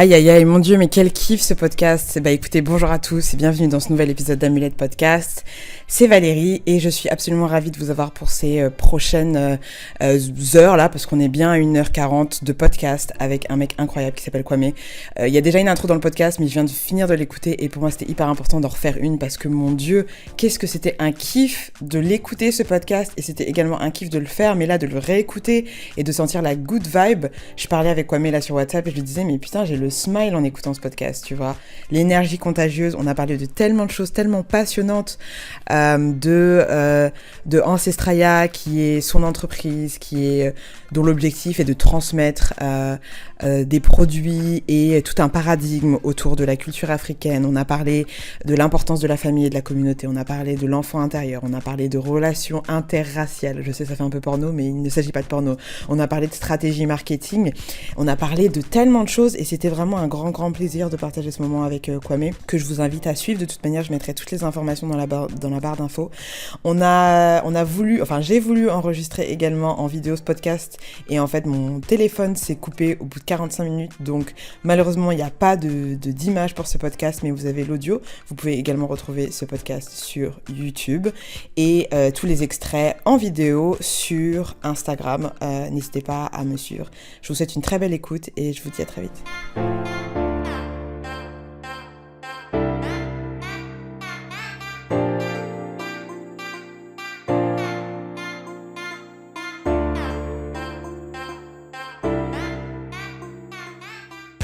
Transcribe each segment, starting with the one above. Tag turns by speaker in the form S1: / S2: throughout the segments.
S1: Aïe aïe aïe, mon Dieu, mais quel kiff ce podcast. Bah écoutez, bonjour à tous et bienvenue dans ce nouvel épisode d'Amulette Podcast. C'est Valérie et je suis absolument ravie de vous avoir pour ces prochaines heures là, parce qu'on est bien à 1h40 de podcast avec un mec incroyable qui s'appelle Kwame. Il y a déjà une intro dans le podcast, mais je viens de finir de l'écouter et pour moi c'était hyper important d'en refaire une parce que mon Dieu, qu'est-ce que c'était un kiff de l'écouter ce podcast et c'était également un kiff de le faire, mais là de le réécouter et de sentir la good vibe. Je parlais avec Kwame là sur WhatsApp et je lui disais mais putain j'ai le smile en écoutant ce podcast, tu vois, l'énergie contagieuse. On a parlé de tellement de choses tellement passionnantes, de Ancestraya qui est son entreprise, dont l'objectif est de transmettre des produits et tout un paradigme autour de la culture africaine. On a parlé de l'importance de la famille et de la communauté, on a parlé de l'enfant intérieur, on a parlé de relations interraciales, je sais ça fait un peu porno mais il ne s'agit pas de porno, on a parlé de stratégie marketing, on a parlé de tellement de choses et c'était vraiment un grand plaisir de partager ce moment avec Kwame que je vous invite à suivre. De toute manière je mettrai toutes les informations dans la barre d'infos. J'ai voulu enregistrer également en vidéo ce podcast et en fait mon téléphone s'est coupé au bout de 45 minutes, donc malheureusement il n'y a pas d'image pour ce podcast, mais vous avez l'audio. Vous pouvez également retrouver ce podcast sur YouTube et tous les extraits en vidéo sur Instagram. N'hésitez pas à me suivre. Je vous souhaite une très belle écoute et je vous dis à très vite.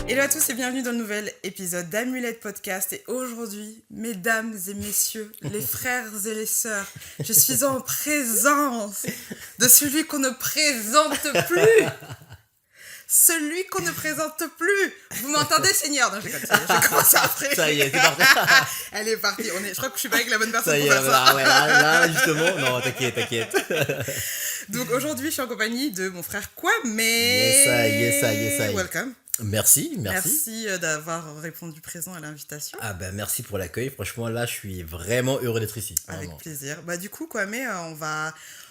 S1: Hello à tous et bienvenue dans le nouvel épisode d'Amulette Podcast. Et aujourd'hui, mesdames et messieurs, les frères et les sœurs, je suis en présence de celui qu'on ne présente plus. Celui qu'on ne présente plus. Vous m'entendez, Seigneur? Non, je commence après.
S2: Ça y est, c'est parti.
S1: Elle est partie. Je crois que je suis pas avec la bonne personne
S2: Ça y
S1: pour
S2: est,
S1: faire ça.
S2: là, justement. Non, t'inquiète.
S1: Donc aujourd'hui, je suis en compagnie de mon frère Kwame.
S2: Yes.
S1: Welcome.
S2: Merci.
S1: Merci d'avoir répondu présent à l'invitation.
S2: Ah ben merci pour l'accueil. Franchement, là, je suis vraiment heureux d'être ici.
S1: Avec
S2: Vraiment.
S1: plaisir. Bah du coup, Kwame,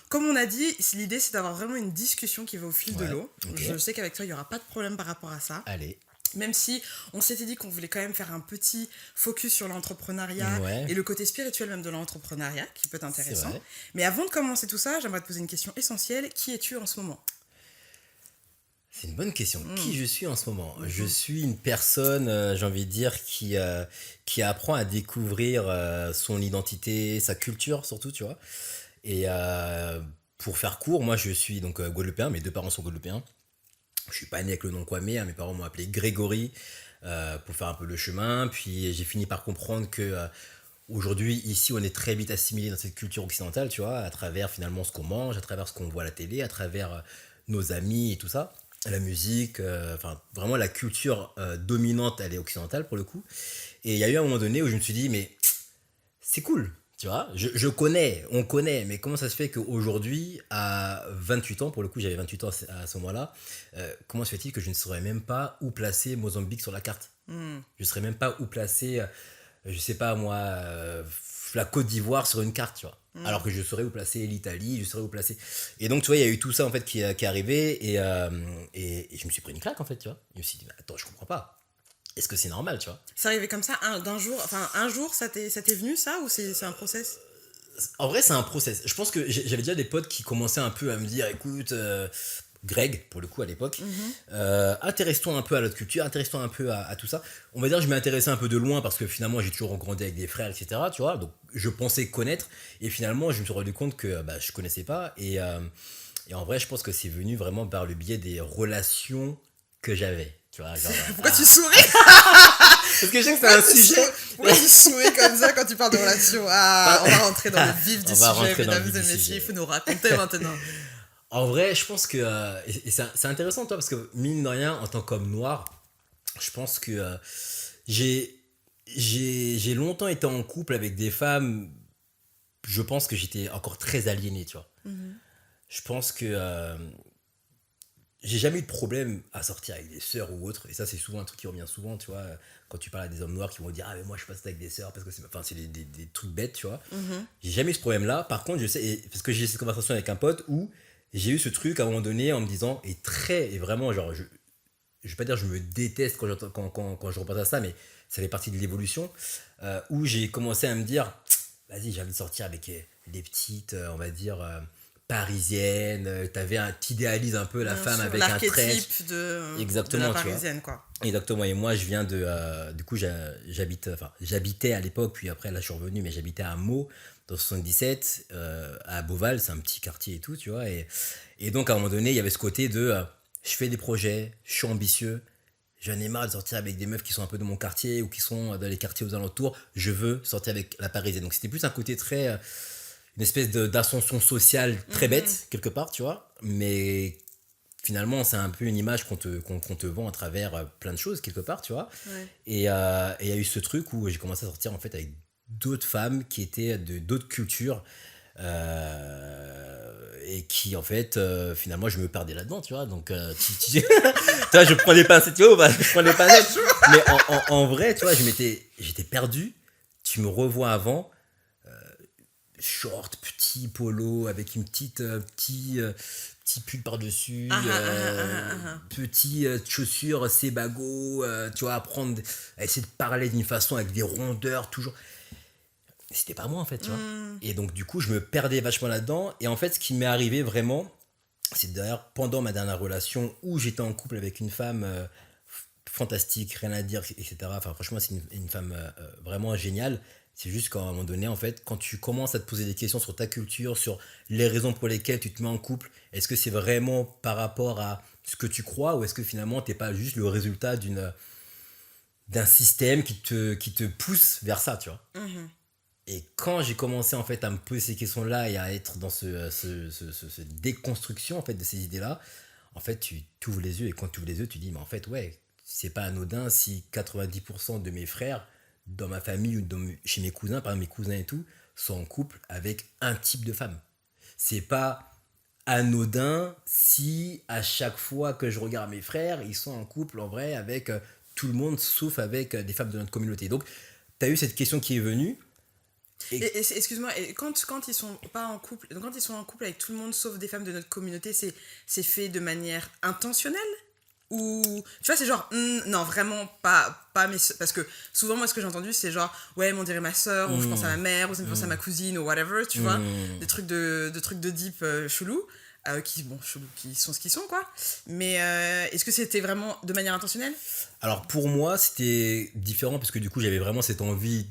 S1: comme on a dit, l'idée c'est d'avoir vraiment une discussion qui va au fil de l'eau.
S2: Okay.
S1: Je sais qu'avec toi, il n'y aura pas de problème par rapport à ça.
S2: Allez.
S1: Même si on s'était dit qu'on voulait quand même faire un petit focus sur l'entrepreneuriat et le côté spirituel même de l'entrepreneuriat, qui peut être intéressant. Mais avant de commencer tout ça, j'aimerais te poser une question essentielle. Qui es-tu en ce moment ?
S2: C'est une bonne question. Qui je suis en ce moment ? Je suis une personne, j'ai envie de dire, qui apprend à découvrir son identité, sa culture surtout, tu vois. Et pour faire court, moi je suis donc guadeloupéen, mes deux parents sont guadeloupéens. Je suis pas né avec le nom Kwame, mes parents m'ont appelé Grégory pour faire un peu le chemin. Puis j'ai fini par comprendre que aujourd'hui, ici, on est très vite assimilé dans cette culture occidentale, tu vois, à travers finalement ce qu'on mange, à travers ce qu'on voit à la télé, à travers nos amis et tout ça. La musique, vraiment la culture dominante, elle est occidentale pour le coup. Et il y a eu un moment donné où je me suis dit, mais c'est cool, tu vois, on connaît, mais comment ça se fait qu'aujourd'hui, à 28 ans, pour le coup j'avais 28 ans à ce moment-là, comment se fait-il que je ne saurais même pas où placer Mozambique sur la carte ? Je ne saurais même pas où placer, je sais pas moi, la Côte d'Ivoire sur une carte, tu vois. Alors que je saurais où placer l'Italie, je saurais où placer. Et donc, tu vois, il y a eu tout ça en fait qui est arrivé et je me suis pris une claque en fait, tu vois. Je me suis dit, mais attends, je comprends pas. Est-ce que c'est normal, tu vois ?
S1: C'est arrivé comme ça, un jour, ça t'est venu ça ou c'est un process ?
S2: En vrai, c'est un process. Je pense que j'avais déjà des potes qui commençaient un peu à me dire, écoute, Greg, pour le coup, à l'époque, intéresse-toi un peu à notre culture, intéresse-toi un peu à tout ça. On va dire que je m'ai intéressé un peu de loin parce que finalement, j'ai toujours grandi avec des frères, etc. Tu vois, donc je pensais connaître et finalement, je me suis rendu compte que je connaissais pas. Et en vrai, je pense que c'est venu vraiment par le biais des relations que j'avais. Tu vois, genre,
S1: pourquoi tu souris ?
S2: Parce que je sais que c'est un sujet.
S1: Pourquoi tu souris comme ça quand tu parles de relations ? On va rentrer dans le vif du sujet, mesdames et messieurs. Il faut nous raconter maintenant.
S2: En vrai, je pense que et c'est intéressant, toi, parce que mine de rien, en tant qu'homme noir, je pense que j'ai longtemps été en couple avec des femmes. Je pense que j'étais encore très aliéné, tu vois. Je pense que j'ai jamais eu de problème à sortir avec des sœurs ou autres, et ça c'est souvent un truc qui revient souvent, tu vois, quand tu parles à des hommes noirs qui vont dire ah mais moi je passe avec des sœurs parce que c'est des trucs bêtes, tu vois. J'ai jamais eu ce problème là. Par contre je sais, parce que j'ai eu cette conversation avec un pote où j'ai eu ce truc à un moment donné en me disant et vraiment genre je vais pas dire je me déteste quand je repense à ça, mais ça fait partie de l'évolution, où j'ai commencé à me dire, vas-y, j'ai envie de sortir avec des petites, on va dire, parisiennes. T'idéalises un peu la femme avec un trait.
S1: L'archétype de la parisienne, quoi.
S2: Exactement, et moi je viens du coup j'habitais à l'époque, puis après là je suis revenu, mais j'habitais à Meaux, dans 77, à Beauval, c'est un petit quartier et tout, tu vois, et donc à un moment donné, il y avait ce côté de, je fais des projets, je suis ambitieux, j'en ai marre de sortir avec des meufs qui sont un peu de mon quartier, ou qui sont dans les quartiers aux alentours, je veux sortir avec la parisienne, donc c'était plus un côté très, une espèce d'ascension sociale très bête, quelque part, tu vois, mais finalement, c'est un peu une image qu'on te vend à travers plein de choses, quelque part, tu vois.
S1: Ouais.
S2: Et il y a eu ce truc où j'ai commencé à sortir en fait avec d'autres femmes qui étaient d'autres cultures, et qui, en fait, finalement, je me perdais là-dedans, tu vois. Donc, tu vois, je prends des pincettes, tu vois, je prends des pincettes. Mais en vrai, tu vois, j'étais perdu. Tu me revois avant, short, petit polo, avec une petit pull par-dessus, petit chaussures, Sebago, tu vois, à essayer de parler d'une façon avec des rondeurs, toujours. C'était pas moi, en fait, tu vois. Et donc, du coup, je me perdais vachement là-dedans. Et en fait, ce qui m'est arrivé vraiment, c'est d'ailleurs pendant ma dernière relation où j'étais en couple avec une femme fantastique, rien à dire, etc. Enfin, franchement, c'est une femme vraiment géniale. C'est juste qu'à un moment donné, en fait, quand tu commences à te poser des questions sur ta culture, sur les raisons pour lesquelles tu te mets en couple, est-ce que c'est vraiment par rapport à ce que tu crois, ou est-ce que finalement, t'es pas juste le résultat d'un système qui te pousse vers ça, tu vois. Et quand j'ai commencé, en fait, à me poser ces questions-là et à être dans ce déconstruction, en fait, de ces idées-là, en fait, tu t'ouvres les yeux, et quand tu ouvres les yeux, tu dis, mais en fait, ouais, c'est pas anodin si 90% de mes frères, dans ma famille ou chez mes cousins, par exemple mes cousins et tout, sont en couple avec un type de femme. C'est pas anodin si à chaque fois que je regarde mes frères, ils sont en couple en vrai avec tout le monde, sauf avec des femmes de notre communauté. Donc, tu as eu cette question qui est venue.
S1: Excuse-moi, et quand ils sont pas en couple, donc quand ils sont en couple avec tout le monde sauf des femmes de notre communauté, c'est fait de manière intentionnelle? Ou tu vois, c'est genre non, vraiment pas mais parce que souvent moi ce que j'ai entendu c'est genre ouais, mais on dirait ma soeur, ou je pense à ma mère, ou ça me pense à ma cousine, ou whatever, tu vois, des trucs de deep chelou, qui sont ce qu'ils sont, quoi. Mais est-ce que c'était vraiment de manière intentionnelle?
S2: Alors pour moi c'était différent, parce que du coup j'avais vraiment cette envie,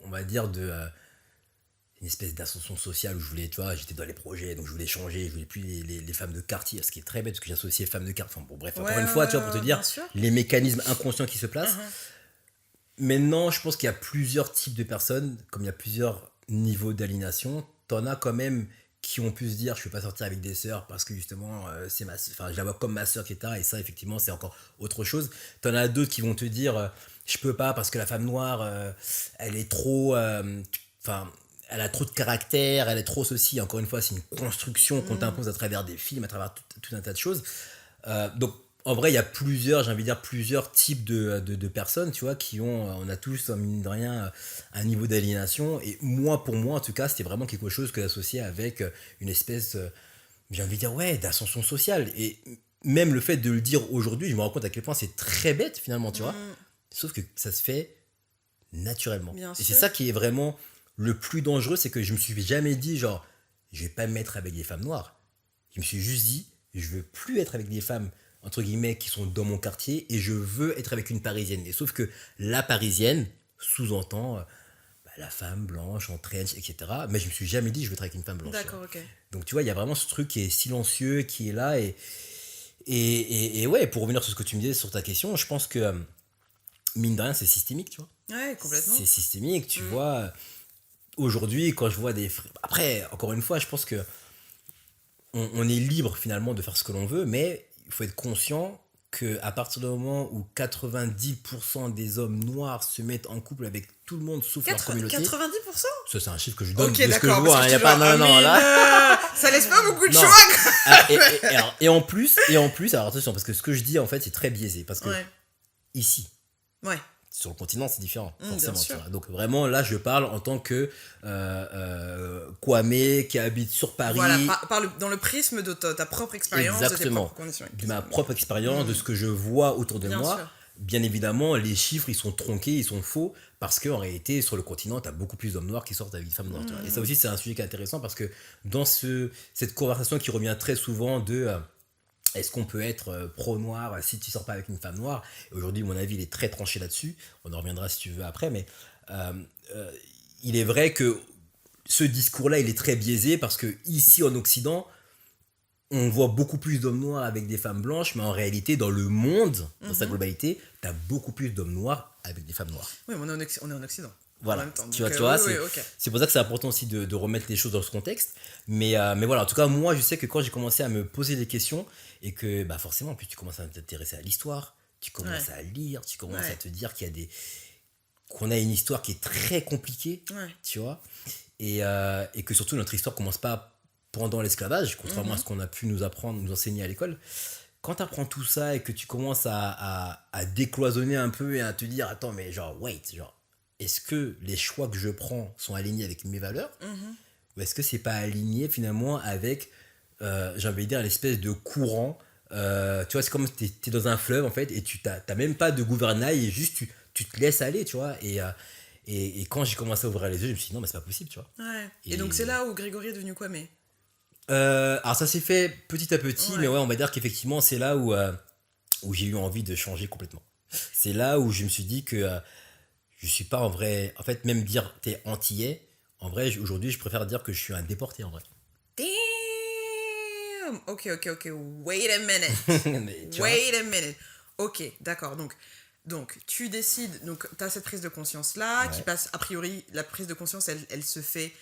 S2: on va dire, une espèce d'ascension sociale où je voulais, tu vois, j'étais dans les projets, donc je voulais changer, je voulais plus les femmes de quartier, ce qui est très bête parce que j'associais femmes de quartier. Enfin bon, bref, encore une fois, tu vois, pour te dire les mécanismes inconscients qui se placent. Maintenant, je pense qu'il y a plusieurs types de personnes, comme il y a plusieurs niveaux d'aliénation. T'en as quand même qui ont pu se dire, je ne vais pas sortir avec des sœurs parce que justement, je la vois comme ma sœur, etc. Et ça, effectivement, c'est encore autre chose. T'en as d'autres qui vont te dire, je peux pas parce que la femme noire, elle est trop. Elle a trop de caractère, elle est trop ceci. Encore une fois, c'est une construction qu'on t'impose à travers des films, à travers tout un tas de choses. Donc, en vrai, il y a plusieurs types de personnes, tu vois, on a tous, mine de rien, un niveau d'aliénation. Et pour moi, en tout cas, c'était vraiment quelque chose que j'associais avec une espèce, j'ai envie de dire, ouais, d'ascension sociale. Et même le fait de le dire aujourd'hui, je me rends compte à quel point c'est très bête, finalement, tu vois. Sauf que ça se fait naturellement.
S1: Bien
S2: et
S1: sûr.
S2: c'est ça qui est vraiment le plus dangereux, c'est que je me suis jamais dit, genre, je vais pas me mettre avec des femmes noires. Je me suis juste dit, je veux plus être avec des femmes, entre guillemets, qui sont dans mon quartier, et je veux être avec une parisienne. Et sauf que la parisienne sous-entend la femme blanche en trench, etc. Mais je me suis jamais dit, je veux être avec une femme blanche.
S1: D'accord, ok.
S2: Donc tu vois, il y a vraiment ce truc qui est silencieux, qui est là. Et ouais, pour revenir sur ce que tu me disais sur ta question, je pense que, mine de rien, c'est systémique, tu vois.
S1: Ouais, complètement.
S2: C'est systémique, tu vois. Aujourd'hui, quand je vois des... Après, encore une fois, je pense que on est libre finalement de faire ce que l'on veut, mais il faut être conscient qu'à partir du moment où 90% des hommes noirs se mettent en couple avec tout le monde sauf leur communauté...
S1: 90%?
S2: Ça, c'est un chiffre que je donne,
S1: ok,
S2: de ce que je
S1: d'accord,
S2: vois. Il n'y a pas... Non, là...
S1: ça laisse pas beaucoup de
S2: Non.
S1: choix.
S2: Et en plus, alors attention, parce que ce que je dis, en fait, c'est très biaisé. Parce que ici,
S1: Ouais.
S2: Sur le continent, c'est différent,
S1: Bien
S2: forcément. Tu
S1: sûr.
S2: vois. Donc vraiment, là, je parle en tant que Kwame qui habite sur Paris.
S1: Voilà, dans le prisme de ta propre expérience, de tes
S2: Exactement.
S1: propres conditions.
S2: De ma propre expérience, de ce que je vois autour de
S1: Bien
S2: moi.
S1: sûr.
S2: Bien évidemment, les chiffres, ils sont tronqués, ils sont faux, parce qu'en réalité, sur le continent, tu as beaucoup plus d'hommes noirs qui sortent avec des femmes noires. Tu vois. Et ça aussi, c'est un sujet qui est intéressant, parce que dans cette conversation qui revient très souvent de est-ce qu'on peut être pro-noir si tu sors pas avec une femme noire. Et aujourd'hui, mon avis, il est très tranché là-dessus. On en reviendra si tu veux après, mais euh, il est vrai que ce discours-là, il est très biaisé, parce que ici, en Occident, on voit beaucoup plus d'hommes noirs avec des femmes blanches, mais en réalité, dans le monde, dans sa globalité, tu as beaucoup plus d'hommes noirs avec des femmes noires.
S1: Oui, mais on est en Occident.
S2: Voilà,
S1: En même temps.
S2: tu
S1: Donc,
S2: vois,
S1: oui, ok.
S2: c'est pour ça que c'est important aussi de remettre les choses dans ce contexte. Mais voilà, en tout cas, moi, je sais que quand j'ai commencé à me poser des questions, et que bah, forcément, en plus, tu commences à t'intéresser à l'histoire, tu commences à lire, tu commences à te dire qu'on a une histoire qui est très compliquée, tu vois, et que surtout notre histoire commence pas pendant l'esclavage, contrairement à ce qu'on a pu nous apprendre, nous enseigner à l'école. Quand tu apprends tout ça et que tu commences à décloisonner un peu et à te dire, attends, mais est-ce que les choix que je prends sont alignés avec mes valeurs, ou est-ce que c'est pas aligné finalement avec, j'ai envie de dire, l'espèce de courant, tu vois, c'est comme si t'es dans un fleuve en fait, et tu t'as même pas de gouvernail, et juste tu te laisses aller, tu vois, et quand j'ai commencé à ouvrir les yeux, je me suis dit non, mais c'est pas possible, tu vois.
S1: Et donc c'est là où Grégory est devenu Kwame.
S2: Alors ça s'est fait petit à petit, mais ouais, on va dire qu'effectivement c'est là où j'ai eu envie de changer complètement. C'est là où je me suis dit que je suis pas en vrai, en fait, même dire t'es antillais, en vrai aujourd'hui je préfère dire que je suis un déporté en vrai.
S1: Damn. Ok. Wait a minute.
S2: Mais, tu vois,
S1: Wait a minute. Ok, d'accord. Donc tu décides, donc tu as cette prise de conscience là, qui passe, a priori, la prise de conscience, elle se fait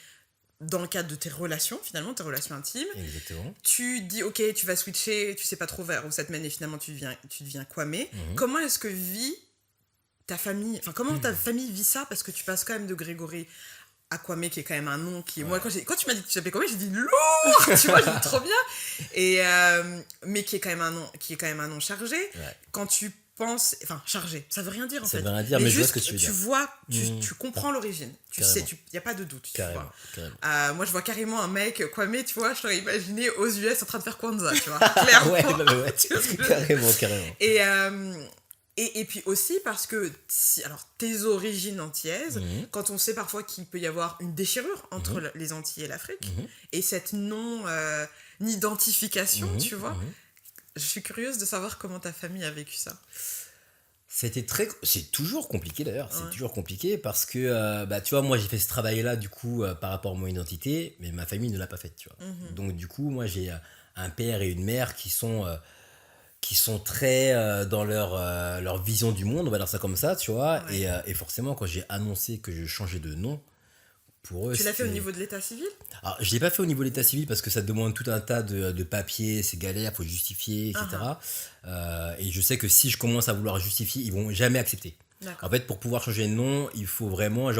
S1: dans le cadre de tes relations, finalement, tes relations intimes.
S2: Exactement.
S1: Tu dis, ok, tu vas switcher, tu sais pas trop vers où ça te mène, et finalement tu deviens Kwame. Comment est-ce que vit ta famille, enfin comment ta famille vit ça, parce que tu passes quand même de Grégory à Kwame, qui est quand même un nom qui est... Moi, quand tu m'as dit que tu t'appelais Kwame, j'ai dit lourd, tu vois, j'ai dit trop bien. Et, mais qui est quand même un nom chargé. Quand tu penses... Enfin, chargé, ça veut rien dire en fait.
S2: Ça veut rien dire, mais je vois ce que tu veux dire.
S1: Tu vois, tu comprends l'origine. Tu sais, il n'y a pas de doute.
S2: Carrément.
S1: Moi, je vois carrément un mec, Kwame, tu vois, je t'aurais imaginé aux US en train de faire Kwanzaa, tu vois, clairement.
S2: ouais.
S1: Tu vois ce que je veux dire ?
S2: Carrément.
S1: Et puis aussi parce que, alors, tes origines antillaises, quand on sait parfois qu'il peut y avoir une déchirure entre les Antilles et l'Afrique, et cette non-identification, tu vois, je suis curieuse de savoir comment ta famille a vécu ça.
S2: C'est toujours compliqué d'ailleurs, c'est toujours compliqué parce que, tu vois, moi j'ai fait ce travail-là du coup par rapport à mon identité, mais ma famille ne l'a pas fait, tu vois. Donc du coup, moi j'ai un père et une mère qui sont très dans leur vision du monde, on va dire ça comme ça, tu vois. Et forcément, quand j'ai annoncé que je changeais de nom, pour eux,
S1: tu l'as fait au niveau de l'état civil ?
S2: Alors, je ne l'ai pas fait au niveau de l'état civil parce que ça demande tout un tas de papiers, c'est galère, il faut justifier, etc. Et je sais que si je commence à vouloir justifier, ils ne vont jamais accepter. En fait, pour pouvoir changer de nom, il faut vraiment,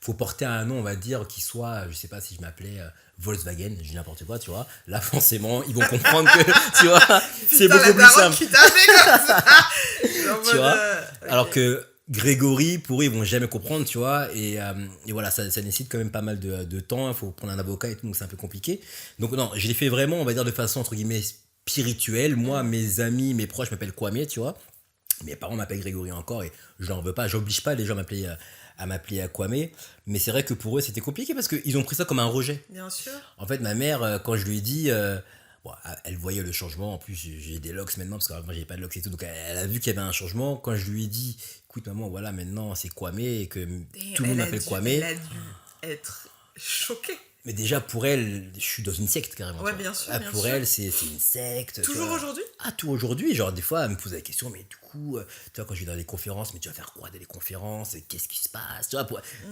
S2: faut porter un nom, on va dire, qui soit, je sais pas si je m'appelais Volkswagen, je dis n'importe quoi, tu vois. Là, forcément, ils vont comprendre que, tu vois, c'est beaucoup plus simple.
S1: Qui t'a fait comme ça.
S2: Tu vois, alors que Grégory, pour eux, ils vont jamais comprendre, tu vois. Et voilà, ça nécessite quand même pas mal de temps, il faut prendre un avocat et tout, donc c'est un peu compliqué. Donc non, je l'ai fait vraiment, on va dire, de façon, entre guillemets, spirituelle. Moi, mes amis, mes proches m'appellent Kwame, tu vois. Mes parents m'appellent Grégory encore et je n'en veux pas, j'oblige pas les gens à m'appeler Kwame, mais c'est vrai que pour eux c'était compliqué parce qu'ils ont pris ça comme un rejet.
S1: Bien sûr.
S2: En fait, ma mère, quand je lui ai dit, elle voyait le changement, en plus j'ai des locks maintenant parce que moi j'avais pas de locks et tout, donc elle a vu qu'il y avait un changement. Quand je lui ai dit, écoute maman, voilà, maintenant c'est Kwame et que tout le monde m'appelle Kwame.
S1: Elle a dû être choquée.
S2: Mais déjà, pour elle, je suis dans une secte carrément.
S1: Ouais, bien sûr.
S2: Pour elle, c'est une secte.
S1: Toujours aujourd'hui ?
S2: Tout aujourd'hui. Genre, des fois, elle me pose la question, mais du coup, tu vois, quand je vais dans les conférences, mais tu vas faire quoi dans les conférences ? Qu'est-ce qui se passe ? Tu vois,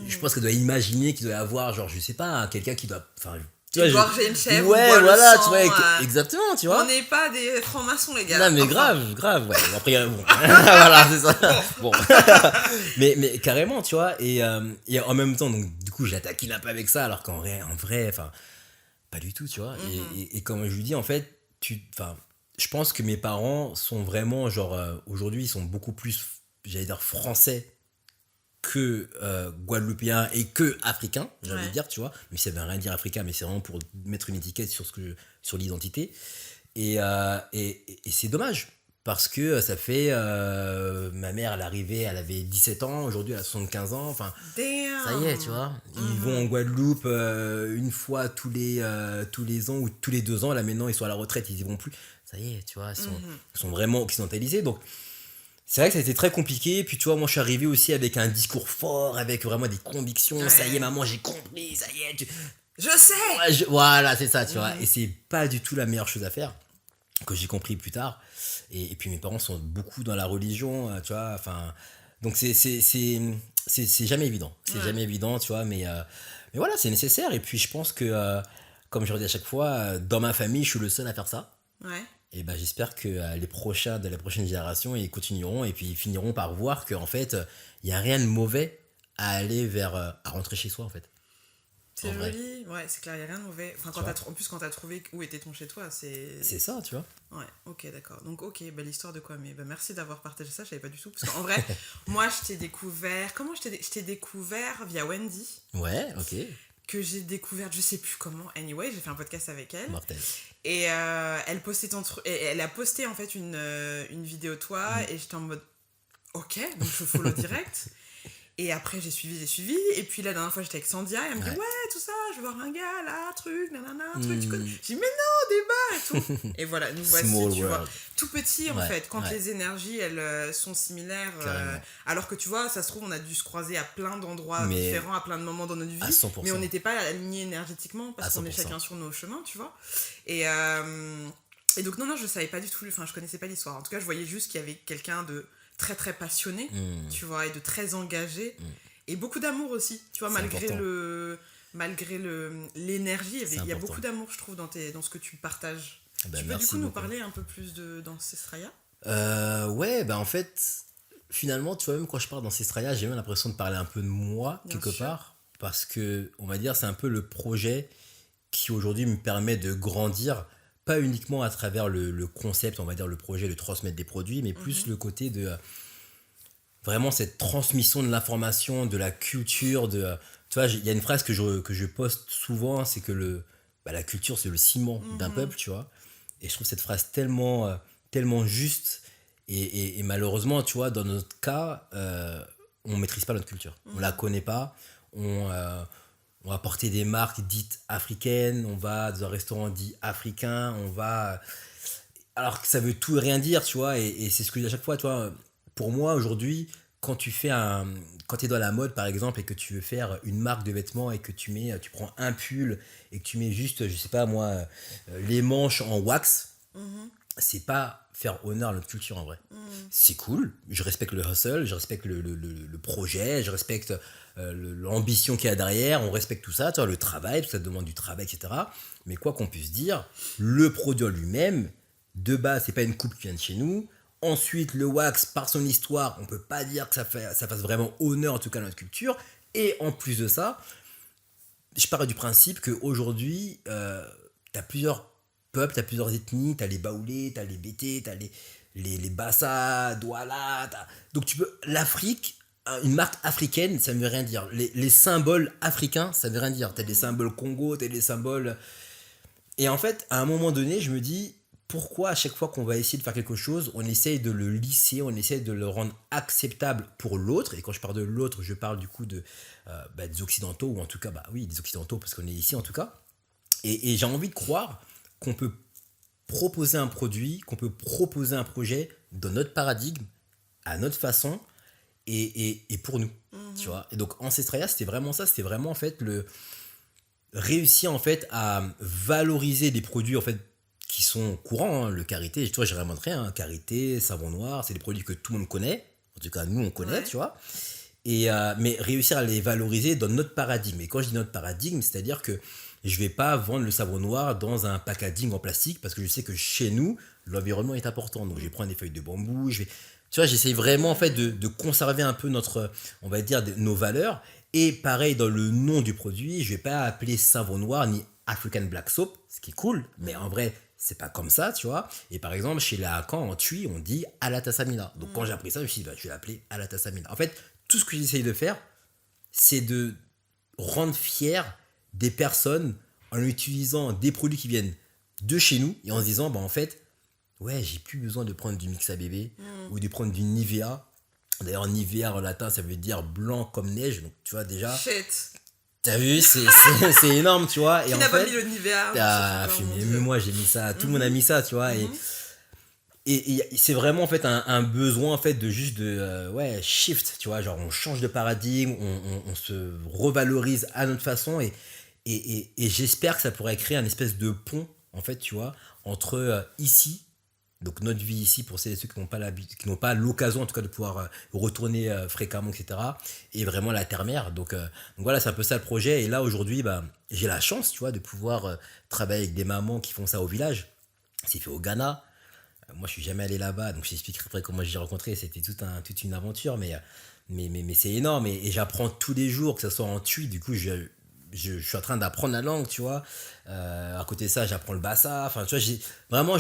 S2: je pense qu'elle doit imaginer qu'il doit y avoir, genre, je sais pas, quelqu'un qui doit. Enfin,
S1: tu vois, j'ai une chèvre,
S2: ouais,
S1: on boit
S2: voilà,
S1: le sang,
S2: tu vois, exactement, tu vois.
S1: On n'est pas des francs-maçons, les gars.
S2: Non, mais grave, ouais. Après, bon. Voilà, c'est ça. Bon. mais carrément, tu vois, et en même temps, donc, du coup, j'attaque un peu avec ça, alors qu'en vrai, enfin, pas du tout, tu vois. Et comme je lui dis, en fait, je pense que mes parents sont vraiment, genre, aujourd'hui, ils sont beaucoup plus, j'allais dire, français que guadeloupéen et que africain, j'ai envie
S1: Ouais.
S2: de dire, tu vois, même si ça veut rien dire africain, mais c'est vraiment pour mettre une étiquette sur l'identité. Et c'est dommage. Parce que ça fait. Ma mère, elle avait 17 ans, aujourd'hui elle a 75 ans. Enfin, ça y est, tu vois. Ils vont en Guadeloupe une fois tous les ans ou tous les 2 ans. Là maintenant, ils sont à la retraite, ils y vont plus. Ça y est, tu vois, ils sont vraiment occidentalisés. Donc, c'est vrai que ça a été très compliqué. Puis, tu vois, moi, je suis arrivé aussi avec un discours fort, avec vraiment des convictions.
S1: Ouais.
S2: Ça y est, maman, j'ai compris. Ça y est,
S1: Je sais.
S2: Ouais, voilà, c'est ça, tu vois. Et c'est pas du tout la meilleure chose à faire, que j'ai compris plus tard. Et puis mes parents sont beaucoup dans la religion, tu vois. Enfin, donc c'est jamais évident. C'est
S1: Ouais.
S2: jamais évident, tu vois. Mais voilà, c'est nécessaire. Et puis je pense que, comme je le dis à chaque fois, dans ma famille, je suis le seul à faire ça.
S1: Ouais.
S2: Et ben j'espère que les prochains de la prochaine génération, ils continueront et puis ils finiront par voir qu'en fait, il n'y a rien de mauvais à aller à rentrer chez soi, en fait.
S1: C'est
S2: En vrai.
S1: joli. Ouais, c'est clair, il n'y a rien de mauvais. Enfin,
S2: Tu vois.
S1: en plus, quand t'as trouvé où était ton chez toi, c'est.
S2: C'est ça, tu vois.
S1: Ouais, ok, d'accord. Donc, ok, bah, l'histoire de quoi. Mais bah, merci d'avoir partagé ça, je savais pas du tout. Parce qu'en vrai, moi, je t'ai découvert. Comment je t'ai découvert via Wendy,
S2: Ouais, ok.
S1: que j'ai découverte, je sais plus comment. Anyway, j'ai fait un podcast avec elle.
S2: Mortel.
S1: Et elle postait elle a posté en fait une vidéo de toi. Et j'étais en mode, ok, donc je follow direct. Et après, j'ai suivi. Et puis la dernière fois, j'étais avec Sandia. Et elle me dit,
S2: Ouais.
S1: ouais, tout ça, je vais voir un gars, là, truc, nanana, truc, tu connais. J'ai dit, mais non, débat et tout. Et voilà, nous voici,
S2: Small
S1: tu vois.
S2: world.
S1: Tout petit, en
S2: Ouais,
S1: fait, quand
S2: ouais.
S1: les énergies, elles sont similaires.
S2: Carrément.
S1: Alors que tu vois, ça se trouve, on a dû se croiser à plein d'endroits
S2: Mais
S1: différents, à plein de moments dans notre vie.
S2: à 100%.
S1: Mais on n'était pas alignés énergétiquement parce
S2: À
S1: qu'on est
S2: 100%.
S1: chacun sur nos chemins, tu vois. Et donc, non, je savais pas du tout, enfin, je connaissais pas l'histoire. En tout cas, je voyais juste qu'il y avait quelqu'un de très, très passionné, tu vois, et de très engagé. Et beaucoup d'amour aussi, tu vois,
S2: C'est
S1: malgré
S2: important.
S1: l'énergie, il y a
S2: important.
S1: beaucoup d'amour, je trouve, dans ce que tu partages.
S2: Bah,
S1: Tu peux du
S2: merci
S1: coup nous
S2: beaucoup.
S1: parler un peu plus d'Ancestraya?
S2: Ouais, bah en fait, finalement, tu vois, même quand je parle d'Ancestraya, j'ai même l'impression de parler un peu de moi,
S1: Bien
S2: quelque
S1: sûr.
S2: part. Parce que, on va dire, c'est un peu le projet qui aujourd'hui me permet de grandir, pas uniquement à travers le concept, on va dire, le projet de transmettre des produits, mais plus le côté de vraiment cette transmission de l'information, de la culture, tu vois, il y a une phrase que je poste souvent, c'est que la culture, c'est le ciment d'un peuple, tu vois. Et je trouve cette phrase tellement juste. Et malheureusement, tu vois, dans notre cas, on maîtrise pas notre culture. On la connaît pas. On va porter des marques dites africaines. On va dans un restaurant dit africain. Alors que ça veut tout et rien dire, tu vois. Et c'est ce que je dis à chaque fois, tu vois. Pour moi, aujourd'hui, quand tu es dans la mode, par exemple, et que tu veux faire une marque de vêtements et que tu prends un pull et que tu mets juste, je sais pas moi, les manches en wax, c'est pas faire honneur à notre culture en vrai. C'est cool, je respecte le hustle, je respecte le projet, je respecte l'ambition qu'il y a derrière, on respecte tout ça, tu vois, le travail, tout ça demande du travail, etc. Mais quoi qu'on puisse dire, le produit en lui-même, de base, c'est pas une coupe qui vient de chez nous. Ensuite, le wax, par son histoire, on peut pas dire que ça fasse vraiment honneur en tout cas à notre culture. Et en plus de ça, je pars du principe qu'aujourd'hui, tu as plusieurs peuples, tu as plusieurs ethnies, tu as les Baoulés, tu as les Bétés, tu as les Bassa, Douala. Donc l'Afrique, une marque africaine, ça ne veut rien dire. Les symboles africains, ça ne veut rien dire. Tu as des symboles Congo, tu as des symboles... Et en fait, à un moment donné, je me dis, pourquoi à chaque fois qu'on va essayer de faire quelque chose, on essaye de le lisser, on essaye de le rendre acceptable pour l'autre. Et quand je parle de l'autre, je parle du coup des Occidentaux, ou en tout cas, oui, des Occidentaux, parce qu'on est ici en tout cas. Et j'ai envie de croire qu'on peut proposer un produit, qu'on peut proposer un projet dans notre paradigme, à notre façon, et pour nous, tu vois. Et donc, Ancestraya, c'était vraiment ça, c'était vraiment en fait réussir en fait à valoriser des produits en fait qui sont courants, hein, le karité, tu vois, j'ai vraiment montré, hein, karité, savon noir, c'est des produits que tout le monde connaît, en tout cas nous on connaît,
S1: Ouais.
S2: tu vois, mais réussir à les valoriser dans notre paradigme. Et quand je dis notre paradigme, c'est-à-dire que je vais pas vendre le savon noir dans un packaging en plastique parce que je sais que chez nous, l'environnement est important. Donc je vais prendre des feuilles de bambou, tu vois, j'essaye vraiment en fait de conserver un peu on va dire, nos valeurs. Et pareil, dans le nom du produit, je vais pas appeler savon noir ni African Black Soap, ce qui est cool, mais en vrai, c'est pas comme ça, tu vois. Et par exemple, chez la Hakan, en Tui, on dit Alatassamina. Donc quand j'ai appris ça, je me suis dit, je vais l'appeler Alatassamina. En fait, tout ce que j'essaye de faire, c'est de rendre fiers des personnes en utilisant des produits qui viennent de chez nous et en se disant, bah en fait, ouais, j'ai plus besoin de prendre du mix à bébé ou de prendre du Nivea. D'ailleurs, Nivea en latin, ça veut dire blanc comme neige. Donc, tu vois, déjà.
S3: Shit.
S2: T'as vu, c'est énorme, tu vois.
S3: Qui
S2: Et
S3: n'a
S2: en
S3: pas
S2: fait,
S3: mis le Nivea
S2: même moi, j'ai mis ça. Tout le monde a mis ça, tu vois. Et c'est vraiment en fait un besoin en fait de juste de ouais shift, tu vois, genre on change de paradigme, on se revalorise à notre façon et j'espère que ça pourrait créer un espèce de pont en fait, tu vois, entre ici, donc notre vie ici pour celles et ceux qui n'ont pas l'occasion en tout cas de pouvoir retourner fréquemment, etc. Et vraiment la terre-mère. Donc voilà, c'est un peu ça le projet. Et là aujourd'hui, bah, j'ai la chance, tu vois, de pouvoir travailler avec des mamans qui font ça au village. C'est fait au Ghana. Moi, je suis jamais allé là-bas, donc j'expliquerai après comment j'ai rencontré. C'était toute une aventure, mais c'est énorme. Et j'apprends tous les jours, que ce soit en tui. Du coup, je suis en train d'apprendre la langue, tu vois. À côté de ça, j'apprends le bassa. Enfin, tu vois, vraiment,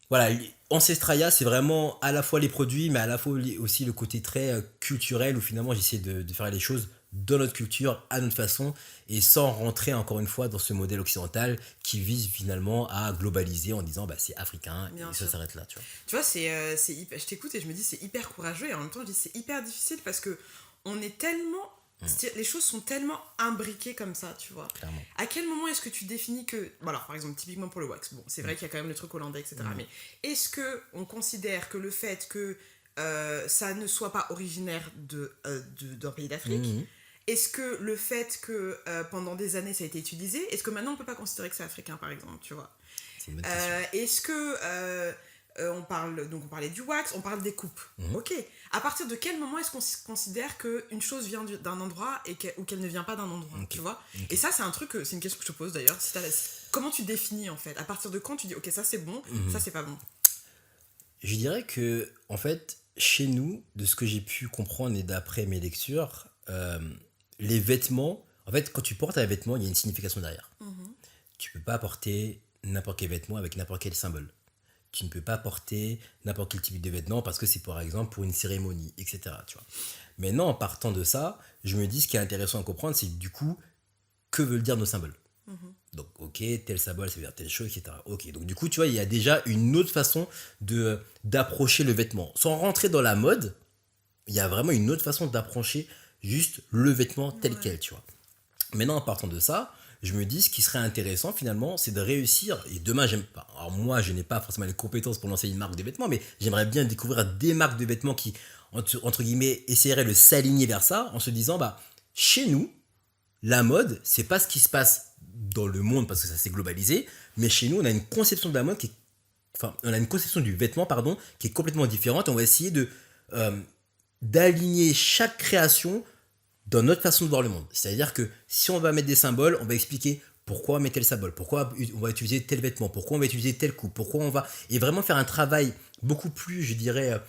S2: voilà, Ancestralia, c'est vraiment à la fois les produits, mais à la fois aussi le côté très culturel où finalement j'essaie de faire les choses dans notre culture, à notre façon, et sans rentrer encore une fois dans ce modèle occidental qui vise finalement à globaliser en disant bah, c'est africain
S3: Bien
S2: et
S3: sûr.
S2: ça s'arrête là. Tu vois.
S3: Tu vois, c'est hyper, je t'écoute et je me dis c'est hyper courageux et en même temps je dis c'est hyper difficile parce que on est tellement... Les choses sont tellement imbriquées comme ça, tu vois.
S2: Clairement.
S3: À quel moment est-ce que tu définis que... Bon alors, par exemple, typiquement pour le wax, bon, c'est vrai qu'il y a quand même le truc hollandais, etc. Mais est-ce qu'on considère que le fait que ça ne soit pas originaire d'un pays d'Afrique, est-ce que le fait que pendant des années ça a été utilisé, est-ce que maintenant on peut pas considérer que c'est africain, par exemple, tu vois?
S2: C'est une bonne question.
S3: Est-ce que... on parlait du wax, on parle des coupes. Ok. À partir de quel moment est-ce qu'on considère qu'une chose vient d'un endroit ou qu'elle ne vient pas d'un endroit, tu vois? Et ça, c'est un truc, c'est une question que je te pose d'ailleurs. Comment tu définis en fait? À partir de quand tu dis, ok, ça c'est bon, ça c'est pas bon?
S2: Je dirais que, en fait, chez nous, de ce que j'ai pu comprendre et d'après mes lectures, les vêtements, en fait, quand tu portes un vêtement, il y a une signification derrière. Tu peux pas porter n'importe quel vêtement avec n'importe quel symbole. Tu ne peux pas porter n'importe quel type de vêtement parce que c'est par exemple pour une cérémonie, etc. Tu vois. Maintenant, en partant de ça, je me dis ce qui est intéressant à comprendre, c'est du coup, que veulent dire nos symboles. Donc, ok, tel symbole, ça veut dire telle chose, etc. Ok, donc du coup, tu vois, il y a déjà une autre façon d'approcher le vêtement. Sans rentrer dans la mode, il y a vraiment une autre façon d'approcher juste le vêtement tel quel, tu vois. Maintenant, en partant de ça, je me dis ce qui serait intéressant finalement, c'est de réussir. Et demain, alors moi, je n'ai pas forcément les compétences pour lancer une marque de vêtements, mais j'aimerais bien découvrir des marques de vêtements qui, entre guillemets, essaieraient de s'aligner vers ça en se disant, bah, chez nous, la mode, c'est pas ce qui se passe dans le monde parce que ça s'est globalisé, mais chez nous, on a une conception de la mode on a une conception du vêtement, pardon, qui est complètement différente. On va essayer d'aligner chaque création dans notre façon de voir le monde. C'est-à-dire que si on va mettre des symboles, on va expliquer pourquoi on met tel symbole, pourquoi on va utiliser tel vêtement, pourquoi on va utiliser tel coup, pourquoi on va... Et vraiment faire un travail beaucoup plus, je dirais,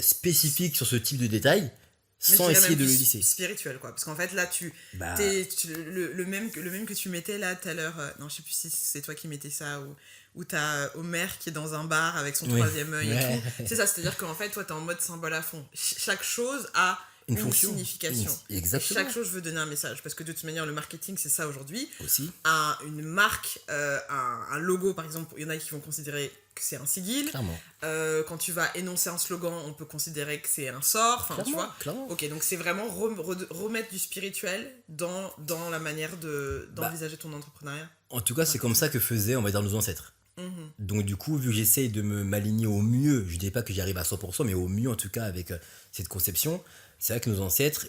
S2: spécifique sur ce type de détails, sans essayer de le lisser.
S3: Spirituel, quoi. Parce qu'en fait, là, le même que tu mettais là tout à l'heure, non, je sais plus si c'est toi qui mettais ça, ou t'as Homer qui est dans un bar avec son troisième œil et tout. C'est ça, c'est-à-dire qu'en fait, toi, t'es en mode symbole à fond. Chaque chose a une signification.
S2: Exactement.
S3: Chaque chose veut donner un message. Parce que de toute manière, le marketing, c'est ça aujourd'hui.
S2: Aussi.
S3: Une marque, un logo, par exemple, il y en a qui vont considérer que c'est un sigil.
S2: Clairement.
S3: Quand tu vas énoncer un slogan, on peut considérer que c'est un sort. Enfin, tu vois.
S2: Clairement.
S3: Ok, donc c'est vraiment remettre du spirituel dans la manière d'envisager ton entrepreneuriat.
S2: En tout cas, c'est comme ça que faisaient, on va dire, nos ancêtres. Donc du coup, vu que j'essaye de m'aligner au mieux, je ne dis pas que j'y arrive à 100%, mais au mieux en tout cas avec cette conception, c'est vrai que nos ancêtres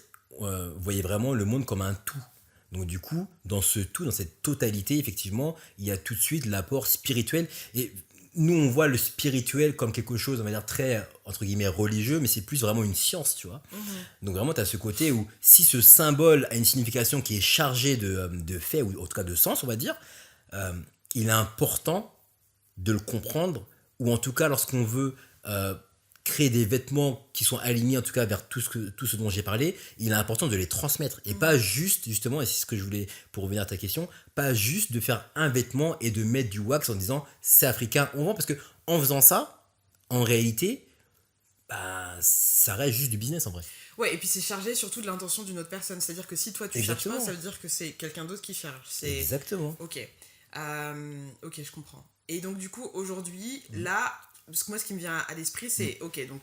S2: voyaient vraiment le monde comme un tout. Donc du coup, dans ce tout, dans cette totalité, effectivement, il y a tout de suite l'apport spirituel. Et nous, on voit le spirituel comme quelque chose, on va dire, très, entre guillemets, religieux, mais c'est plus vraiment une science, tu vois. Donc vraiment, tu as ce côté où si ce symbole a une signification qui est chargée de faits, ou en tout cas de sens, on va dire, il est important de le comprendre, ou en tout cas lorsqu'on veut créer des vêtements qui sont alignés en tout cas vers tout ce dont j'ai parlé, il est important de les transmettre et pas juste, justement, et c'est ce que je voulais pour revenir à ta question, pas juste de faire un vêtement et de mettre du wax en disant c'est africain, on vend, parce que en faisant ça, en réalité, bah, ça reste juste du business en vrai.
S3: Ouais, et puis c'est chargé surtout de l'intention d'une autre personne. C'est-à-dire que si toi tu cherches pas, ça veut dire que c'est quelqu'un d'autre qui cherche.
S2: Exactement.
S3: Ok. Ok, je comprends. Et donc du coup, aujourd'hui, là, parce que moi ce qui me vient à l'esprit, c'est ok, donc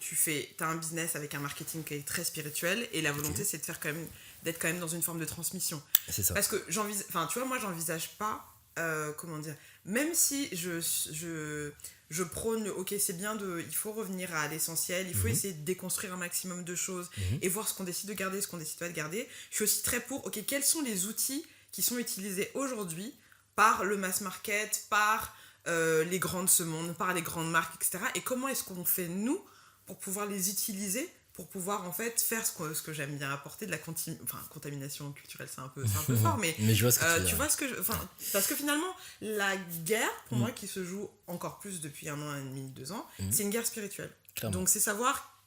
S3: t'as un business avec un marketing qui est très spirituel, et la volonté c'est de faire d'être quand même dans une forme de transmission.
S2: C'est ça.
S3: Parce que tu vois, moi j'envisage pas, comment dire, même si je prône, ok, c'est bien il faut revenir à l'essentiel, il faut essayer de déconstruire un maximum de choses et voir ce qu'on décide de garder, ce qu'on décide pas de garder. Je suis aussi très pour, ok, quels sont les outils qui sont utilisés aujourd'hui par le mass market, par les grands de ce monde, par les grandes marques, etc. Et comment est-ce qu'on fait, nous, pour pouvoir les utiliser, pour pouvoir en fait faire ce que j'aime bien apporter, de la contamination culturelle, c'est un peu fort, mais
S2: je vois ce que
S3: tu vois ce que parce que finalement, la guerre, pour moi, qui se joue encore plus depuis 1 an et demi, 2 ans, c'est une guerre spirituelle.
S2: Clairement.
S3: Donc c'est savoir,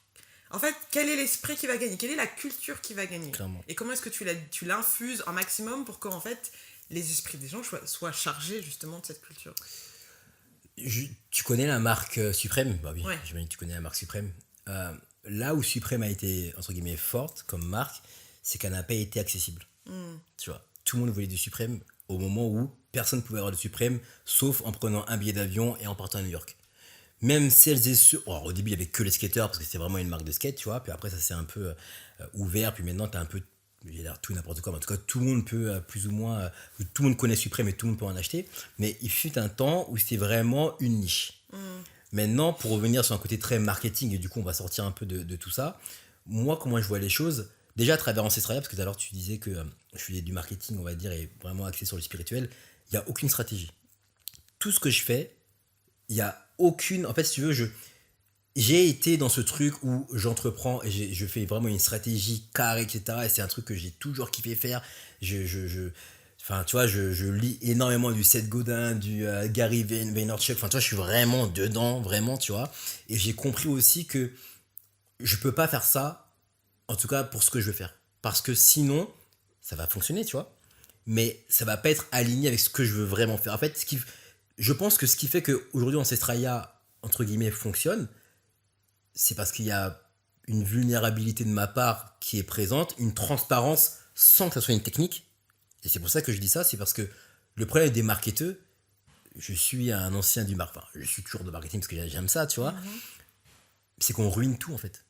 S3: en fait, quel est l'esprit qui va gagner, quelle est la culture qui va gagner.
S2: Clairement.
S3: Et comment est-ce que tu l'infuses un maximum pour qu'en fait, les esprits des gens soient chargés justement de cette culture.
S2: Tu connais la marque Suprême? Bah oui,
S3: ouais.
S2: J'imagine que tu connais la marque Suprême. Là où Suprême a été, entre guillemets, forte comme marque, c'est qu'elle n'a pas été accessible. Tu vois, tout le monde voulait du Suprême au moment où personne ne pouvait avoir du Suprême, sauf en prenant un billet d'avion et en partant à New York. Même celles et ceux... au début, il n'y avait que les skateurs, parce que c'était vraiment une marque de skate, tu vois. Puis après, ça s'est un peu ouvert. Puis maintenant, tu as un peu... J'ai l'air tout n'importe quoi. En tout cas, tout le monde peut plus ou moins... tout le monde connaît Suprême et tout le monde peut en acheter. Mais il fut un temps où c'était vraiment une niche. Maintenant, pour revenir sur un côté très marketing, et du coup, on va sortir un peu de tout ça. Moi, comment je vois les choses, déjà à travers Ancestralia, parce que tout à l'heure, tu disais que je faisais du marketing, on va dire, et vraiment axé sur le spirituel, il n'y a aucune stratégie. Tout ce que je fais, il n'y a aucune... En fait, si tu veux, j'ai été dans ce truc où j'entreprends et je fais vraiment une stratégie carrée, etc. Et c'est un truc que j'ai toujours kiffé faire. Enfin, tu vois, je lis énormément du Seth Godin, du Gary Vaynerchuk. Enfin, tu vois, je suis vraiment dedans, vraiment, tu vois. Et j'ai compris aussi que je peux pas faire ça, en tout cas pour ce que je veux faire. Parce que sinon, ça va fonctionner, tu vois. Mais ça va pas être aligné avec ce que je veux vraiment faire. En fait, je pense que ce qui fait qu'aujourd'hui, Ancestralia, entre guillemets, fonctionne, c'est parce qu'il y a une vulnérabilité de ma part qui est présente, une transparence sans que ça soit une technique. Et c'est pour ça que je dis ça, c'est parce que le problème des marketeurs, je suis un ancien du marketing, enfin, je suis toujours de marketing parce que j'aime ça, tu vois, c'est qu'on ruine tout en fait.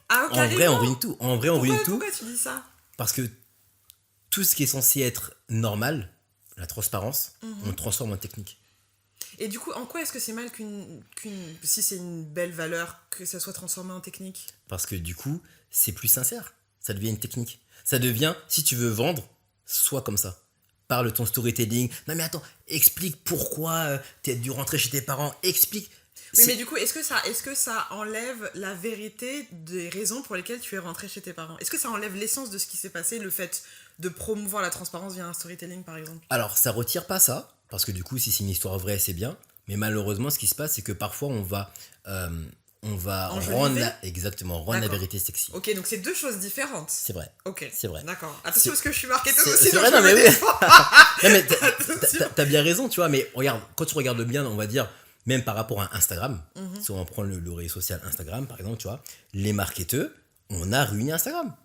S3: Ah,
S2: en vrai, on ruine tout. En vrai, on ruine tout.
S3: Pourquoi tu dis ça?
S2: Parce que tout ce qui est censé être normal, la transparence, on le transforme en technique.
S3: Et du coup, en quoi est-ce que c'est mal si c'est une belle valeur, que ça soit transformé en technique?
S2: Parce que du coup, c'est plus sincère. Ça devient une technique. Ça devient, si tu veux vendre, sois comme ça. Parle ton storytelling. Non mais attends, explique pourquoi t'es dû rentrer chez tes parents. Explique.
S3: Oui, mais du coup, est-ce que ça enlève la vérité des raisons pour lesquelles tu es rentré chez tes parents? Est-ce que ça enlève l'essence de ce qui s'est passé, le fait de promouvoir la transparence via un storytelling, par exemple?
S2: Alors, ça retire pas ça, parce que du coup, si c'est une histoire vraie, c'est bien. Mais malheureusement, ce qui se passe, c'est que parfois, on va rendre la vérité sexy.
S3: Ok, donc c'est deux choses différentes.
S2: C'est vrai.
S3: Ok.
S2: C'est vrai.
S3: D'accord. Attention, parce que je suis marketeuse aussi.
S2: C'est vrai, non mais oui. Non mais t'as bien raison, tu vois. Mais regarde, quand tu regardes bien, on va dire, même par rapport à Instagram, si on prend le réseau social Instagram, par exemple, tu vois, les marketeurs, on a ruiné Instagram.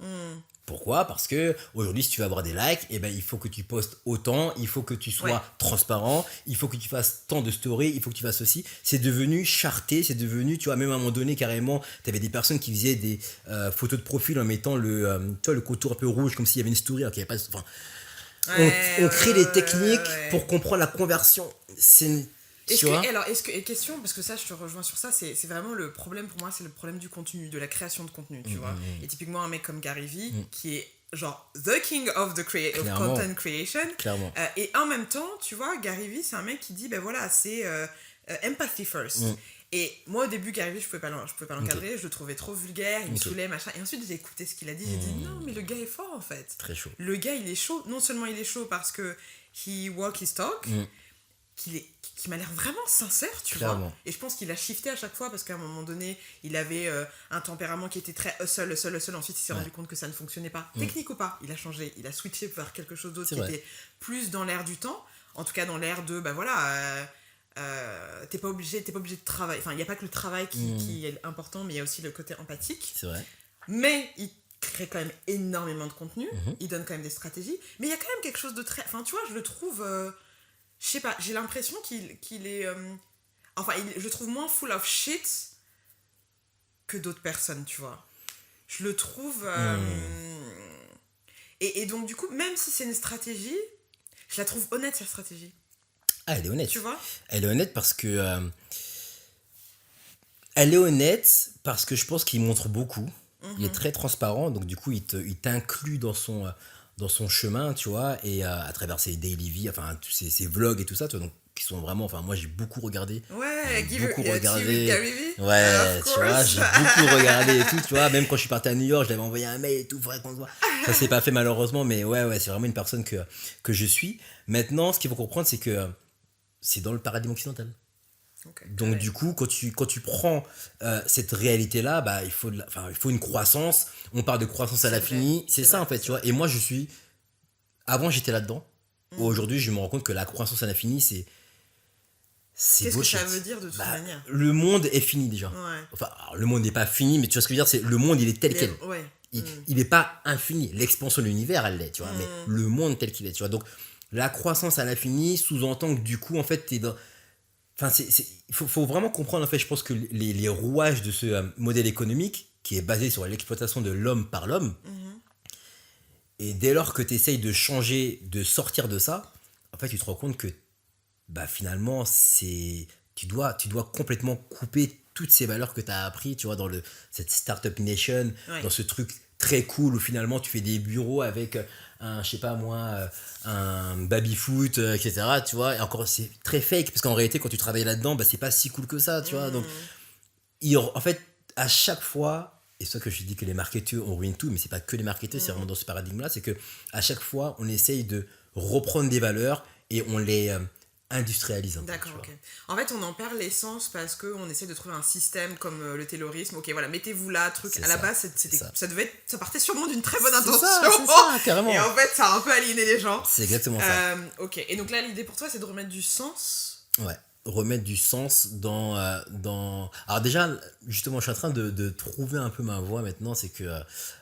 S2: Pourquoi? Parce que aujourd'hui, si tu veux avoir des likes, eh ben, il faut que tu postes autant, il faut que tu sois transparent, il faut que tu fasses tant de stories, il faut que tu fasses ceci. C'est devenu charté, c'est devenu, tu vois, même à un moment donné, carrément, tu avais des personnes qui faisaient des photos de profil en mettant le contour un peu rouge, comme s'il y avait une story, alors qu'il n'y avait pas... Enfin, on crée des techniques pour comprendre la conversion.
S3: Question, parce que ça, je te rejoins sur ça, c'est vraiment le problème pour moi, c'est le problème du contenu, de la création de contenu, tu vois. Et typiquement, un mec comme Gary Vee, qui est genre the king of content creation.
S2: Clairement.
S3: Et en même temps, tu vois, Gary Vee, c'est un mec qui dit, ben voilà, c'est empathy first. Et moi, au début, Gary Vee, je pouvais pas l'encadrer, je le trouvais trop vulgaire, il me saoulait, machin. Et ensuite, j'ai écouté ce qu'il a dit, j'ai dit, non, mais le gars est fort, en fait.
S2: Très chaud.
S3: Le gars, il est chaud. Non seulement il est chaud parce que he walk his talk, qui m'a l'air vraiment sincère, tu vois. Et je pense qu'il a shifté à chaque fois parce qu'à un moment donné, il avait un tempérament qui était très hustle. Ensuite, il s'est rendu compte que ça ne fonctionnait pas. Technique ou pas, il a changé, il a switché vers quelque chose d'autre qui était plus dans l'air du temps. En tout cas, dans l'air de, bah voilà, t'es pas obligé de travailler. Enfin, il n'y a pas que le travail qui est important, mais il y a aussi le côté empathique.
S2: C'est vrai.
S3: Mais il crée quand même énormément de contenu. Il donne quand même des stratégies. Mais il y a quand même quelque chose de très... Enfin, tu vois, je le trouve... je sais pas, j'ai l'impression qu'il est... je le trouve moins full of shit que d'autres personnes, tu vois. Je le trouve... Et donc, du coup, même si c'est une stratégie, je la trouve honnête, cette stratégie.
S2: Ah, elle est honnête.
S3: Tu vois ?
S2: Elle est honnête parce que... elle est honnête parce que je pense qu'il montre beaucoup. Il est très transparent, donc du coup, il t'inclut dans son chemin, tu vois, et à travers ses daily vies, enfin, ses vlogs et tout ça, tu vois, donc, qui sont vraiment... Enfin, moi, j'ai beaucoup regardé.
S3: Ouais,
S2: beaucoup regardé.
S3: Gary Vee.
S2: Ouais, tu vois, j'ai beaucoup regardé et tout, tu vois. Même quand je suis parti à New York, je l'avais envoyé un mail et tout, faudrait qu'on se voit. Ça s'est pas fait malheureusement, mais ouais, c'est vraiment une personne que je suis. Maintenant, ce qu'il faut comprendre, c'est que c'est dans le paradigme occidental.
S3: Okay,
S2: donc du coup, quand tu prends cette réalité-là, bah, il faut une croissance. On parle de croissance à l'infini. C'est ça, en fait, tu vois. Et moi, avant, j'étais là-dedans. Aujourd'hui, je me rends compte que la croissance à l'infini, c'est
S3: qu'est-ce
S2: bullshit.
S3: que ça veut dire de toute manière ?
S2: Le monde est fini déjà.
S3: Ouais.
S2: Enfin, alors, le monde n'est pas fini, mais tu vois ce que je veux dire, c'est le monde, il est tel quel.
S3: Ouais.
S2: Il n'est pas infini. L'expansion de l'univers, elle l'est, tu vois. Mais le monde tel qu'il est, tu vois. Donc, la croissance à l'infini sous-entend que du coup, en fait, t'es dans... Enfin, il faut vraiment comprendre, en fait, je pense que les rouages de ce modèle économique, qui est basé sur l'exploitation de l'homme par l'homme, et dès lors que tu essayes de changer, de sortir de ça, en fait, tu te rends compte que bah, finalement, tu dois complètement couper toutes ces valeurs que tu as appris, tu vois, dans cette Startup Nation, dans ce truc très cool où finalement tu fais des bureaux avec un, je sais pas moi, un baby-foot, etc. Tu vois, et encore c'est très fake parce qu'en réalité, quand tu travailles là-dedans, bah, c'est pas si cool que ça, tu vois. Donc, en fait, à chaque fois, et c'est ça que je dis que les marketeurs on ruine tout, mais c'est pas que les marketeurs, c'est vraiment dans ce paradigme-là, c'est que à chaque fois, on essaye de reprendre des valeurs et on les industrialise.
S3: D'accord, ok. En fait, on en perd l'essence parce qu'on essaie de trouver un système comme le taylorisme. Ok, voilà, mettez-vous là, truc.
S2: C'est
S3: à la
S2: ça,
S3: base, ça partait sûrement d'une très bonne intention.
S2: C'est ça, carrément.
S3: Et en fait, ça a un peu aliéné les gens.
S2: C'est exactement ça.
S3: Ok, et donc là, l'idée pour toi, c'est de remettre du sens.
S2: Ouais, remettre du sens dans... Alors déjà, justement, je suis en train de trouver un peu ma voie maintenant, c'est que...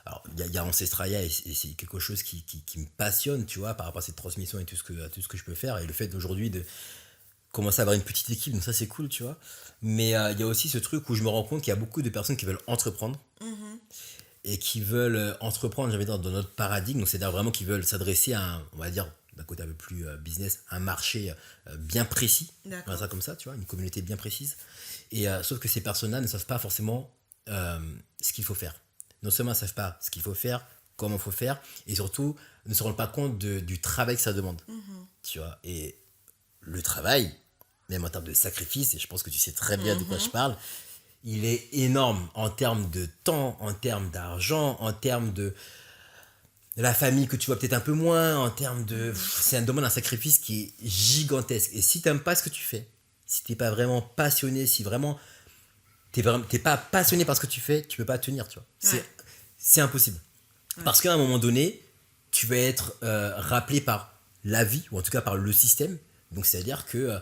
S2: alors, il y a Ancestralia et c'est quelque chose qui me passionne, tu vois, par rapport à cette transmission et tout ce que je peux faire, et le fait d'aujourd'hui de commencer à avoir une petite équipe, donc ça c'est cool, tu vois. Mais il y a aussi ce truc où je me rends compte qu'il y a beaucoup de personnes qui veulent entreprendre, et qui veulent entreprendre, j'avais dans notre paradigme, donc c'est-à-dire vraiment qui veulent s'adresser à on va dire, d'un côté un peu plus business, un marché bien précis, on va dire ça comme ça, tu vois, une communauté bien précise. Et sauf que ces personnes-là ne savent pas forcément ce qu'il faut faire. Non seulement ne savent pas ce qu'il faut faire, comment il faut faire, et surtout ne se rendent pas compte du travail que ça demande. Tu vois, et le travail, même en termes de sacrifice, et je pense que tu sais très bien de quoi je parle, il est énorme en termes de temps, en termes d'argent, en termes de la famille que tu vois peut-être un peu moins, en termes de... C'est un domaine, un sacrifice qui est gigantesque. Et si tu n'aimes pas ce que tu fais, si tu n'es pas vraiment passionné, si vraiment tu n'es pas passionné par ce que tu fais, tu ne peux pas tenir, tu vois. C'est impossible. Parce qu'à un moment donné, tu vas être rappelé par la vie, ou en tout cas par le système. Donc c'est-à-dire que,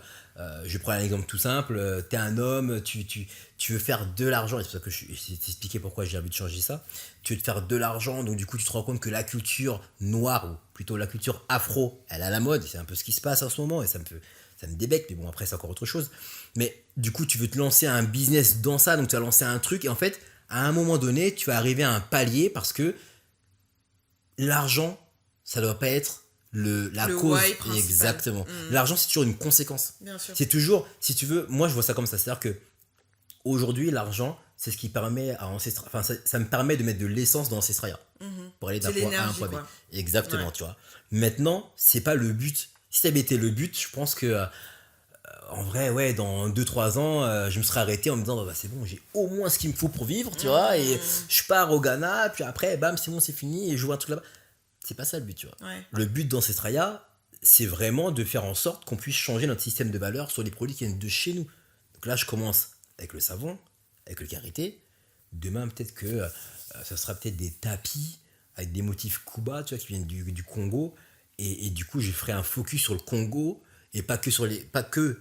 S2: je prends un exemple tout simple, tu es un homme, tu veux faire de l'argent, et c'est pour ça que je t'ai expliqué pourquoi j'ai envie de changer ça. Tu veux te faire de l'argent, donc du coup tu te rends compte que la culture noire, ou plutôt la culture afro, elle a la mode, c'est un peu ce qui se passe en ce moment, et ça me débecte, mais bon après c'est encore autre chose. Mais du coup tu veux te lancer un business dans ça, donc tu vas lancer un truc, et en fait à un moment donné tu vas arriver à un palier parce que l'argent, ça doit pas être la cause. Exactement. L'argent, c'est toujours une conséquence.
S3: Bien sûr.
S2: C'est toujours, si tu veux, moi je vois ça comme ça. C'est-à-dire que aujourd'hui, l'argent, c'est ce qui permet à Ancestral. Enfin, ça me permet de mettre de l'essence dans Ancestralia pour aller d'un point A à un point B. Exactement, tu vois. Maintenant, c'est pas le but. Si ça avait été le but, je pense que en vrai, ouais, dans 2-3 ans, je me serais arrêté en me disant bah, c'est bon, j'ai au moins ce qu'il me faut pour vivre, tu vois, et je pars au Ghana, puis après, bam, c'est bon, c'est fini, et je joue un truc là-bas. C'est pas ça le but, tu vois. Le but d'Ancestralia, c'est vraiment de faire en sorte qu'on puisse changer notre système de valeurs sur les produits qui viennent de chez nous. Donc là, je commence avec le savon, avec le karité. Demain, peut-être que ça sera peut-être des tapis avec des motifs Kuba, tu vois, qui viennent du Congo. Et du coup, je ferai un focus sur le Congo. et pas que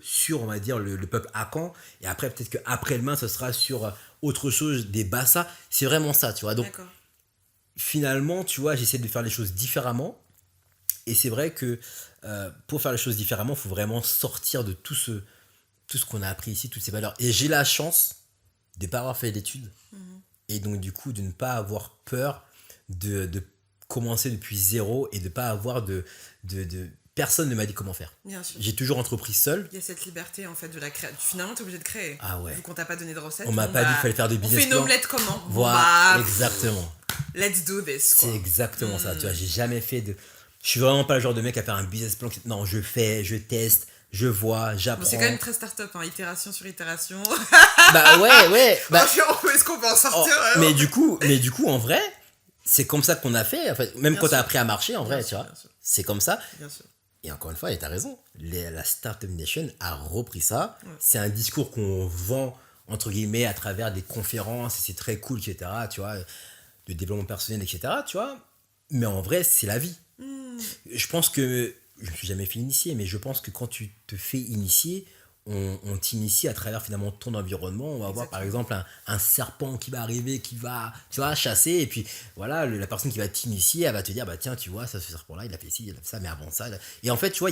S2: sur on va dire le peuple hackant, et après peut-être qu'après-demain ce sera sur autre chose, des bassas, c'est vraiment ça, tu vois. Donc
S3: D'accord.
S2: finalement, tu vois, j'essaie de faire les choses différemment, et c'est vrai que pour faire les choses différemment, il faut vraiment sortir de tout ce qu'on a appris ici, toutes ces valeurs. Et j'ai la chance de ne pas avoir fait d'études, et donc du coup de ne pas avoir peur de commencer depuis zéro, et de ne pas avoir de personne ne m'a dit comment faire.
S3: Bien sûr.
S2: J'ai toujours entrepris seul.
S3: Il y a cette liberté en fait de la création. Finalement, t'es obligé de créer.
S2: Ah ouais.
S3: Vu qu'on t'a pas donné de recette.
S2: On m'a pas dit qu'il fallait faire de
S3: On
S2: business
S3: fait une
S2: plan.
S3: omelette comment?
S2: Voilà,
S3: Bah,
S2: exactement.
S3: let's do this. Quoi.
S2: C'est exactement ça. Tu vois, j'ai jamais fait de. Je suis vraiment pas le genre de mec à faire un business plan. Non, je fais, je teste, je vois, j'apprends.
S3: Bon, c'est quand même très start-up, hein. Itération sur itération.
S2: Bah ouais. Bah,
S3: Est-ce qu'on peut en sortir
S2: mais du coup, en vrai, c'est comme ça qu'on a fait. En fait, même
S3: Bien
S2: quand
S3: sûr.
S2: t'as appris à marcher, en vrai,
S3: Bien
S2: tu
S3: sûr,
S2: vois,
S3: bien sûr.
S2: c'est comme ça.
S3: Bien sûr.
S2: Et encore une fois, et t'as raison, la Startup Nation a repris ça.
S3: Ouais.
S2: C'est un discours qu'on vend, entre guillemets, à travers des conférences, et c'est très cool, etc., tu vois, de développement personnel, etc., tu vois. Mais en vrai, c'est la vie. Je pense que, je me suis jamais fait initier, mais je pense que quand tu te fais initier, on t'initie à travers finalement ton environnement. On va voir par exemple un serpent qui va arriver, qui va, tu vois, chasser, et puis voilà, la personne qui va t'initier, elle va te dire, bah tiens, tu vois, ça, ce serpent-là, il a fait ci, il a fait ça, mais avant ça. Et en fait, tu vois,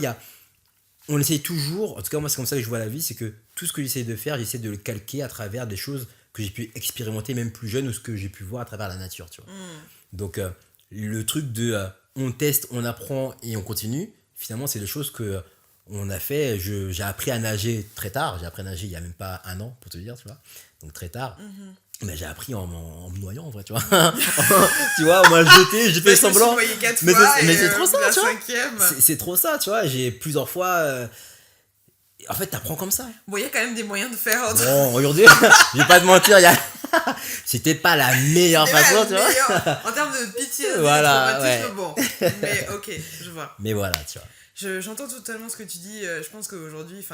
S2: on essaye toujours, en tout cas moi c'est comme ça que je vois la vie, c'est que tout ce que j'essaie de faire, j'essaie de le calquer à travers des choses que j'ai pu expérimenter même plus jeune, ou ce que j'ai pu voir à travers la nature, tu vois. Donc le truc de on teste, on apprend et on continue, finalement c'est des choses que on a fait. J'ai appris à nager très tard, j'ai appris à nager il y a même pas un an pour te dire, tu vois, donc très tard. Mais j'ai appris en me noyant en vrai, tu vois. Tu vois, on m'a jeté, j'ai fait semblant. Mais c'est trop ça, tu vois. C'est trop ça, tu vois. J'ai plusieurs fois. En fait, t'apprends comme ça.
S3: Bon, il y a quand même des moyens de faire.
S2: Bon, aujourd'hui, je vais pas te mentir, c'était pas la meilleure façon, tu vois.
S3: En termes de pitié,
S2: Voilà,
S3: ouais. Bon. Mais ok, je vois.
S2: Mais voilà, tu vois.
S3: J'entends totalement ce que tu dis. Je pense qu'aujourd'hui,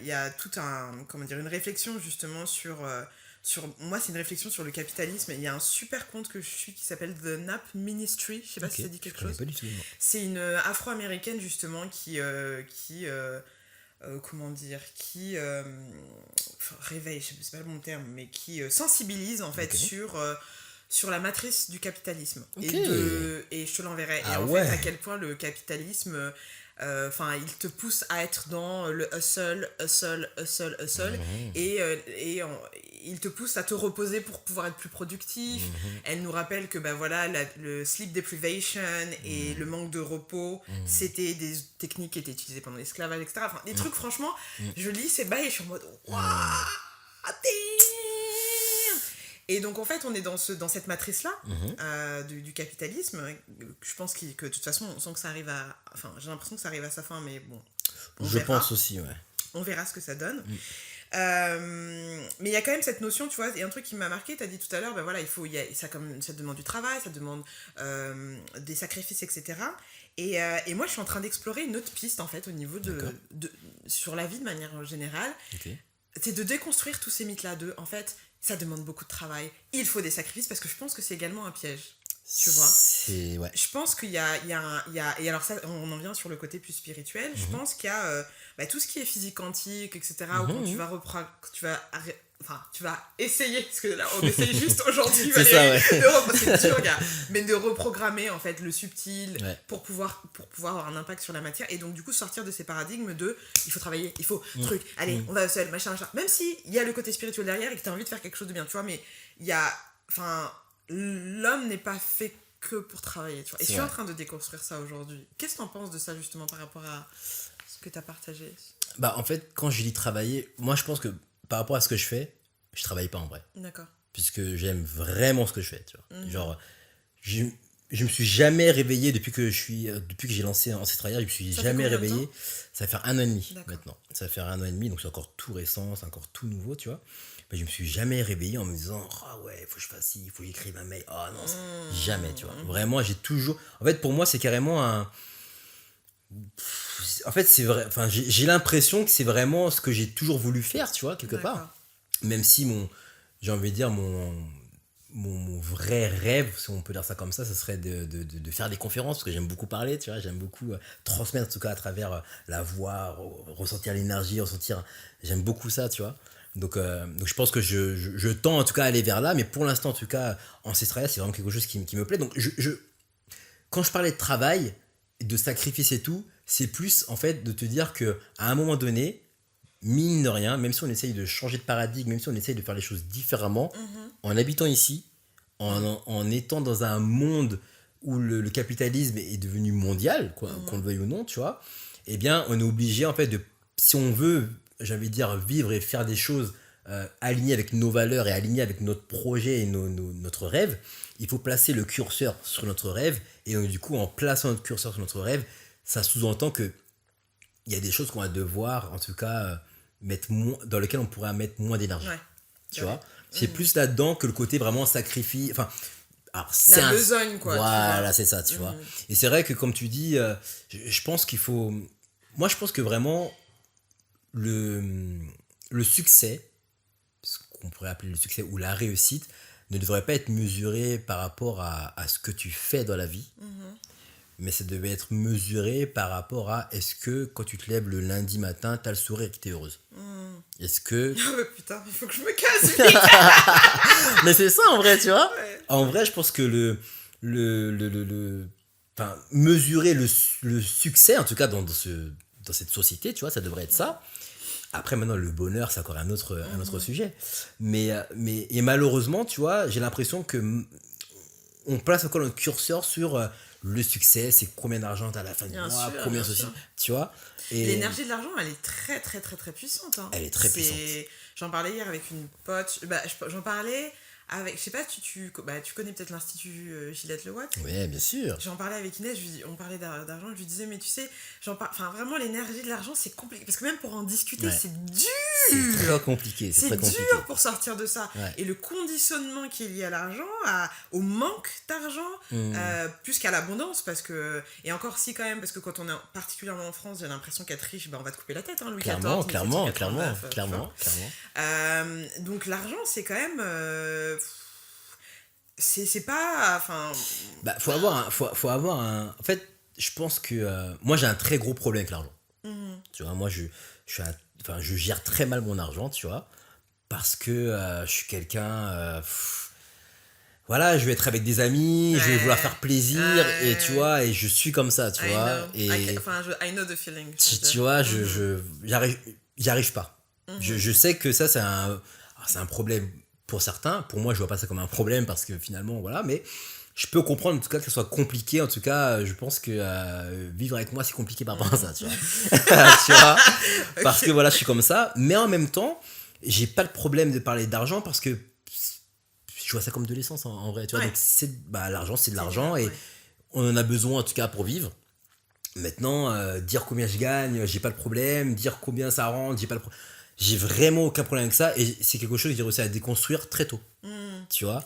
S3: il y a tout une réflexion justement sur moi, c'est une réflexion sur le capitalisme. Il y a un super compte que je suis qui s'appelle The Nap Ministry. Je sais pas si ça dit quelque chose.
S2: Pas du tout,
S3: c'est une afro-américaine justement qui réveille, je sais pas le bon terme, mais qui sensibilise en fait sur la matrice du capitalisme. Et je te l'enverrai. Et en fait, à quel point le capitalisme, il te pousse à être dans le hustle, et il te pousse à te reposer pour pouvoir être plus productif. Elle nous rappelle que le sleep deprivation et le manque de repos, c'était des techniques qui étaient utilisées pendant l'esclavage, etc. Enfin, des trucs, franchement, je lis ces bails et je suis en mode waouh, et donc en fait on est dans cette matrice là du capitalisme. Je pense que de toute façon on sent que ça arrive j'ai l'impression que ça arrive à sa fin, mais bon,
S2: je pense aussi, ouais,
S3: on verra ce que ça donne. Mais il y a quand même cette notion, tu vois, et un truc qui m'a marqué, t'as dit tout à l'heure, ça demande du travail, ça demande des sacrifices, etc. Et moi je suis en train d'explorer une autre piste en fait au niveau sur la vie de manière générale. C'est de déconstruire tous ces mythes là en fait ça demande beaucoup de travail, il faut des sacrifices, parce que je pense que c'est également un piège, tu vois.
S2: Ouais.
S3: Je pense qu'il y a et alors ça on en vient sur le côté plus spirituel. Je pense qu'il y a tout ce qui est physique quantique, etc. où quand tu vas essayer, parce que là on essaye juste aujourd'hui,
S2: c'est ça, ouais.
S3: c'est dur, gars, mais de reprogrammer en fait le subtil, pour pouvoir avoir un impact sur la matière, et donc du coup sortir de ces paradigmes de il faut travailler, il faut allez, on va seul, machin, même si il y a le côté spirituel derrière et que tu as envie de faire quelque chose de bien, tu vois, mais il y a l'homme n'est pas fait que pour travailler, tu vois. Et je suis en train de déconstruire ça aujourd'hui. Qu'est-ce que t'en penses de ça justement par rapport à ce que t'as partagé?
S2: Bah en fait, quand je dis travailler, moi je pense que par rapport à ce que je fais, je travaille pas en vrai. D'accord. Puisque j'aime vraiment ce que je fais, tu vois. Genre, je me suis jamais réveillé depuis que j'ai lancé Ancestralia, je me suis jamais réveillé. Ça va faire 1 an et demi maintenant. Ça va faire 1 an et demi, donc c'est encore tout récent, c'est encore tout nouveau, tu vois. Mais je me suis jamais réveillé en me disant il faut que je fasse ci, il faut que j'écrive un mail. Non, jamais, tu vois. Vraiment, j'ai toujours. En fait, pour moi, c'est carrément un. En fait, c'est vrai. Enfin, j'ai l'impression que c'est vraiment ce que j'ai toujours voulu faire, tu vois, quelque part. Même si j'ai envie de dire, mon vrai rêve, si on peut dire ça comme ça, ce serait de faire des conférences, parce que j'aime beaucoup parler, tu vois, j'aime beaucoup transmettre, en tout cas à travers la voix, ressentir l'énergie, j'aime beaucoup ça, tu vois. Donc je pense que je tends en tout cas à aller vers là, mais pour l'instant, en tout cas, Ancestralia, c'est vraiment quelque chose qui me plaît. Donc quand je parlais de travail, de sacrifice et tout, c'est plus en fait de te dire que à un moment donné, mine de rien, même si on essaye de changer de paradigme, même si on essaye de faire les choses différemment, en habitant ici, en étant dans un monde où le capitalisme est devenu mondial, quoi, qu'on le veuille ou non, tu vois, eh bien, on est obligé, en fait, si on veut, j'ai envie de dire, vivre et faire des choses alignées avec nos valeurs et alignées avec notre projet et notre rêve, il faut placer le curseur sur notre rêve. Et donc, du coup, en plaçant notre curseur sur notre rêve, ça sous-entend que il y a des choses qu'on va devoir, en tout cas, dans lesquelles on pourrait mettre moins d'énergie. Ouais. Tu vois, c'est plus là-dedans que le côté vraiment sacrifice. Enfin, alors,
S3: la besogne, quoi.
S2: Voilà, c'est ça, tu vois. Et c'est vrai que, comme tu dis, je pense qu'il faut. Moi, je pense que vraiment, le succès, ce qu'on pourrait appeler le succès ou la réussite, ne devrait pas être mesuré par rapport à ce que tu fais dans la vie. Mais ça devait être mesuré par rapport à est-ce que quand tu te lèves le lundi matin, t'as le sourire et que t'es heureuse. Est-ce que...
S3: Oh mais putain, il faut que je me casse vite.
S2: Mais c'est ça en vrai, tu vois.
S3: Ouais.
S2: En vrai, je pense que enfin, mesurer le succès, en tout cas dans cette société, tu vois, ça devrait être ça. Après, maintenant, le bonheur, c'est encore un autre sujet. Mais malheureusement, tu vois, j'ai l'impression que on place encore notre curseur sur... le succès, c'est combien d'argent t'as à la fin du mois, combien ceci, tu vois. Et
S3: l'énergie de l'argent, elle est très très très très puissante. Hein.
S2: Elle est très puissante.
S3: J'en parlais hier avec une pote, j'en parlais avec, je sais pas, tu connais peut-être l'Institut Gillette Le Watt.
S2: Oui, bien sûr.
S3: J'en parlais avec Inès, on parlait d'argent, je lui disais, mais tu sais, vraiment l'énergie de l'argent, c'est compliqué, parce que même pour en discuter, c'est dur.
S2: C'est très compliqué.
S3: C'est
S2: très compliqué.
S3: dur pour sortir de ça.
S2: Ouais.
S3: Et le conditionnement qui est lié à l'argent, au manque d'argent, plus qu'à l'abondance, parce que, et encore si quand même, parce que quand on est particulièrement en France, j'ai l'impression qu'être riche, on va te couper la tête, hein, Louis XIV.
S2: Clairement.
S3: Donc l'argent, c'est quand même... c'est pas... Enfin...
S2: Bah, faut avoir un... En fait, je pense que... moi, j'ai un très gros problème avec l'argent. Tu vois, moi, je gère très mal mon argent, tu vois, parce que je suis quelqu'un... voilà, je vais être avec des amis, je vais vouloir faire plaisir, et tu vois, et je suis comme ça, tu vois.
S3: I know the feeling.
S2: Tu vois, j'arrive pas. Je sais que ça, c'est un problème pour certains. Pour moi, je vois pas ça comme un problème parce que finalement, voilà, mais je peux comprendre en tout cas que ce soit compliqué. En tout cas, je pense que vivre avec moi, c'est compliqué par rapport à ça, tu vois. Tu vois, parce que voilà, je suis comme ça. Mais en même temps, j'ai pas le problème de parler d'argent parce que je vois ça comme de l'essence en vrai, tu vois. Donc l'argent, c'est de l'argent et on en a besoin en tout cas pour vivre. Maintenant, dire combien je gagne, j'ai pas le problème. Dire combien ça rentre, j'ai pas le problème. J'ai vraiment aucun problème avec ça et c'est quelque chose que j'ai réussi à déconstruire très tôt. Tu vois.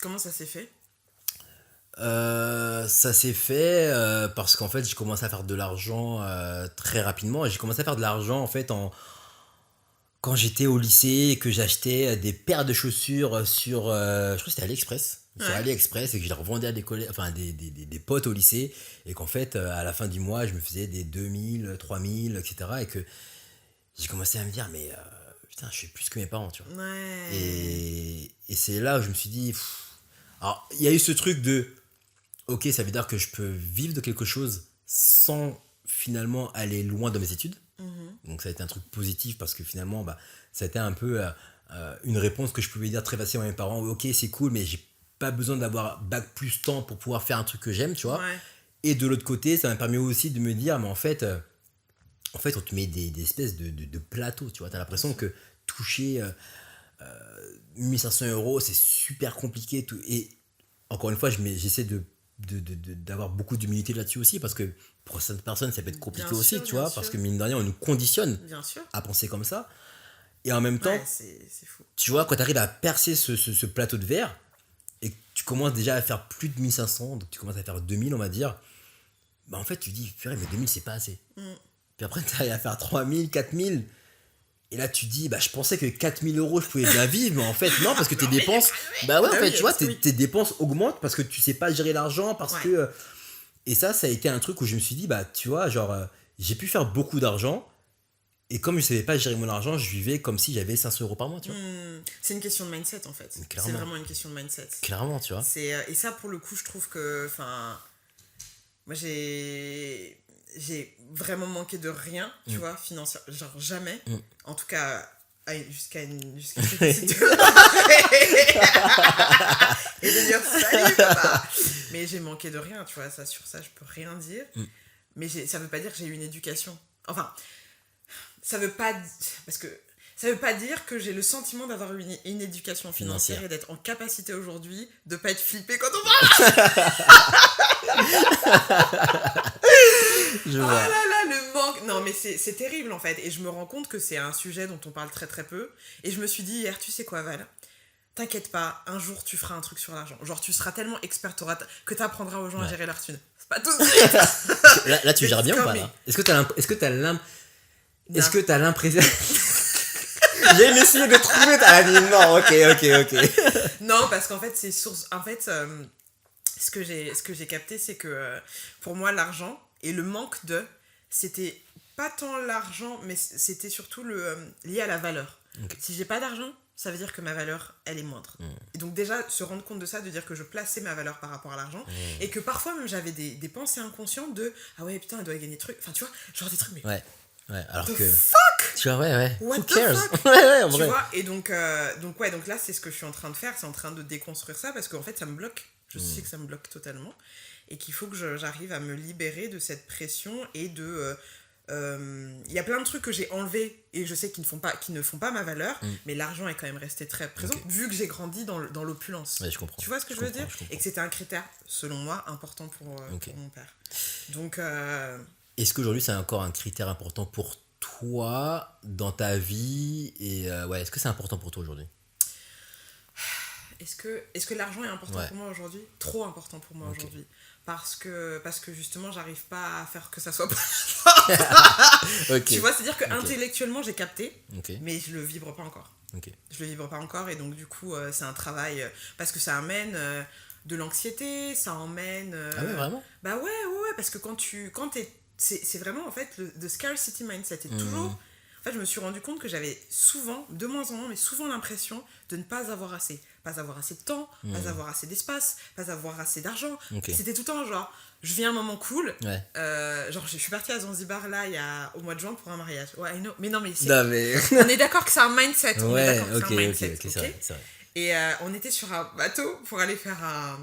S3: Comment ça s'est fait?
S2: Ça s'est fait parce qu'en fait j'ai commencé à faire de l'argent très rapidement. J'ai commencé à faire de l'argent en fait quand j'étais au lycée et que j'achetais des paires de chaussures sur je crois que c'était AliExpress. Sur AliExpress et que je les revendais à des potes au lycée et qu'en fait à la fin du mois je me faisais des 2000, 3000 etc. et que j'ai commencé à me dire mais putain je fais plus que mes parents, tu vois. Et c'est là où je me suis dit alors il y a eu ce truc de ok, ça veut dire que je peux vivre de quelque chose sans finalement aller loin dans mes études. Donc ça a été un truc positif parce que finalement ça a été un peu une réponse que je pouvais dire très facilement à mes parents. Ok, c'est cool, mais j'ai pas besoin d'avoir bac plus temps pour pouvoir faire un truc que j'aime, tu vois. Et de l'autre côté, ça m'a permis aussi de me dire mais en fait on te met des espèces de plateaux, tu vois. T'as l'impression que toucher 1500 €, c'est super compliqué. Et encore une fois, j'essaie d'avoir beaucoup d'humilité là-dessus aussi parce que pour certaines personnes ça peut être compliqué aussi, tu vois, parce que mine de rien on nous conditionne à penser comme ça et en même temps
S3: c'est fou.
S2: Tu vois, quand tu arrives à percer ce plateau de verre et que tu commences déjà à faire plus de 1500, donc tu commences à faire 2000 on va dire, en fait tu dis purée mais 2000 c'est pas assez, puis après tu arrives à faire 3000, 4000 Et là, tu dis, bah, je pensais que 4000 euros, je pouvais bien vivre, mais en fait, non, parce que tes dépenses, bah ouais, en fait, tu vois, tes dépenses augmentent parce que tu sais pas gérer l'argent, parce que. Et ça a été un truc où je me suis dit, bah, tu vois, genre, j'ai pu faire beaucoup d'argent, et comme je savais pas gérer mon argent, je vivais comme si j'avais 500 euros par mois, tu vois.
S3: C'est une question de mindset, en fait. C'est vraiment une question de mindset.
S2: Clairement, tu vois.
S3: Et ça, pour le coup, je trouve que, enfin, moi, j'ai vraiment manqué de rien, tu vois, financièrement, genre jamais. En tout cas, jusqu'à petite et de dire salut, papa. Mais j'ai manqué de rien, tu vois, ça, sur ça, je peux rien dire. Mais ça veut pas dire que j'ai eu une éducation. Enfin, ça veut pas dire que j'ai le sentiment d'avoir eu une éducation financière et d'être en capacité aujourd'hui de pas être flippé quand on parle.
S2: Je vois.
S3: Oh là là, le manque. Non, mais c'est terrible en fait. Et je me rends compte que c'est un sujet dont on parle très très peu. Et je me suis dit hier, tu sais quoi, Val? T'inquiète pas, un jour tu feras un truc sur l'argent. Genre, tu seras tellement expert que t'apprendras aux gens à gérer leur thune. C'est pas tout de suite.
S2: Là, tu gères bien ou pas là? Est-ce que t'as l'impression. J'ai essayé de trouver, t'as dit non, ok.
S3: Non, parce qu'en fait, c'est source. En fait, ce que j'ai capté, c'est que pour moi, l'argent et le manque de, c'était pas tant l'argent, mais c'était surtout lié à la valeur. Si j'ai pas d'argent, ça veut dire que ma valeur, elle est moindre. Et donc déjà, se rendre compte de ça, de dire que je plaçais ma valeur par rapport à l'argent, et que parfois même j'avais des pensées inconscientes de « Ah ouais, putain, elle doit gagner des trucs. » Enfin, tu vois, genre des trucs, mais...
S2: Ouais, alors
S3: the
S2: que...
S3: fuck.
S2: Tu vois, ouais.
S3: What
S2: Who
S3: the
S2: cares?
S3: fuck?
S2: Ouais, en vrai.
S3: Tu vois, et donc là, c'est ce que je suis en train de faire, c'est en train de déconstruire ça, parce qu'en fait, ça me bloque. Je sais que ça me bloque totalement, et qu'il faut que j'arrive à me libérer de cette pression, et de... y a plein de trucs que j'ai enlevés et je sais qu'ils ne font pas ma valeur, mais l'argent est quand même resté très présent vu que j'ai grandi dans l'opulence.
S2: Ouais, je comprends.
S3: Tu vois ce que je veux dire? Et que c'était un critère, selon moi, important pour mon père. Donc
S2: est-ce qu'aujourd'hui c'est encore un critère important pour toi dans ta vie? Et est-ce que c'est important pour toi aujourd'hui?
S3: Est-ce que l'argent est important pour moi aujourd'hui? Trop important pour moi aujourd'hui. Parce que justement, j'arrive pas à faire que ça soit pas. Tu vois, c'est-à-dire que intellectuellement, j'ai capté, mais je le vibre pas encore. Je le vibre pas encore, et donc du coup, c'est un travail, parce que ça amène de l'anxiété, ça emmène...
S2: Ah ouais, vraiment?
S3: Bah ouais, parce que quand t'es... C'est vraiment, en fait, le scarcity mindset est toujours... En fait, je me suis rendu compte que j'avais souvent, de moins en moins, mais souvent l'impression de ne pas avoir assez. Pas avoir assez de temps, pas avoir assez d'espace, pas avoir assez d'argent. C'était tout le temps genre, je vis un moment cool. Genre, je suis partie à Zanzibar là, au mois de juin pour un mariage. Ouais, I know. Mais non, mais on est d'accord que c'est un mindset. C'est vrai. Et on était sur un bateau pour aller faire un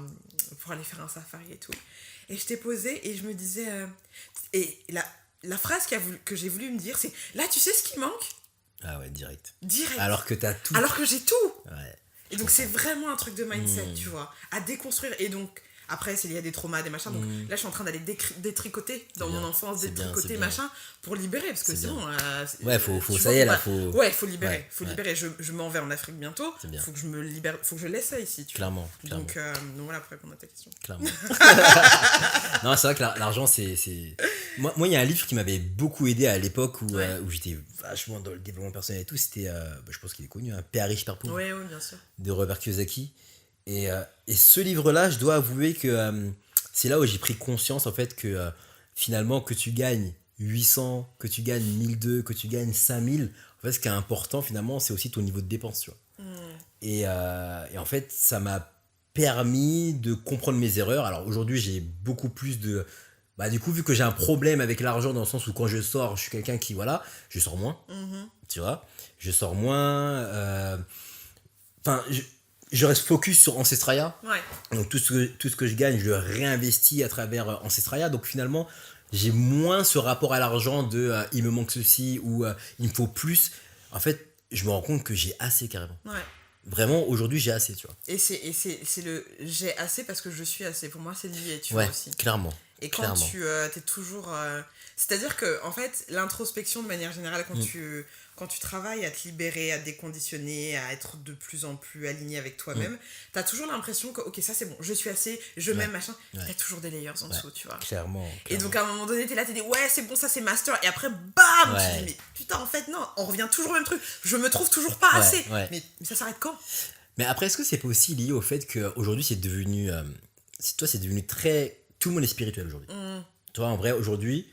S3: safari et tout. Et je t'ai posée et je me disais... et la phrase que j'ai voulu me dire, c'est « Là, tu sais ce qui manque ?»
S2: Ah ouais, direct.
S3: Alors
S2: que t'as tout.
S3: Alors que j'ai tout.
S2: Ouais.
S3: Et donc, c'est vraiment un truc de mindset, tu vois, à déconstruire. Et donc, après, il y a des traumas, des machins. Donc là, je suis en train d'aller détricoter dans mon enfance, détricoter, machin, pour libérer. Parce que sinon...
S2: ça y est, là, faut...
S3: Ouais, faut libérer. Libérer. Je m'en vais en Afrique bientôt. Faut que je me libère. Faut que je laisse ça ici, tu vois.
S2: Clairement.
S3: Donc voilà, pour répondre à ta question.
S2: Clairement. Non, c'est vrai que l'argent, c'est... Moi, il y a un livre qui m'avait beaucoup aidé à l'époque où j'étais vachement dans le développement personnel et tout. C'était, je pense qu'il est connu, Père riche, Père pauvre.
S3: Oui, bien sûr.
S2: De Robert Kiyosaki. Et ce livre-là, je dois avouer que c'est là où j'ai pris conscience, en fait, que finalement, que tu gagnes 800, que tu gagnes 1002, que tu gagnes 5000, en fait, ce qui est important, finalement, c'est aussi ton niveau de dépense, tu vois. Et en fait, ça m'a permis de comprendre mes erreurs. Alors, aujourd'hui, j'ai beaucoup plus de... Bah, du coup, vu que j'ai un problème avec l'argent, dans le sens où quand je sors, je suis quelqu'un qui, je sors moins, tu vois. Je sors moins... Enfin... Je reste focus sur Ancestraya. Donc tout ce que je gagne, je le réinvestis à travers Ancestraya. Donc finalement, j'ai moins ce rapport à l'argent de il me manque ceci ou il me faut plus. En fait, je me rends compte que j'ai assez carrément. Vraiment, aujourd'hui, j'ai assez, tu vois.
S3: Et c'est le j'ai assez parce que je suis assez. Pour moi, c'est lié, tu vois aussi.
S2: Clairement.
S3: Et quand
S2: Clairement.
S3: tu t'es toujours... C'est-à-dire que, en fait, l'introspection, de manière générale, quand tu travailles à te libérer, à te déconditionner, à être de plus en plus aligné avec toi-même, t'as toujours l'impression que, ok, ça c'est bon, je suis assez, je m'aime, machin.
S2: Ouais.
S3: T'as toujours des layers en dessous, tu vois.
S2: Clairement.
S3: Et donc à un moment donné, t'es là, t'es dit, ouais, c'est bon, ça c'est master. Et après, bam,
S2: Ouais.
S3: tu dis, mais putain, en fait, non, on revient toujours au même truc. Je me trouve toujours pas
S2: Ouais,
S3: assez.
S2: ouais.
S3: Mais ça s'arrête quand?
S2: Mais après, est-ce que c'est pas aussi lié au fait qu'aujourd'hui, c'est devenu. C'est devenu très. Tout le monde est spirituel aujourd'hui. Tu vois, en vrai, aujourd'hui,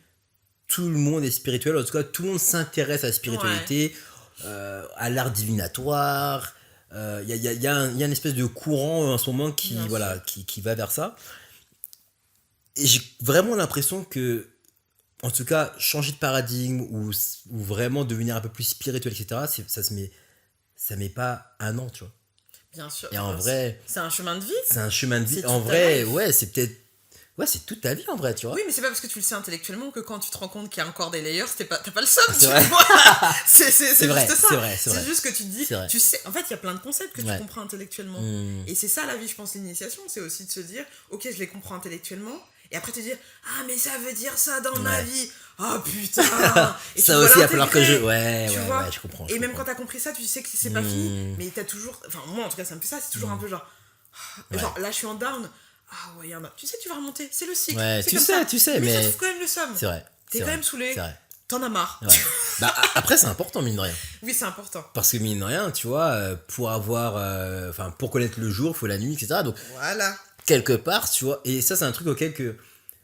S2: tout le monde est spirituel. En tout cas, tout le monde s'intéresse à la spiritualité, à l'art divinatoire. Il y a une espèce de courant en ce moment
S3: Bien
S2: voilà, qui va vers ça. Et j'ai vraiment l'impression que, en tout cas, changer de paradigme ou vraiment devenir un peu plus spirituel, etc., ça met pas un an, tu vois.
S3: Bien sûr.
S2: Et en vrai,
S3: c'est un chemin de vie.
S2: c'est un chemin de vie.
S3: C'est
S2: En
S3: toute ta
S2: vrai,
S3: life.
S2: ouais, c'est peut-être. Ouais, c'est toute ta vie en vrai, tu vois.
S3: Oui, mais c'est pas parce que tu le sais intellectuellement que quand tu te rends compte qu'il y a encore des layers, t'as pas le seum,
S2: C'est
S3: tu
S2: vrai.
S3: vois. c'est
S2: vrai,
S3: juste ça.
S2: c'est vrai, c'est vrai.
S3: juste que tu te dis,
S2: C'est vrai.
S3: tu sais, en fait, il y a plein de concepts que
S2: Ouais.
S3: tu comprends intellectuellement. Et c'est ça la vie, je pense, l'initiation, c'est aussi de se dire, ok, je les comprends intellectuellement, et après te dire, ah, mais ça veut dire ça dans ma
S2: Ouais.
S3: vie. Ah, putain. Et
S2: Ça
S3: tu dois
S2: aussi, il va falloir que je.
S3: l'intégrer.
S2: Ouais,
S3: Tu
S2: ouais,
S3: vois.
S2: ouais, je comprends.
S3: Et même quand t'as compris ça, tu sais que c'est pas fini, mais t'as toujours, enfin, moi en tout cas, ça me fait ça, c'est toujours un peu genre,
S2: Ouais.
S3: genre, là, je suis en down. Ah ouais, y en a. Tu sais, tu vas remonter, c'est le cycle.
S2: Ouais,
S3: c'est
S2: tu
S3: comme
S2: sais,
S3: ça.
S2: tu sais,
S3: Mais ça
S2: mais-
S3: te fout quand même le somme.
S2: C'est vrai.
S3: T'es
S2: c'est
S3: quand
S2: vrai,
S3: même saoulé.
S2: C'est vrai.
S3: T'en as marre.
S2: Ouais. Bah, après, c'est important, mine de rien.
S3: Oui, c'est important.
S2: Parce que, mine de rien, tu vois, pour avoir. Enfin, pour connaître le jour, il faut la nuit, etc. Donc,
S3: Voilà.
S2: quelque part, tu vois. Et ça, c'est un truc auquel que.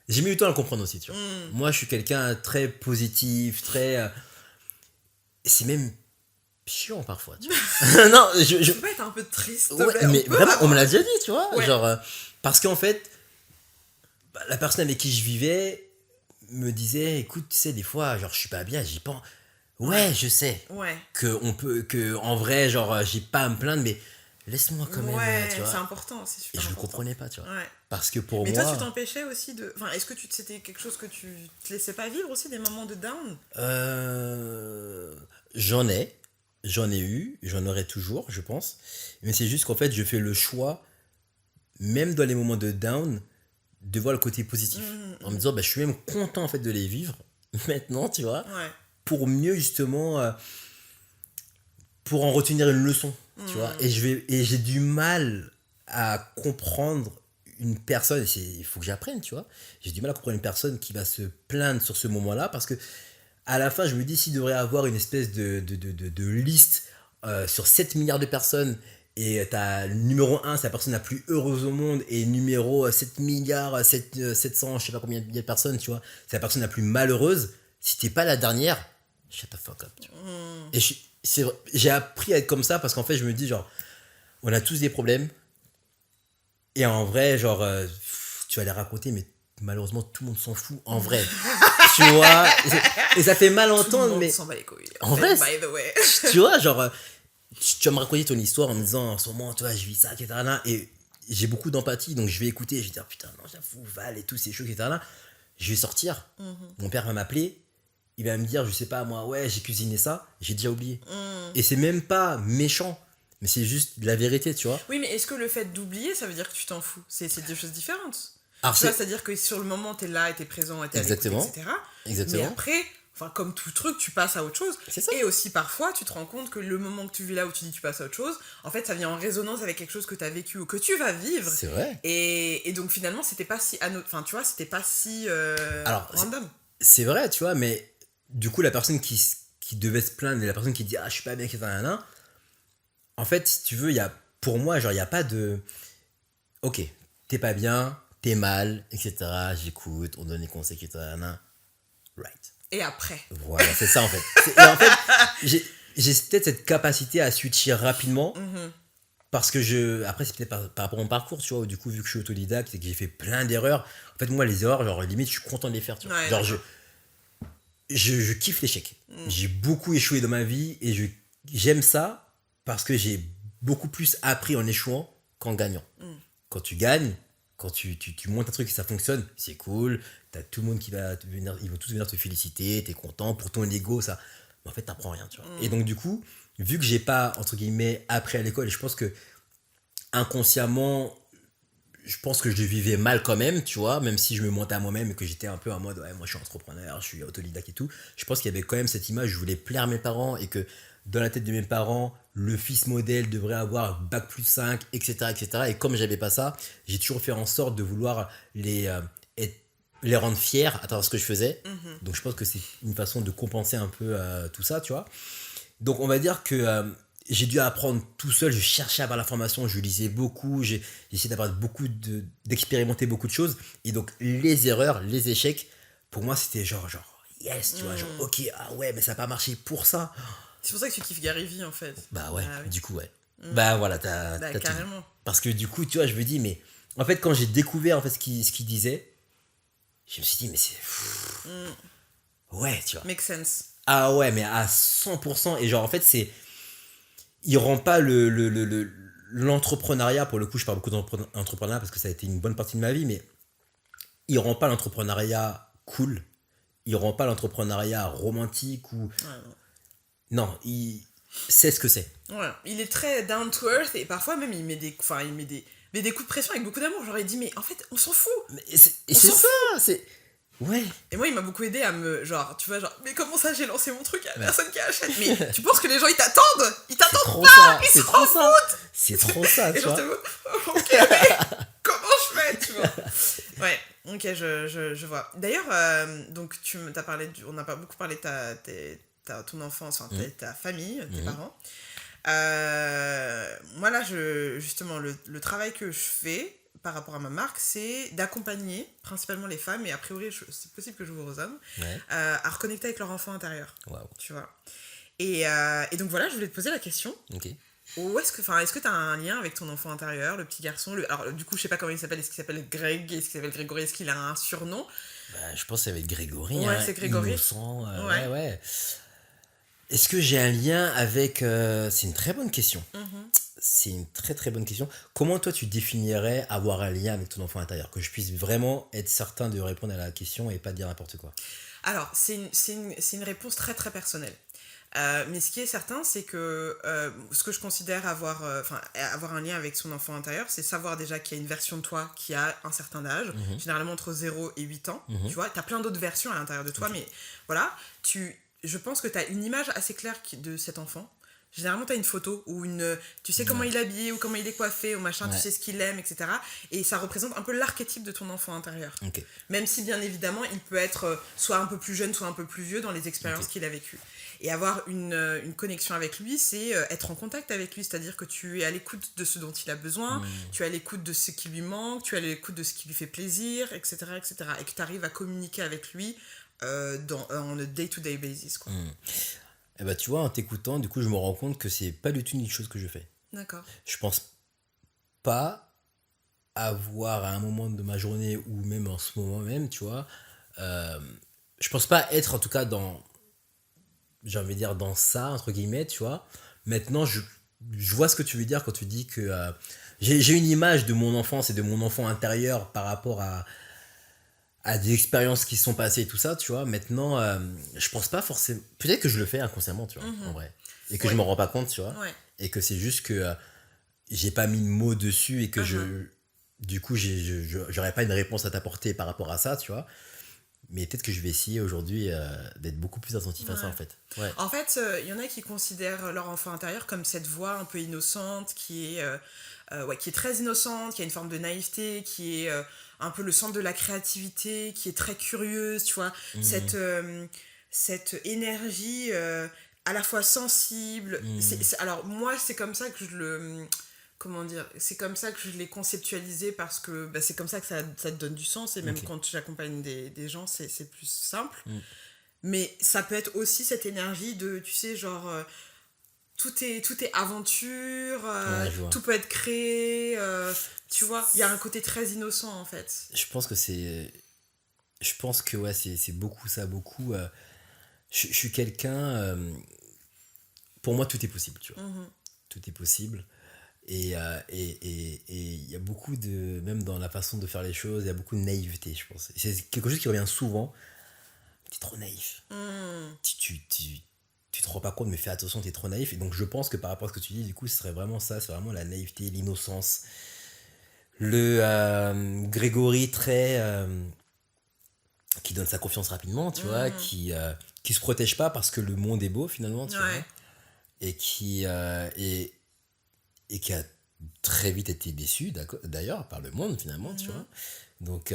S2: J'ai mis du temps à le comprendre aussi, tu vois. Moi, je suis quelqu'un très positif, très. Et c'est même chiant parfois, tu vois. Non,
S3: Tu peux pas être un peu triste, s'il te
S2: Ouais,
S3: plaît,
S2: mais
S3: on peut
S2: vraiment,
S3: avoir-
S2: on me l'a déjà dit, tu vois.
S3: Ouais.
S2: Genre, parce qu'en fait, bah, la personne avec qui je vivais me disait, écoute, tu sais, des fois, genre, je suis pas bien, j'y pense. Ouais, je sais
S3: Ouais.
S2: que en vrai, genre, j'ai pas à me plaindre, mais laisse-moi quand même,
S3: Ouais,
S2: tu
S3: c'est
S2: vois.
S3: important, c'est
S2: Et
S3: super
S2: je le
S3: important.
S2: comprenais pas, tu vois.
S3: Ouais.
S2: Parce que pour
S3: Mais
S2: moi,
S3: toi, tu t'empêchais aussi de. Enfin, est-ce que c'était quelque chose que tu te laissais pas vivre aussi, des moments de down?
S2: j'en ai eu, j'en aurai toujours, je pense. Mais c'est juste qu'en fait, je fais le choix, même dans les moments de down, de voir le côté positif. En me disant, bah, je suis même content en fait de les vivre maintenant, tu vois,
S3: Ouais.
S2: pour mieux justement, pour en retenir une leçon, tu vois. Et j'ai du mal à comprendre une personne, il faut que j'apprenne, tu vois. J'ai du mal à comprendre une personne qui va se plaindre sur ce moment-là, parce que à la fin, je me dis, s'il devrait avoir une espèce de liste sur 7 milliards de personnes, et t'as numéro 1, c'est la personne la plus heureuse au monde, et numéro 7 milliards, 700, je sais pas combien de personnes, tu vois, c'est la personne la plus malheureuse. Si t'es pas la dernière, shut the fuck up, tu vois. Et j'ai appris à être comme ça, parce qu'en fait, je me dis, genre, on a tous des problèmes, et en vrai, genre, tu vas les raconter, mais malheureusement, tout le monde s'en fout, en vrai. Tu vois, et ça fait mal
S3: Tout le
S2: entendre,
S3: monde
S2: mais
S3: s'en bat les couilles.
S2: en vrai,
S3: by the way.
S2: tu vois, genre, tu vas me raconter ton histoire en me disant, en ce moment, tu vois, je vis ça, etc. là, et j'ai beaucoup d'empathie, donc je vais écouter, je vais dire, putain, non, j'avoue, Val et tout, c'est chaud, etc. là. Je vais sortir, mon père va m'appeler, il va me dire, je sais pas, moi, ouais, j'ai cuisiné ça, j'ai déjà oublié. Et c'est même pas méchant, mais c'est juste la vérité, tu vois.
S3: Oui, mais est-ce que le fait d'oublier, ça veut dire que tu t'en fous? C'est deux choses différentes.
S2: Alors,
S3: Tu vois,
S2: c'est
S3: c'est-à-dire que sur le moment, t'es là, et t'es présent, et t'es à l'écoute,
S2: Exactement.
S3: etc.
S2: Exactement.
S3: Mais après, enfin, comme tout truc, tu passes à autre chose.
S2: C'est ça.
S3: Et aussi, parfois, tu te rends compte que le moment que tu vis là, où tu dis tu passes à autre chose, en fait, ça vient en résonance avec quelque chose que t'as vécu ou que tu vas vivre.
S2: C'est vrai.
S3: Et donc, finalement, c'était pas si... Enfin, tu vois, c'était pas si
S2: Alors,
S3: random.
S2: C'est vrai, tu vois, mais du coup, la personne qui devait se plaindre et la personne qui dit, ah, je suis pas bien, etc. En fait, si tu veux, pour moi, genre, il n'y a pas de. Ok, t'es pas bien, t'es mal, etc. J'écoute, on donne des conseils, etc. Right.
S3: Et après.
S2: Voilà, c'est ça en fait. Et en fait, j'ai peut-être cette capacité à switcher rapidement. Parce que après, c'est peut-être par rapport à mon parcours, tu vois, où du coup, vu que je suis autodidacte et que j'ai fait plein d'erreurs, en fait, moi, les erreurs, genre, limite, je suis content de les faire, tu vois.
S3: Ouais,
S2: genre, je kiffe l'échec. J'ai beaucoup échoué dans ma vie et j'aime ça parce que j'ai beaucoup plus appris en échouant qu'en gagnant. Quand tu gagnes, quand tu montes un truc et ça fonctionne, c'est cool, t'as tout le monde qui va venir, ils vont tous venir te féliciter, t'es content pour ton ego, ça. Mais en fait, t'apprends rien, tu vois. Et donc, du coup, vu que j'ai pas, entre guillemets, appris à l'école, et je pense que inconsciemment, je pense que je le vivais mal quand même, tu vois, même si je me montais à moi-même et que j'étais un peu en mode, ouais, moi je suis entrepreneur, je suis autodidacte et tout. Je pense qu'il y avait quand même cette image, je voulais plaire à mes parents et que dans la tête de mes parents, le fils modèle devrait avoir bac plus 5, etc., etc. Et comme j'avais pas ça, j'ai toujours fait en sorte de vouloir être- les rendre fiers à travers ce que je faisais. Donc je pense que c'est une façon de compenser un peu tout ça, tu vois. Donc on va dire que j'ai dû apprendre tout seul, je cherchais à avoir l'information, je lisais beaucoup, j'ai essayé d'avoir d'expérimenter beaucoup de choses. Et donc les erreurs, les échecs, pour moi c'était genre yes, tu vois, genre ok, ah ouais, mais ça n'a pas marché pour ça.
S3: C'est pour ça que tu kiffes Gary Vee, en fait.
S2: Bah ouais,
S3: Ah oui.
S2: du coup ouais. Bah voilà,
S3: Bah,
S2: t'as tout dit.
S3: carrément.
S2: Parce que du coup, tu vois, je me dis, mais en fait quand j'ai découvert en fait ce qu'il disait, je me suis dit, mais c'est... Ouais, tu vois.
S3: Make sense.
S2: Ah ouais, mais à 100%. Et genre, en fait, il rend pas l'entrepreneuriat, pour le coup, je parle beaucoup d'entrepreneuriat parce que ça a été une bonne partie de ma vie, mais il rend pas l'entrepreneuriat cool. Il rend pas l'entrepreneuriat romantique ou.
S3: Ouais, non.
S2: Non, il sait ce que c'est.
S3: Ouais, il est très down to earth et parfois même il met des coups de pression avec beaucoup d'amour. Genre il dit mais en fait on s'en fout.
S2: Et
S3: On
S2: c'est
S3: s'en
S2: ça, c'est. Ouais.
S3: Et moi il m'a beaucoup aidé à me genre tu vois genre mais comment ça j'ai lancé mon truc, y a personne qui achète. Mais tu penses que les gens ils t'attendent
S2: C'est
S3: pas,
S2: trop ça.
S3: ils
S2: C'est
S3: s'en
S2: trop ça.
S3: foutent.
S2: C'est trop ça,
S3: Et
S2: tu
S3: genre
S2: vois.
S3: t'es en mode, oh, ok mais comment je fais tu vois. Ouais, ok je vois. D'ailleurs donc t'as parlé on n'a pas beaucoup parlé de ton enfance, enfin, ta famille, tes parents. Moi là, justement, le travail que je fais par rapport à ma marque, c'est d'accompagner principalement les femmes, et a priori, c'est possible que j'ouvre aux hommes,
S2: Ouais.
S3: à reconnecter avec leur enfant intérieur.
S2: Waouh.
S3: Tu vois. Et donc voilà, je voulais te poser la question.
S2: Ok.
S3: Est-ce que tu as un lien avec ton enfant intérieur, le petit garçon alors du coup, je sais pas comment il s'appelle. Est-ce qu'il s'appelle Greg? Est-ce qu'il s'appelle Grégory? Est-ce qu'il a un surnom?
S2: Bah, je pense que ça va être Grégory.
S3: Ouais,
S2: hein,
S3: c'est Grégory.
S2: Innocent.
S3: Ouais.
S2: Ouais. Est-ce que j'ai un lien avec... c'est une très bonne question. C'est une très très bonne question. Comment toi tu définirais avoir un lien avec ton enfant intérieur? Que je puisse vraiment être certain de répondre à la question et pas dire n'importe quoi.
S3: Alors, c'est une réponse très très personnelle. Mais ce qui est certain, c'est que ce que je considère avoir un lien avec son enfant intérieur, c'est savoir déjà qu'il y a une version de toi qui a un certain âge, généralement entre 0 et 8 ans. Tu vois, tu as plein d'autres versions à l'intérieur de toi, mais voilà, je pense que tu as une image assez claire de cet enfant. Généralement, tu as une photo ou tu sais comment il est habillé ou comment il est coiffé ou machin, tu sais ce qu'il aime, etc. Et ça représente un peu l'archétype de ton enfant intérieur.
S2: Ok.
S3: Même si, bien évidemment, il peut être soit un peu plus jeune, soit un peu plus vieux dans les expériences qu'il a vécues. Et avoir une connexion avec lui, c'est être en contact avec lui, c'est-à-dire que tu es à l'écoute de ce dont il a besoin, tu es à l'écoute de ce qui lui manque, tu es à l'écoute de ce qui lui fait plaisir, etc. etc. Et que tu arrives à communiquer avec lui on a day-to-day basis, quoi.
S2: Et bah tu vois, en t'écoutant, du coup je me rends compte que c'est pas du tout une chose que je fais.
S3: D'accord.
S2: Je pense pas avoir à un moment de ma journée ou même en ce moment même, tu vois, je pense pas être en tout cas j'ai envie de dire dans ça, entre guillemets, tu vois. Maintenant, je vois ce que tu veux dire quand tu dis que j'ai une image de mon enfance et de mon enfant intérieur par rapport à des expériences qui se sont passées et tout ça, tu vois. Maintenant, je pense pas forcément... Peut-être que je le fais inconsciemment, tu vois, en vrai. Et que je me rends pas compte, tu vois.
S3: Ouais.
S2: Et que c'est juste que j'ai pas mis de mots dessus et que du coup, j'aurais pas une réponse à t'apporter par rapport à ça, tu vois. Mais peut-être que je vais essayer aujourd'hui d'être beaucoup plus attentif à ça, en fait. Ouais.
S3: En fait, il y en a qui considèrent leur enfant intérieur comme cette voix un peu innocente, qui est très innocente, qui a une forme de naïveté, qui est un peu le centre de la créativité, qui est très curieuse, tu vois. Cette énergie à la fois sensible. Alors, moi, c'est comme ça que comment dire, c'est comme ça que je l'ai conceptualisé, parce que c'est comme ça que ça te donne du sens, et même quand j'accompagne des gens, c'est plus simple. Mais ça peut être aussi cette énergie de, tu sais, genre, tout est aventure, tout peut être créé, tu vois, il y a un côté très innocent, en fait.
S2: Je pense que ouais, c'est beaucoup ça, beaucoup... je suis quelqu'un... pour moi, tout est possible, tu vois. Tout est possible. Et il y a beaucoup de... Même dans la façon de faire les choses, il y a beaucoup de naïveté, je pense. C'est quelque chose qui revient souvent. T'es trop naïf. Tu te rends pas compte, mais fais attention, t'es trop naïf. Et donc, je pense que par rapport à ce que tu dis, du coup, ce serait vraiment ça. C'est vraiment la naïveté, l'innocence, Grégory très qui donne sa confiance rapidement, tu vois, qui se protège pas parce que le monde est beau finalement, tu vois, et qui a très vite été déçu d'ailleurs par le monde finalement, tu vois. Donc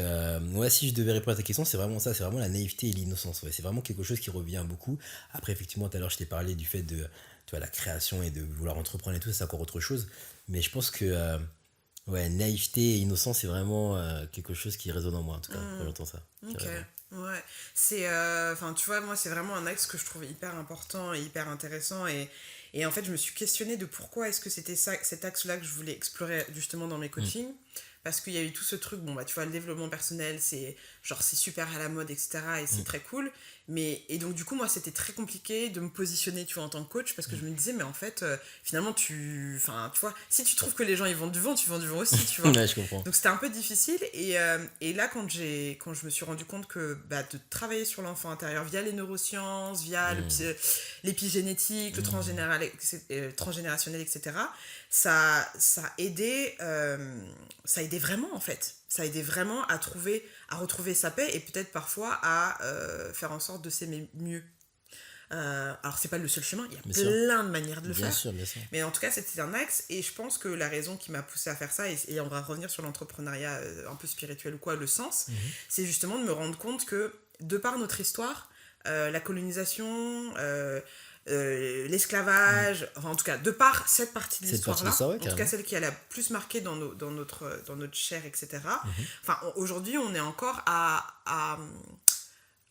S2: ouais, si je devais répondre à ta question, c'est vraiment ça, c'est vraiment la naïveté et l'innocence, ouais. C'est vraiment quelque chose qui revient beaucoup. Après effectivement tout à l'heure je t'ai parlé du fait de, tu vois, la création et de vouloir entreprendre et tout, c'est encore autre chose, mais je pense que ouais, naïveté et innocence, c'est vraiment quelque chose qui résonne en moi, en tout cas, quand j'entends ça.
S3: Ok, ouais. C'est, enfin, tu vois, moi, c'est vraiment un axe que je trouve hyper important et hyper intéressant. Et en fait, je me suis questionnée de pourquoi est-ce que c'était ça, cet axe-là que je voulais explorer justement dans mes coachings. Parce qu'il y a eu tout ce truc, bon, bah, tu vois, le développement personnel, c'est genre, c'est super à la mode, etc. Et c'est très cool. Et donc, du coup, moi, c'était très compliqué de me positionner, tu vois, en tant que coach, parce que je me disais, mais en fait, finalement, tu vois, si tu trouves que les gens, ils vendent du vent, tu vends du vent aussi, tu vois.
S2: Ouais, je comprends.
S3: Donc, c'était un peu difficile. Et là, quand je me suis rendu compte que bah, de travailler sur l'enfant intérieur via les neurosciences, via l'épigénétique, le transgénérationnel, etc., ça aidait vraiment, en fait. Ça aidait vraiment à retrouver sa paix et peut-être parfois à faire en sorte de s'aimer mieux. Alors c'est pas le seul chemin, il y a plein de manières de le faire.
S2: Bien sûr.
S3: Mais en tout cas c'était un axe et je pense que la raison qui m'a poussée à faire ça, et on va revenir sur l'entrepreneuriat un peu spirituel ou quoi, le sens, c'est justement de me rendre compte que de par notre histoire, la colonisation, l'esclavage, enfin en tout cas de par cette partie de l'histoire-là, en tout cas celle qui a la plus marqué dans notre chair, etc. Enfin aujourd'hui on est encore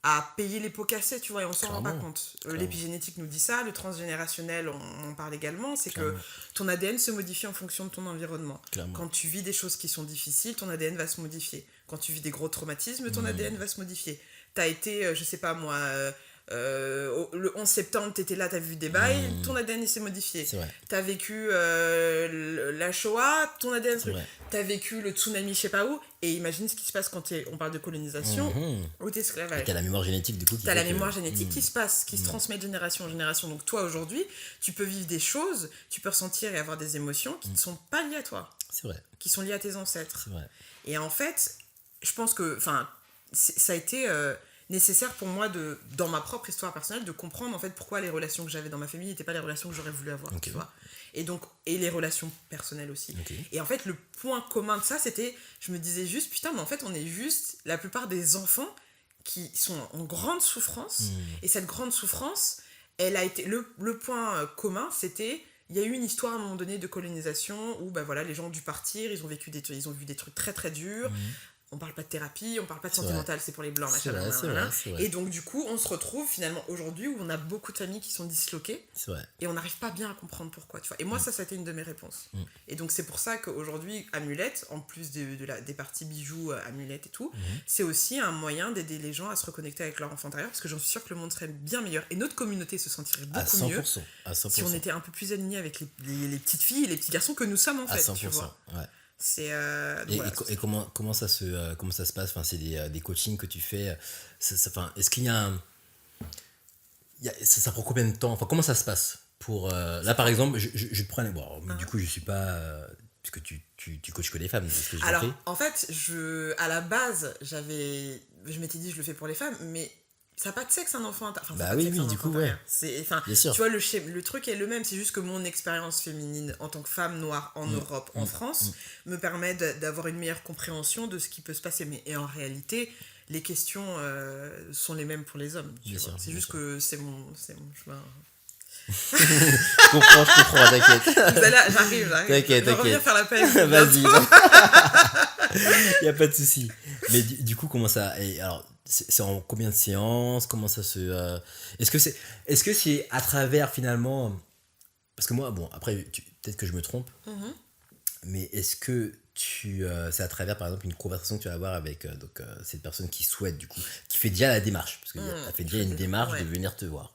S3: à payer les pots cassés, tu vois, et on s'en rend pas compte. L'épigénétique nous dit ça, le transgénérationnel, on en parle également, c'est que ton ADN se modifie en fonction de ton environnement. Quand tu vis des choses qui sont difficiles, ton ADN va se modifier. Quand tu vis des gros traumatismes, ton ADN va se modifier. T'as été, je sais pas moi, le 11 septembre, t'étais là, t'as vu des bails, ton ADN il s'est modifié. T'as vécu la Shoah, ton ADN t'as vécu le tsunami je sais pas où, et imagine ce qui se passe quand on parle de colonisation ou d'esclavage.
S2: T'as la mémoire génétique du coup
S3: t'as la mémoire génétique qui se passe, qui se transmet de génération en génération. Donc toi aujourd'hui, tu peux vivre des choses, tu peux ressentir et avoir des émotions qui ne sont pas liées à toi.
S2: C'est vrai.
S3: Qui sont liées à tes ancêtres.
S2: C'est vrai.
S3: Et en fait, je pense que ça a été nécessaire pour moi dans ma propre histoire personnelle de comprendre en fait pourquoi les relations que j'avais dans ma famille n'étaient pas les relations que j'aurais voulu avoir, tu vois. Et les relations personnelles aussi. Et en fait le point commun de ça, c'était, je me disais juste putain, mais en fait on est juste la plupart des enfants qui sont en grande souffrance, et cette grande souffrance, elle a été le point commun, c'était il y a eu une histoire à un moment donné de colonisation où bah voilà, les gens ont dû partir, ils ont vu des trucs très très durs. On parle pas de thérapie, on parle pas de santé mentale, c'est pour les blancs, machin. C'est vrai. Et donc du coup, on se retrouve finalement aujourd'hui où on a beaucoup de familles qui sont disloquées.
S2: C'est vrai.
S3: Et on n'arrive pas bien à comprendre pourquoi, tu vois. Et moi, ça a été une de mes réponses. Et donc c'est pour ça qu'aujourd'hui, Amulette, en plus des parties bijoux, Amulette et tout, c'est aussi un moyen d'aider les gens à se reconnecter avec leur enfant intérieur, parce que j'en suis sûre que le monde serait bien meilleur. Et notre communauté se sentirait beaucoup mieux
S2: à 100%.
S3: Si on était un peu plus alignés avec les petites filles et les petits garçons que nous sommes en fait,
S2: à 100%,
S3: tu vois.
S2: Ouais.
S3: C'est
S2: et comment ça se passe, enfin c'est des coachings que tu fais, enfin est-ce qu'il y a ça prend combien de temps, enfin comment ça se passe pour là par exemple je te prends du coup je suis pas puisque tu coaches que les femmes, est-ce que j'ai
S3: alors
S2: compris?
S3: en fait à la base je m'étais dit je le fais pour les femmes, mais ça n'a pas de sexe un enfant intérieur.
S2: Bah oui, du coup, ouais.
S3: Bien sûr. Tu vois, le truc est le même, c'est juste que mon expérience féminine en tant que femme noire en Europe, en France, me permet d'avoir une meilleure compréhension de ce qui peut se passer. Et en réalité, les questions sont les mêmes pour les hommes. C'est juste que c'est mon chemin.
S2: je comprends, t'inquiète.
S3: J'arrive.
S2: T'inquiète.
S3: Je vais revenir faire la peine.
S2: Vas-y. Y a pas de souci. Mais du coup, comment ça... alors, c'est en combien de séances? Comment ça se... Est-ce que c'est à travers finalement... Parce que moi, bon, après, peut-être que je me trompe, mais est-ce que c'est à travers, par exemple, une conversation que tu vas avoir avec cette personne qui souhaite, du coup, qui fait déjà la démarche, parce qu'elle fait déjà une démarche de venir te voir.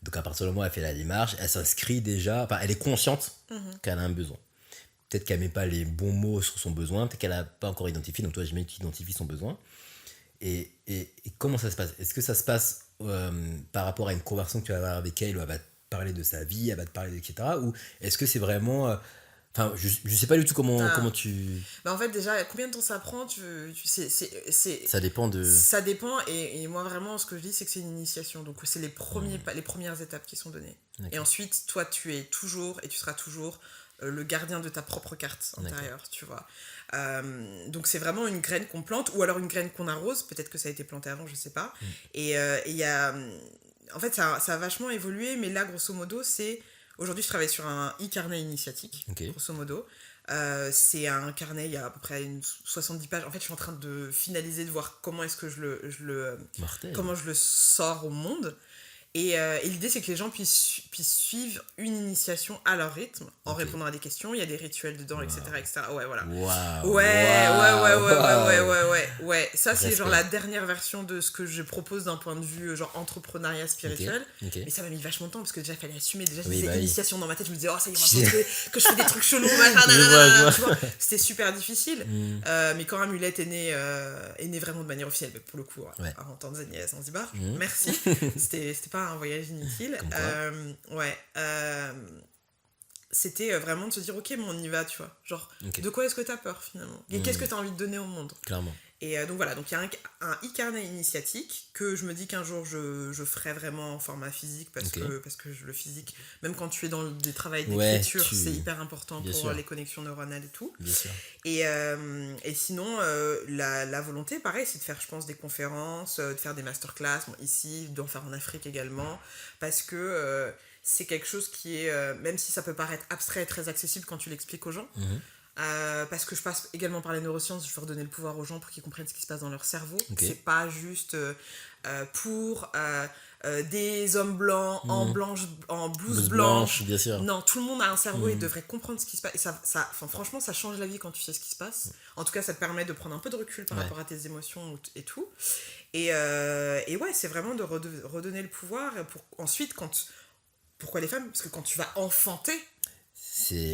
S2: Donc, à partir du moment où elle fait la démarche, elle s'inscrit déjà... Enfin, elle est consciente qu'elle a un besoin. Peut-être qu'elle met pas les bons mots sur son besoin, peut-être qu'elle n'a pas encore identifié, donc toi, j'imagine que tu identifies son besoin. Et comment ça se passe? Est-ce que ça se passe par rapport à une conversation que tu vas avoir avec elle, où elle va te parler de sa vie, elle va te parler, etc. Ou est-ce que c'est vraiment... Enfin, je sais pas du tout comment tu...
S3: Bah en fait, déjà, combien de temps ça prend
S2: Ça dépend de...
S3: Ça dépend, et moi, vraiment, ce que je dis, c'est que c'est une initiation. Donc, c'est les premières étapes qui sont données.
S2: D'accord.
S3: Et ensuite, toi, tu es toujours, et tu seras toujours le gardien de ta propre carte intérieure, tu vois. Donc, c'est vraiment une graine qu'on plante, ou alors une graine qu'on arrose. Peut-être que ça a été planté avant, je sais pas. Et il y a... En fait, ça a vachement évolué, mais là, grosso modo, c'est... Aujourd'hui, je travaille sur un e-carnet initiatique, grosso modo. C'est un carnet, il y a à peu près 70 pages. En fait, je suis en train de finaliser, de voir comment est-ce que comment je le sors au monde. Et l'idée, c'est que les gens puissent suivre une initiation à leur rythme, en répondant à des questions. Il y a des rituels dedans, etc., etc. Ouais, voilà. Ouais. Ça, c'est genre la dernière version de ce que je propose d'un point de vue genre entrepreneuriat spirituel. Mais ça m'a mis vachement de temps parce que déjà, il fallait assumer. Déjà, je disais initiation dans ma tête. Je me disais, oh, ça y est, on va penser que je fais des trucs chelous. Tu vois, c'était super difficile. Mais quand Amulette est né vraiment de manière officielle, mais pour le coup, en Tanzanie et à Zanzibar. Merci. C'était pas un voyage inutile. C'était vraiment de se dire, ok, mais on y va, tu vois. Genre, de quoi est-ce que t'as peur finalement? Et qu'est-ce que t'as envie de donner au monde?
S2: Clairement.
S3: Et donc voilà, donc il y a un e-carnet initiatique que je me dis qu'un jour je ferai vraiment en format physique parce que le physique, même quand tu es dans des travails d'écriture, c'est hyper important pour les connexions neuronales et tout.
S2: Bien sûr.
S3: Et sinon, la volonté, pareil, c'est de faire, je pense, des conférences, de faire des masterclass, ici, d'en faire en Afrique également, parce que c'est quelque chose qui est, même si ça peut paraître abstrait et très accessible quand tu l'expliques aux gens, parce que je passe également par les neurosciences, je veux redonner le pouvoir aux gens pour qu'ils comprennent ce qui se passe dans leur cerveau. C'est pas juste pour des hommes blancs en blouse blanche.
S2: Bien sûr.
S3: Non, tout le monde a un cerveau et devrait comprendre ce qui se passe. Et franchement, ça change la vie quand tu sais ce qui se passe. En tout cas, ça te permet de prendre un peu de recul par rapport à tes émotions et tout. Et ouais, c'est vraiment de redonner le pouvoir pour ensuite, pourquoi les femmes? Parce que quand tu vas enfanter,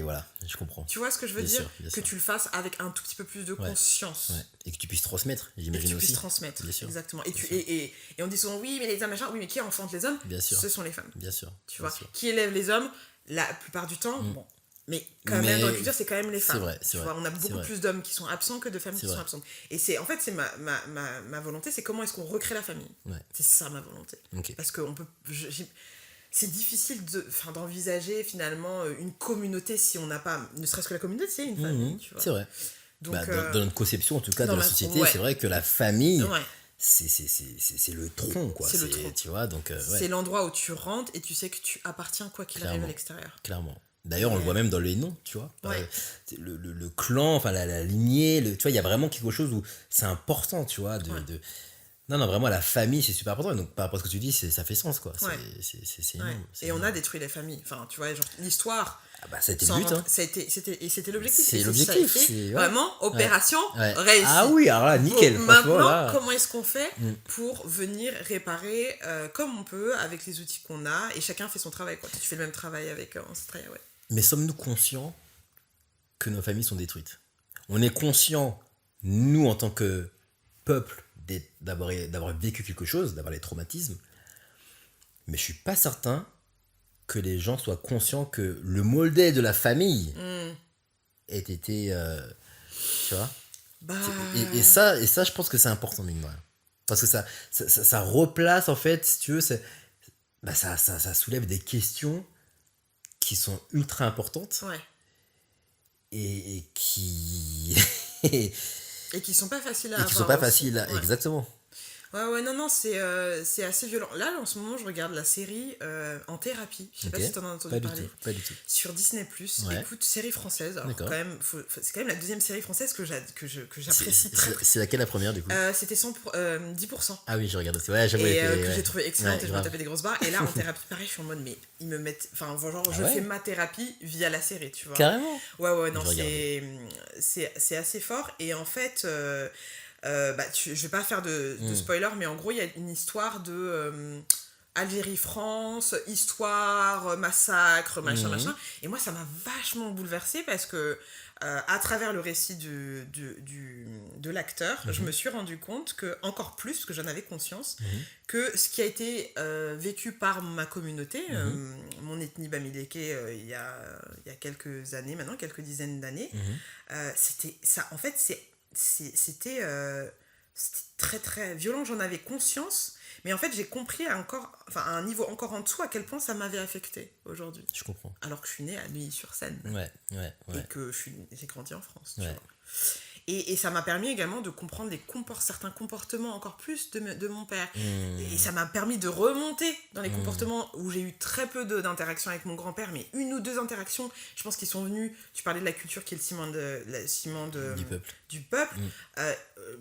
S2: voilà, je comprends.
S3: Tu vois ce que je veux dire? Que tu le fasses avec un tout petit peu plus de conscience.
S2: Et que tu puisses transmettre, j'imagine aussi.
S3: Et que tu puisses transmettre, exactement. Et on dit souvent, oui, mais les hommes, machin, oui, mais qui enfante les hommes? Ce sont les femmes.
S2: Bien sûr.
S3: Tu vois, qui élèvent les hommes, la plupart du temps, bon. Mais quand même, dans la culture, c'est quand même les femmes.
S2: C'est vrai.
S3: On a beaucoup plus d'hommes qui sont absents que de femmes qui sont absentes. Et c'est ma volonté, c'est comment est-ce qu'on recrée la famille. C'est ça ma volonté. Parce que c'est difficile d'envisager finalement une communauté si on n'a pas, ne serait-ce que la communauté, c'est une famille, tu vois.
S2: C'est vrai. Donc, dans notre conception, en tout cas, de la société, c'est vrai que la famille, c'est le tronc, quoi.
S3: C'est le tronc.
S2: Tu vois, donc,
S3: c'est l'endroit où tu rentres et tu sais que tu appartiens quoi qu'il arrive à l'extérieur.
S2: Clairement. D'ailleurs, on le voit même dans les noms, tu vois. Le clan, enfin la lignée, tu vois, il y a vraiment quelque chose où c'est important, tu vois, Non, vraiment, la famille, c'est super important. Et donc, par rapport à ce que tu dis, ça fait sens, quoi. C'est énorme.
S3: Et on a détruit les familles. Enfin, tu vois, genre, l'histoire...
S2: ça a été le but, hein.
S3: C'était l'objectif.
S2: C'est l'objectif.
S3: Vraiment, opération réussie.
S2: Ah oui, alors là, nickel.
S3: Maintenant, comment est-ce qu'on fait pour venir réparer comme on peut, avec les outils qu'on a, et chacun fait son travail, quoi. Tu fais le même travail avec Australia,
S2: Mais sommes-nous conscients que nos familles sont détruites? On est conscients, nous, en tant que peuple, d'avoir vécu quelque chose, d'avoir les traumatismes, mais je suis pas certain que les gens soient conscients que le modèle de la famille ait été tu vois, et ça je pense que c'est important, mine de rien, parce que ça replace, en fait, si tu veux, ça soulève des questions qui sont ultra importantes et qui
S3: et qui sont pas faciles à avoir.
S2: Et qui sont pas faciles, exactement.
S3: Non, c'est assez violent. Là, en ce moment, je regarde la série En thérapie. Je sais pas si t'en as entendu parler.
S2: Pas du tout.
S3: Sur Disney+. Écoute, série française. Alors, c'est quand même la deuxième série française que j'apprécie très.
S2: C'est laquelle, la première, du coup?
S3: C'était 10%.
S2: Ah oui, je regarde aussi. Ouais, j'avoue.
S3: Et que j'ai trouvé excellente, et je me tapais des grosses barres. Et là, en thérapie, pareil, je suis en mode, mais ils me mettent... Enfin, genre, je fais ma thérapie via la série, tu vois.
S2: Carrément.
S3: Non, c'est assez fort. Et en fait... je vais pas faire de spoiler, mais en gros il y a une histoire de Algérie-France, histoire, massacre, machin. Et moi, ça m'a vachement bouleversée parce que, à travers le récit de l'acteur, je me suis rendu compte que, encore plus, parce que j'en avais conscience, que ce qui a été vécu par ma communauté, mon ethnie bamileke, il y a quelques années maintenant, quelques dizaines d'années, c'était ça. En fait, c'était très très violent. J'en avais conscience. Mais en fait, j'ai compris à un niveau encore en dessous à quel point ça m'avait affecté aujourd'hui.
S2: Je comprends.
S3: Alors que je suis née à Neuilly-sur-Seine.
S2: Ouais.
S3: Et que j'ai grandi en France.
S2: Ouais.
S3: Tu vois. Et ça m'a permis également de comprendre certains comportements encore plus de mon père. Et ça m'a permis de remonter dans les comportements où j'ai eu très peu d'interactions avec mon grand-père, mais une ou deux interactions, je pense qu'ils sont venus. Tu parlais de la culture qui est le ciment du peuple.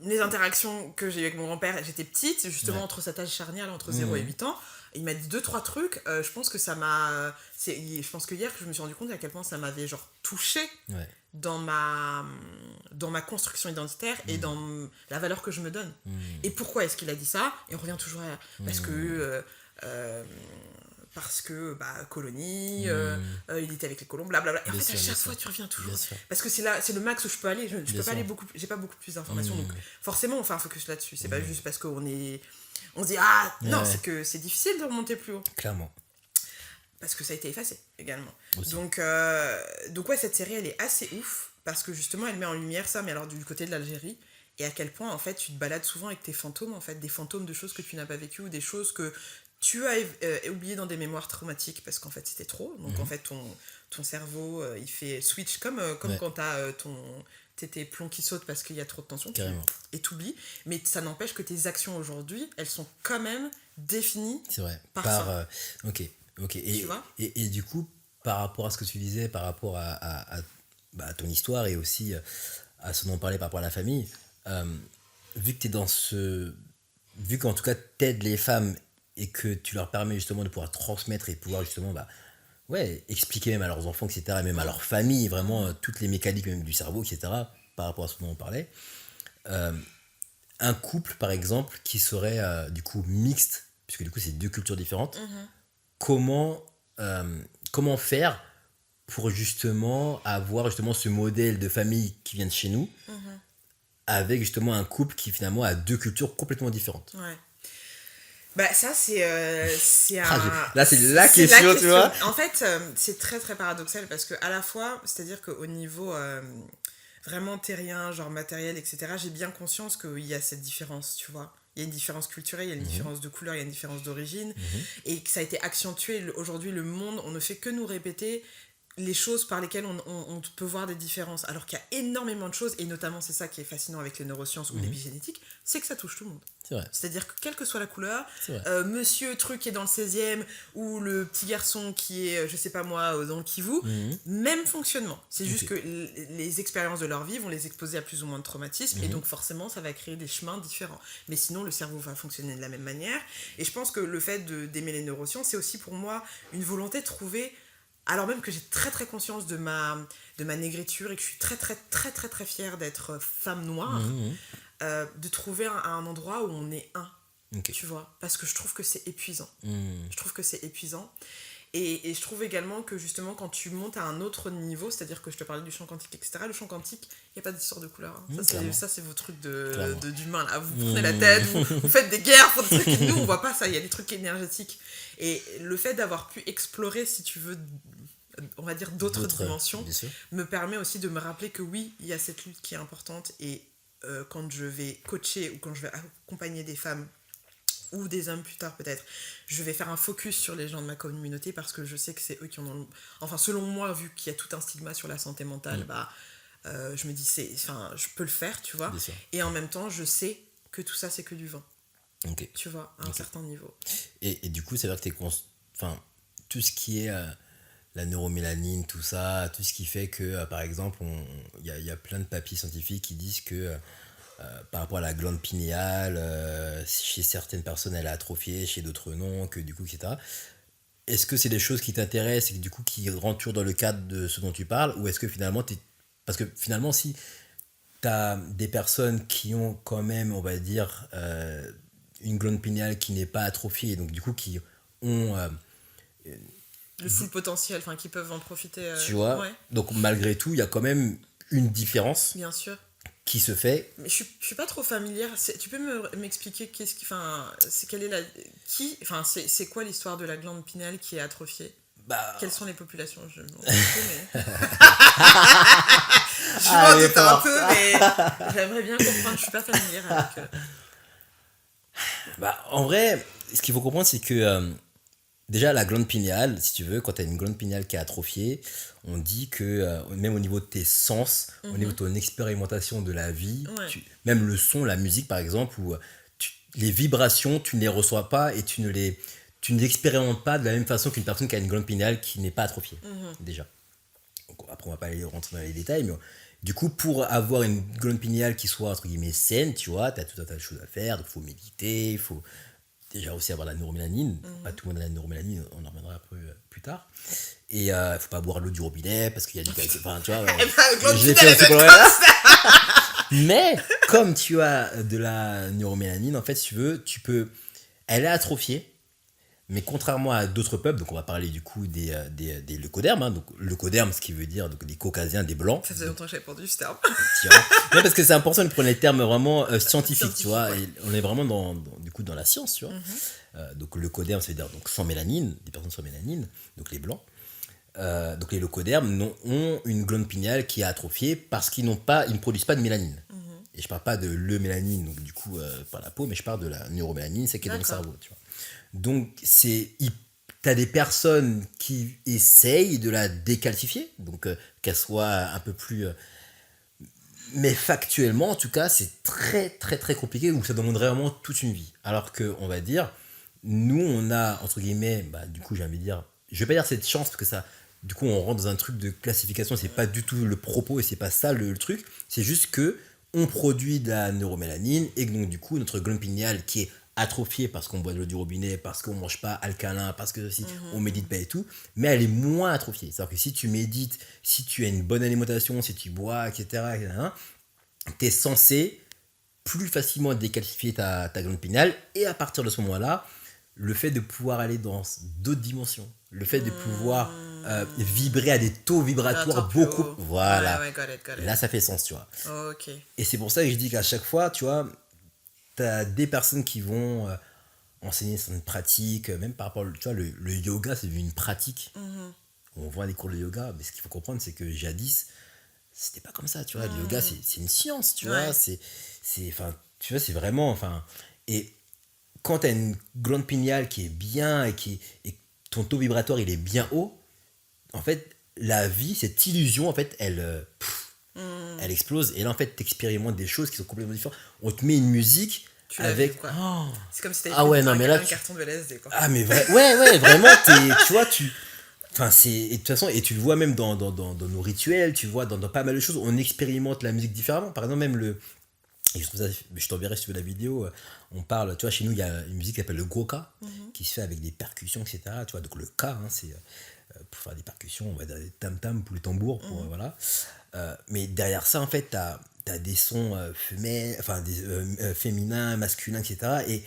S3: Les interactions que j'ai eues avec mon grand-père, j'étais petite, justement entre cet âge charnière, entre 0 et 8 ans. Il m'a dit 2-3 trucs, je pense que ça m'a... Je pense que hier, que je me suis rendu compte à quel point ça m'avait genre touché dans ma construction identitaire et dans la valeur que je me donne. Et pourquoi est-ce qu'il a dit ça ? Et on revient toujours à... Parce que colonie, il était avec les colons, blablabla. Et en fait, à chaque fois, tu reviens toujours. Parce que c'est le max où je peux aller. Je peux pas aller j'ai pas beaucoup plus d'informations. Donc, forcément, on fait un focus là-dessus. C'est pas juste parce qu'on se dit, non, c'est que c'est difficile de remonter plus haut.
S2: Clairement.
S3: Parce que ça a été effacé également. Donc ouais, cette série, elle est assez ouf. Parce que justement, elle met en lumière ça, mais alors du côté de l'Algérie. Et à quel point, en fait, tu te balades souvent avec tes fantômes, en fait, des fantômes de choses que tu n'as pas vécues ou des choses que tu as oubliées dans des mémoires traumatiques parce qu'en fait, c'était trop. Donc, en fait, ton cerveau, il fait switch comme quand t'as tes plombs qui sautent parce qu'il y a trop de tension. Et t'oublies. Mais ça n'empêche que tes actions aujourd'hui, elles sont quand même définies par ça.
S2: Ok. Et du coup, par rapport à ce que tu disais, par rapport à ton histoire et aussi à ce dont on parlait par rapport à la famille, vu que tu es dans vu qu'en tout cas t'aides les femmes et que tu leur permets justement de pouvoir transmettre et de pouvoir justement expliquer même à leurs enfants, etc., et même à leur famille, vraiment toutes les mécaniques même du cerveau, etc., par rapport à ce dont on parlait, un couple par exemple qui serait du coup mixte, puisque du coup c'est deux cultures différentes, comment faire pour justement avoir justement ce modèle de famille qui vient de chez nous, avec justement un couple qui finalement a deux cultures complètement différentes.
S3: Ça c'est
S2: là c'est la question, tu vois.
S3: En fait, c'est très très paradoxal parce que à la fois, c'est-à-dire qu'au niveau vraiment terrien, genre matériel, etc., j'ai bien conscience qu'il y a cette différence, tu vois. Il y a une différence culturelle, il y a une différence de couleur, il y a une différence d'origine, et que ça a été accentué. Aujourd'hui, le monde, on ne fait que nous répéter les choses par lesquelles on peut voir des différences, alors qu'il y a énormément de choses, et notamment c'est ça qui est fascinant avec les neurosciences ou l'épigénétique, c'est que ça touche tout le monde.
S2: C'est vrai.
S3: C'est-à-dire que quelle que soit la couleur, monsieur truc qui est dans le 16e ou le petit garçon qui est, je sais pas moi, dans le Kivu, même fonctionnement. C'est juste que les expériences de leur vie vont les exposer à plus ou moins de traumatismes, et donc forcément ça va créer des chemins différents. Mais sinon le cerveau va fonctionner de la même manière, et je pense que le fait d'aimer les neurosciences, c'est aussi pour moi une volonté de trouver, alors même que j'ai très très conscience de ma négritude et que je suis très très très très très fière d'être femme noire, de trouver un endroit où on est tu vois, parce que je trouve que c'est épuisant. Je trouve que c'est épuisant. Et je trouve également que justement quand tu montes à un autre niveau, c'est-à-dire que je te parlais du champ quantique, etc., le champ quantique, il n'y a pas d'histoire de couleur. Ça, c'est vos trucs d'humains, là. Vous prenez la tête, vous faites des guerres pour des trucs, et nous, on voit pas ça, il y a des trucs énergétiques. Et le fait d'avoir pu explorer, si tu veux, on va dire d'autres dimensions, me permet aussi de me rappeler que oui, il y a cette lutte qui est importante, et quand je vais coacher ou quand je vais accompagner des femmes ou des hommes plus tard peut-être, je vais faire un focus sur les gens de ma communauté parce que je sais que c'est eux qui en ont... Enfin, selon moi, vu qu'il y a tout un stigma sur la santé mentale, je me dis, je peux le faire, tu vois. Et en même temps, je sais que tout ça, c'est que du vent. Tu vois, à un certain niveau.
S2: Et du coup, c'est vrai que tout ce qui est la neuromélanine, tout ça, tout ce qui fait que, par exemple, il y a plein de papiers scientifiques qui disent que par rapport à la glande pinéale, chez certaines personnes elle est atrophiée, chez d'autres non, que du coup, etc. Est-ce que c'est des choses qui t'intéressent et que, du coup qui rentrent toujours dans le cadre de ce dont tu parles, ou est-ce que finalement parce que finalement si t'as des personnes qui ont quand même, on va dire, une glande pinéale qui n'est pas atrophiée, et donc du coup qui ont...
S3: Le full potentiel, enfin, qui peuvent en profiter.
S2: tu vois,
S3: ouais,
S2: donc malgré tout, il y a quand même une différence
S3: bien sûr.
S2: qui se fait.
S3: Mais je suis pas trop familière. Tu peux m'expliquer qu'est-ce qui, enfin, quelle est c'est quoi l'histoire de la glande pinéale qui est atrophiée?
S2: Bah,
S3: Quelles sont les populations? Je m'en doute, mais... je
S2: Ah,
S3: m'en
S2: elle est
S3: doute un
S2: forte.
S3: peu, mais j'aimerais bien comprendre. Je suis pas familière avec.
S2: bah, en vrai, ce qu'il faut comprendre, c'est que déjà, la glande pinéale, si tu veux, quand tu as une glande pinéale qui est atrophiée, on dit que même au niveau de tes sens, au niveau de ton expérimentation de la vie,
S3: Ouais.
S2: même le son, la musique par exemple, où les vibrations, tu ne les reçois pas et tu ne les expérimentes pas de la même façon qu'une personne qui a une glande pinéale qui n'est pas atrophiée, déjà. Donc, après, on va pas aller rentrer dans les détails, mais du coup, pour avoir une glande pinéale qui soit, entre guillemets, saine, tu vois, tu as tout un tas de choses à faire, il faut méditer, il faut déjà aussi avoir la neuromélanine. Pas tout le monde a la neuromélanine, on en reviendra un peu plus tard. Et il faut pas boire l'eau du robinet parce qu'il y a du gaz. Enfin, tu vois,
S3: glande
S2: je l'ai
S3: pinéale,
S2: fait aussi
S3: elle
S2: pour
S3: doit
S2: le
S3: être
S2: reste. Mais comme tu as de la neuromélanine, en fait, si tu veux, elle est atrophiée. Mais contrairement à d'autres peuples, donc on va parler du coup des leucodermes, hein, donc leucodermes, ce qui veut dire donc des caucasiens, des blancs.
S3: Ça faisait longtemps que j'avais entendu ce terme.
S2: Tu vois. Non, parce que c'est important de prendre les termes vraiment scientifiques, tu vois.
S3: Ouais.
S2: Et on est vraiment du coup, dans la science, tu vois. Donc le leucoderme, ça veut dire donc, sans mélanine, des personnes sans mélanine, donc les blancs. Donc les leucodermes ont une glande pinéale qui est atrophiée parce qu'ils ne produisent pas de mélanine. Et je parle pas de l'eumélanine, donc du coup par la peau, mais je parle de la neuromélanine, c'est qui est dans le
S3: D'accord.
S2: cerveau, tu vois. Donc t'as des personnes qui essayent de la décalcifier, donc qu'elle soit un peu plus... mais factuellement, en tout cas, c'est très très très compliqué, donc ça demanderait vraiment toute une vie. Alors que, on va dire, nous on a, entre guillemets, du coup j'ai envie de dire, je vais pas dire cette chance parce que ça... Du coup, on rentre dans un truc de classification, c'est pas du tout le propos et c'est pas ça le truc. C'est juste que on produit de la neuromélanine et que donc du coup notre glande pinéale qui est atrophiée parce qu'on boit de l'eau du robinet, parce qu'on mange pas alcalin, parce que si on médite pas et tout, mais elle est moins atrophiée. C'est-à-dire que si tu médites, si tu as une bonne alimentation, si tu bois, etc., tu es censé plus facilement décalcifier ta glande pinéale et à partir de ce moment-là, le fait de pouvoir aller dans d'autres dimensions, le fait de pouvoir vibrer à des taux vibratoires beaucoup... Voilà.
S3: Ouais, got it.
S2: Là, ça fait sens, tu vois.
S3: Ok.
S2: Et c'est pour ça que je dis qu'à chaque fois, tu vois, t'as des personnes qui vont enseigner certaines pratiques, même par rapport, tu vois, le yoga, c'est devenu une pratique. On voit des cours de yoga, mais ce qu'il faut comprendre, c'est que jadis, c'était pas comme ça, tu vois. Le yoga, c'est une science, tu vois. Enfin, tu vois, c'est vraiment, enfin... Et quand tu as une glande pinéale qui est bien et ton taux vibratoire il est bien haut, en fait la vie, cette illusion, en fait elle explose et là en fait tu expérimentes des choses qui sont complètement différentes. On te met une musique
S3: Tu l'as
S2: avec
S3: vu, quoi.
S2: Oh.
S3: C'est comme si t'avais
S2: Ah ouais,
S3: pris
S2: non, mais là,
S3: un carton de LSD, quoi.
S2: Ah mais ouais vraiment tu vois enfin c'est et de toute façon et tu le vois même dans nos rituels, tu vois dans pas mal de choses, on expérimente la musique différemment. Par exemple même et je trouve ça, je t'enverrai si tu veux la vidéo, on parle, tu vois, chez nous il y a une musique qui s'appelle le goka, qui se fait avec des percussions, etc. Tu vois, donc le K, hein, c'est pour faire des percussions, on va dire des tam-tam pour les tambours, voilà. Mais derrière ça, en fait, t'as des sons féminins, masculins, etc. Et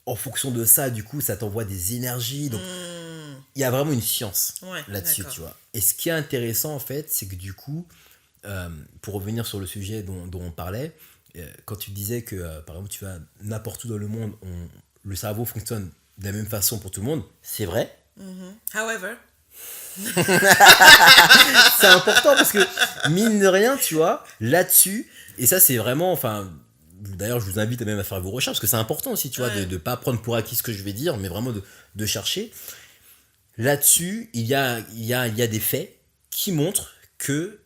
S2: en fonction de ça, du coup, ça t'envoie des énergies. Donc, il y a vraiment une science là-dessus,
S3: d'accord.
S2: tu vois. Et ce qui est intéressant, en fait, c'est que du coup, pour revenir sur le sujet dont on parlait, quand tu disais que, par exemple, tu vas n'importe où dans le monde, le cerveau fonctionne de la même façon pour tout le monde, c'est vrai.
S3: However,
S2: C'est important parce que, mine de rien, tu vois, là-dessus, et ça, c'est vraiment, enfin, d'ailleurs, je vous invite même à faire vos recherches, parce que c'est important aussi, tu vois, de ne pas prendre pour acquis ce que je vais dire, mais vraiment de chercher. Là-dessus, il y a des faits qui montrent que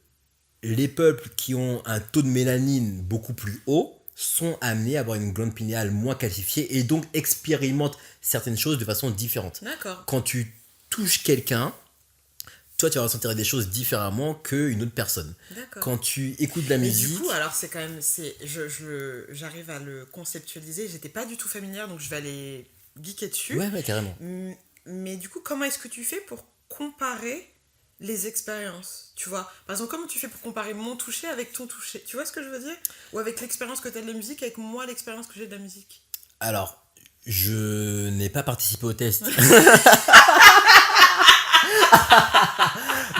S2: les peuples qui ont un taux de mélanine beaucoup plus haut sont amenés à avoir une glande pinéale moins calcifiée et donc expérimentent certaines choses de façon différente.
S3: d'accord.
S2: Quand tu touches quelqu'un, toi tu vas ressentir des choses différemment qu'une autre personne.
S3: D'accord.
S2: Quand tu écoutes de la
S3: Mais
S2: musique...
S3: du coup, alors c'est quand même, j'arrive à le conceptualiser. J'étais pas du tout familière, donc je vais aller geeker dessus.
S2: Ouais, carrément.
S3: Mais du coup, comment est-ce que tu fais pour comparer les expériences, tu vois? Par exemple, comment tu fais pour comparer mon toucher avec ton toucher? Tu vois ce que je veux dire? Ou avec l'expérience que tu as de la musique avec moi, l'expérience que j'ai de la musique?
S2: Alors, Je n'ai pas participé au test.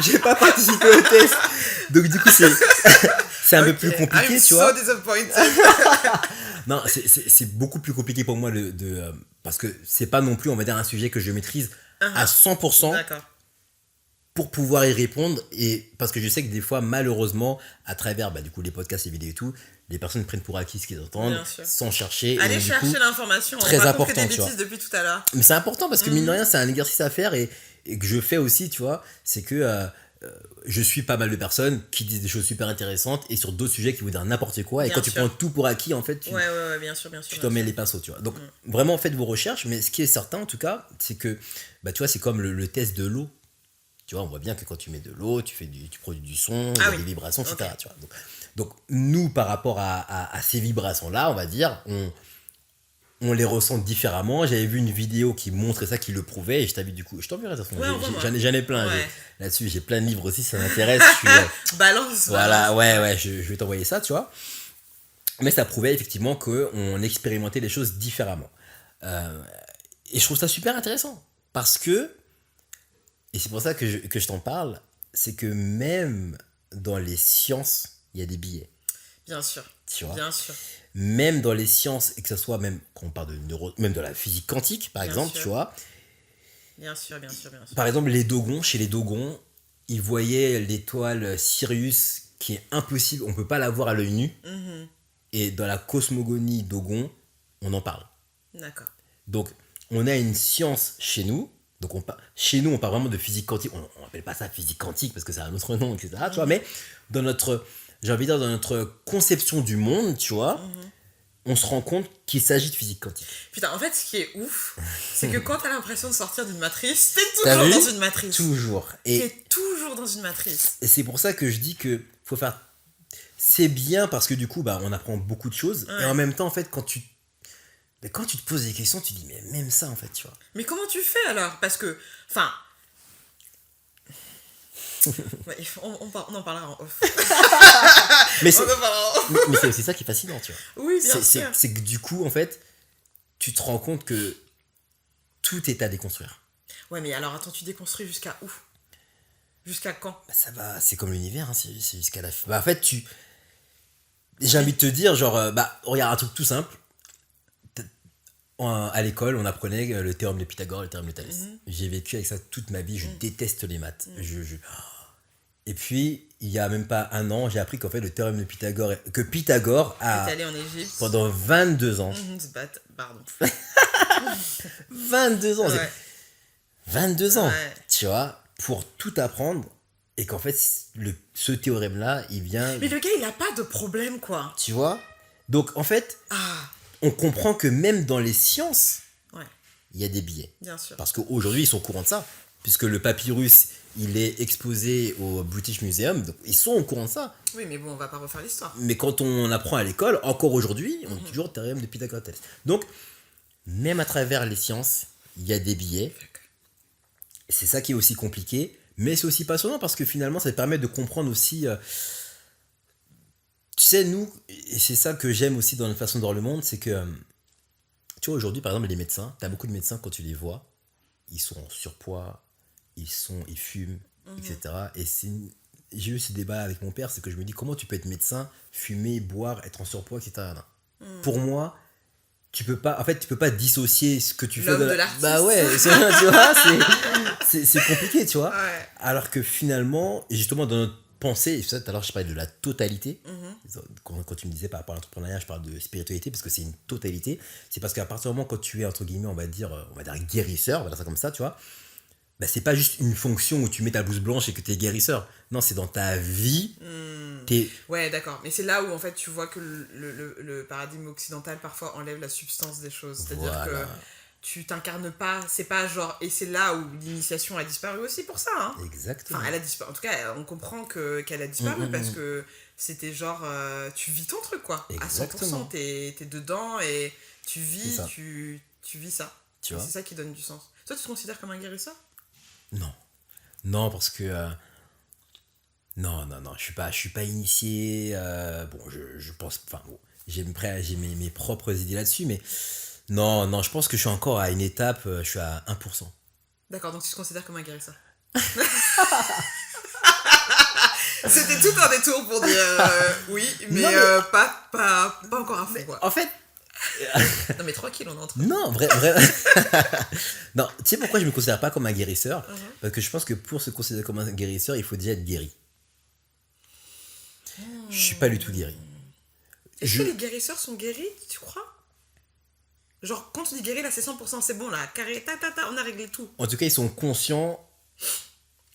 S2: J'ai pas participé au test. Donc du coup, c'est un peu plus compliqué, tu vois.
S3: So disappointed.
S2: Non, c'est beaucoup plus compliqué pour moi parce que c'est pas non plus, on va dire, un sujet que je maîtrise à 100%.
S3: D'accord.
S2: Pour pouvoir y répondre, et parce que je sais que des fois, malheureusement, à travers du coup les podcasts, les vidéos et tout, les personnes prennent pour acquis ce qu'ils entendent sans chercher.
S3: Allez
S2: et
S3: chercher
S2: du coup,
S3: l'information.
S2: très
S3: on va
S2: important,
S3: des
S2: tu vois.
S3: bêtises depuis tout à l'heure.
S2: Mais c'est important parce que mine de rien, c'est un exercice à faire et que je fais aussi, tu vois. C'est que je suis pas mal de personnes qui disent des choses super intéressantes et sur d'autres sujets qui vont dire n'importe quoi. Et
S3: Bien
S2: quand
S3: sûr.
S2: tu prends tout pour acquis, en fait,
S3: Ouais, bien sûr.
S2: tu t'en mets les pinceaux, tu vois. Donc vraiment, faites vos recherches. Mais ce qui est certain, en tout cas, c'est que, tu vois, c'est comme le test de l'eau. Tu vois, on voit bien que quand tu mets de l'eau, tu produis du son, il y a des vibrations, etc.
S3: Okay.
S2: Tu vois. Donc, nous, par rapport à ces vibrations-là, on va dire, on les ressent différemment. J'avais vu une vidéo qui montrait ça, qui le prouvait, et je t'avais du coup, je t'enverrai de toute façon. J'en ai plein.
S3: Ouais.
S2: Là-dessus, j'ai plein de livres aussi, ça m'intéresse.
S3: Balance.
S2: Voilà, ouais, je vais t'envoyer ça, tu vois. Mais ça prouvait effectivement qu'on expérimentait les choses différemment. Et je trouve ça super intéressant. Parce que, et c'est pour ça que je t'en parle, c'est que même dans les sciences, il y a des biais.
S3: Bien sûr.
S2: Tu vois.
S3: Bien sûr.
S2: Même dans les sciences, et que ce soit même, quand on parle même de la physique quantique, par exemple, tu vois.
S3: Bien sûr.
S2: Par exemple, chez les Dogons, ils voyaient l'étoile Sirius qui est impossible, on ne peut pas la voir à l'œil nu. Et dans la cosmogonie Dogon, on en parle.
S3: D'accord.
S2: Donc, on a une science chez nous. Donc, chez nous, on parle vraiment de physique quantique. On n'appelle pas ça physique quantique parce que ça a un autre nom, etc. Tu vois, mais dans notre conception du monde, tu vois, on se rend compte qu'il s'agit de physique quantique.
S3: Putain, en fait, ce qui est ouf, c'est que quand t'as l'impression de sortir d'une matrice, t'es toujours dans une matrice.
S2: Toujours.
S3: T'es toujours dans une matrice.
S2: Et c'est pour ça que je dis que faut faire... C'est bien parce que du coup, on apprend beaucoup de choses. Ouais. Et en même temps, en fait, quand tu te poses des questions, tu dis, mais même ça, en fait, tu vois.
S3: Mais comment tu fais alors ? Parce que, enfin... on en parlera en off.
S2: mais c'est aussi ça qui est fascinant, tu vois.
S3: Oui, bien sûr.
S2: C'est que du coup, en fait, tu te rends compte que tout est à déconstruire.
S3: Ouais, mais alors, attends, tu déconstruis jusqu'à où ? Jusqu'à quand ?
S2: Ça va, c'est comme l'univers, hein, c'est jusqu'à la fin. En fait, j'ai envie de te dire, genre, regarde un truc tout simple. À l'école, on apprenait le théorème de Pythagore, le théorème de Thalès. J'ai vécu avec ça toute ma vie, je déteste les maths. Et puis, il y a même pas un an, j'ai appris qu'en fait, le théorème de Pythagore, que Pythagore a,
S3: allé en Égypte
S2: pendant 22 ans.
S3: Pardon.
S2: 22 ans,
S3: ouais.
S2: 22 ans,
S3: ouais.
S2: Tu vois, pour tout apprendre. Et qu'en fait, ce théorème-là, il vient...
S3: Mais le gars, il a pas de problème, quoi.
S2: Tu vois ? Donc, en fait... on comprend que même dans les sciences, il y a des biais.
S3: Bien sûr.
S2: Parce qu'aujourd'hui, ils sont au courant de ça. Puisque le papyrus, il est exposé au British Museum. Donc, ils sont au courant de ça.
S3: Oui, mais bon, on va pas refaire l'histoire.
S2: Mais quand on apprend à l'école, encore aujourd'hui, on a toujours le théorème de Pythagore. Donc, même à travers les sciences, il y a des biais. C'est ça qui est aussi compliqué. Mais c'est aussi passionnant parce que finalement, ça permet de comprendre aussi... Tu sais, nous, et c'est ça que j'aime aussi dans notre façon de voir le monde, c'est que, tu vois, aujourd'hui, par exemple, les médecins, tu as beaucoup de médecins, quand tu les vois, ils sont en surpoids, ils fument, etc. Et j'ai eu ce débat avec mon père, c'est que je me dis, comment tu peux être médecin, fumer, boire, être en surpoids, etc. Pour moi, tu peux pas dissocier ce que tu fais
S3: de l'artiste.
S2: Bah ouais, tu vois, c'est compliqué, tu vois.
S3: Ouais.
S2: Alors que finalement, et justement, dans notre pensée, et ça, tout à l'heure je parlais de la totalité. Quand tu me disais par rapport à l'entrepreneuriat, je parle de spiritualité parce que c'est une totalité. C'est parce qu'à partir du moment quand tu es, entre guillemets, on va dire guérisseur, on va dire ça comme ça, tu vois, c'est pas juste une fonction où tu mets ta blouse blanche et que tu es guérisseur. Non, c'est dans ta vie.
S3: Ouais, d'accord. Mais c'est là où en fait tu vois que le paradigme occidental parfois enlève la substance des choses. C'est-à-dire que tu t'incarnes pas, c'est pas genre... Et c'est là où l'initiation a disparu aussi pour ça. Hein.
S2: Exactement.
S3: Enfin, elle a disparu. En tout cas, on comprend qu'elle a disparu parce que c'était genre... tu vis ton truc, quoi.
S2: Exactement.
S3: À 100%, t'es dedans et tu vis, tu vis ça.
S2: Tu vois ?
S3: C'est ça qui donne du sens. Toi, tu te considères comme un guérisseur ?
S2: Non, parce que... Non, je suis pas initié. Bon, je pense... Enfin, bon, j'ai mes propres idées là-dessus, mais... Non, je pense que je suis encore à une étape, je suis à 1%.
S3: D'accord, donc tu te considères comme un guérisseur. C'était tout un détour pour dire oui, mais,
S2: Non, mais-
S3: pas encore à fond, quoi.
S2: En fait,
S3: Non, mais tranquille, on est entre
S2: non, vrai. Non, tu sais pourquoi je me considère pas comme un guérisseur? Parce que je pense que pour se considérer comme un guérisseur, il faut déjà être guéri. Je suis pas du tout guéri.
S3: Est-ce
S2: Je-
S3: que les guérisseurs sont guéris, tu crois? Genre, quand tu dis guéri, là, c'est 100%, c'est bon, là, carré, on a réglé tout.
S2: En tout cas, ils sont conscients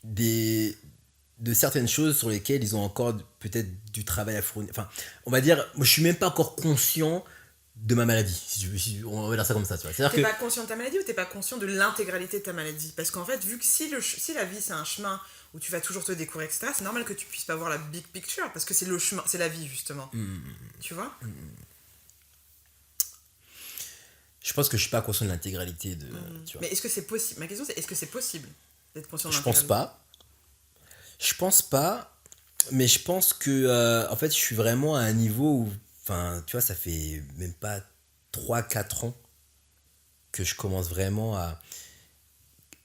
S2: de certaines choses sur lesquelles ils ont encore peut-être du travail à fournir. Enfin, on va dire, moi, je suis même pas encore conscient de ma maladie. On va dire ça comme ça, tu vois.
S3: T'es
S2: C'est-à-dire que
S3: pas conscient de ta maladie ou t'es pas conscient de l'intégralité de ta maladie? Parce qu'en fait, vu que si la vie, c'est un chemin où tu vas toujours te découvrir, etc., c'est normal que tu puisses pas voir la big picture, parce que c'est le chemin, c'est la vie, justement. Tu vois?
S2: je pense que je suis pas conscient de l'intégralité de. Tu vois.
S3: Mais est-ce que c'est possible? Ma question, c'est est-ce que c'est possible d'être conscient de
S2: Je pense
S3: l'intégralité?
S2: pas. Je pense pas. Mais je pense que, en fait, je suis vraiment à un niveau où, enfin, tu vois, ça fait même pas 3 4 ans que je commence vraiment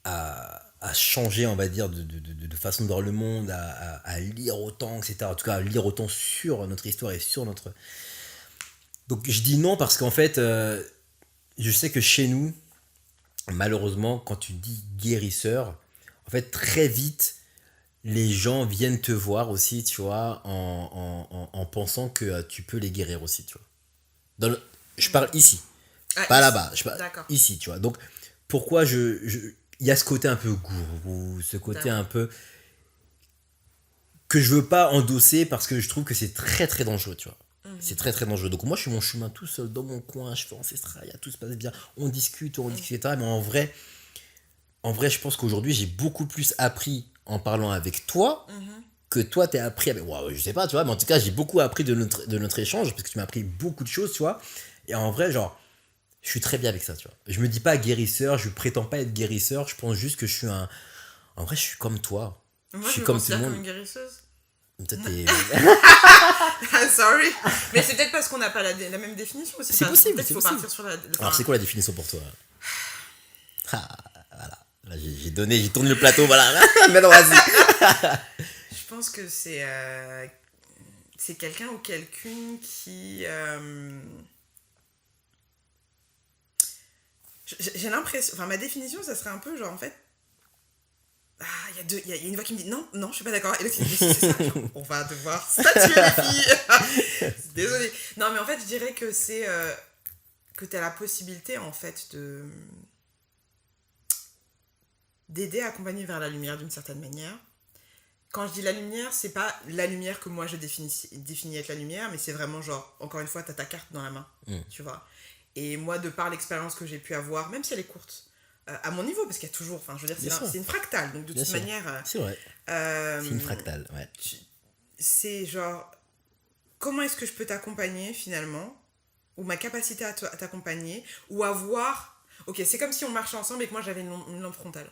S2: à changer, on va dire, de façon de voir le monde, à lire autant, etc. En tout cas, à lire autant sur notre histoire et sur notre. Donc, je dis non parce qu'en fait, je sais que chez nous, malheureusement, quand tu dis guérisseur, en fait, très vite, les gens viennent te voir aussi, tu vois, en pensant que tu peux les guérir aussi, tu vois. Je parle ici,
S3: Ah,
S2: pas
S3: ici.
S2: là-bas, je parle
S3: D'accord.
S2: ici, tu vois. Donc, pourquoi il y a ce côté un peu gourou, ce côté
S3: D'accord.
S2: un peu que je veux pas endosser parce que je trouve que c'est très très dangereux, tu vois. C'est très très dangereux. Donc moi je suis mon chemin tout seul dans mon coin, je fais ancestral, tout se passe bien, on discute, etc. Mais en vrai, je pense qu'aujourd'hui j'ai beaucoup plus appris en parlant avec toi que toi t'es appris avec. Ouais, je sais pas, tu vois, mais en tout cas j'ai beaucoup appris de notre échange parce que tu m'as appris beaucoup de choses, tu vois. Et en vrai, genre, je suis très bien avec ça, tu vois. Je me dis pas guérisseur, je prétends pas être guérisseur, je pense juste que je suis un. En vrai, je suis comme toi.
S3: Moi,
S2: Je
S3: je
S2: suis
S3: me
S2: comme tout le
S3: considère comme
S2: monde.
S3: une guérisseuse.
S2: Toi, t'es.
S3: Sorry. Mais c'est peut-être parce qu'on n'a pas la même définition aussi.
S2: C'est
S3: Enfin,
S2: possible,
S3: peut-être
S2: c'est
S3: qu'il faut
S2: possible.
S3: partir sur la.
S2: Alors, c'est quoi la définition pour toi? Ah, voilà. Là, j'ai tourné le plateau, voilà. Maintenant, vas-y.
S3: Je pense que c'est quelqu'un ou quelqu'une qui. J'ai l'impression. Enfin, ma définition, ça serait un peu genre en fait. Ah, il y a une voix qui me dit non, je suis pas d'accord. Et l'autre qui me dit c'est ça. Genre, on va devoir statuer les filles. Désolée. Non, mais en fait, je dirais que c'est que t'as la possibilité en fait d'aider à accompagner vers la lumière d'une certaine manière. Quand je dis la lumière, c'est pas la lumière que moi je définis être la lumière, mais c'est vraiment genre, encore une fois, t'as ta carte dans la main, tu vois. Et moi, de par l'expérience que j'ai pu avoir, même si elle est courte, à mon niveau, parce qu'il y a toujours, enfin, je veux dire, c'est une fractale, donc de
S2: Bien
S3: toute
S2: sûr.
S3: manière,
S2: C'est vrai. C'est une fractale, ouais.
S3: c'est genre, comment est-ce que je peux t'accompagner finalement, ou ma capacité à t'accompagner, ou à voir, ok, c'est comme si on marchait ensemble et que moi j'avais une lampe frontale.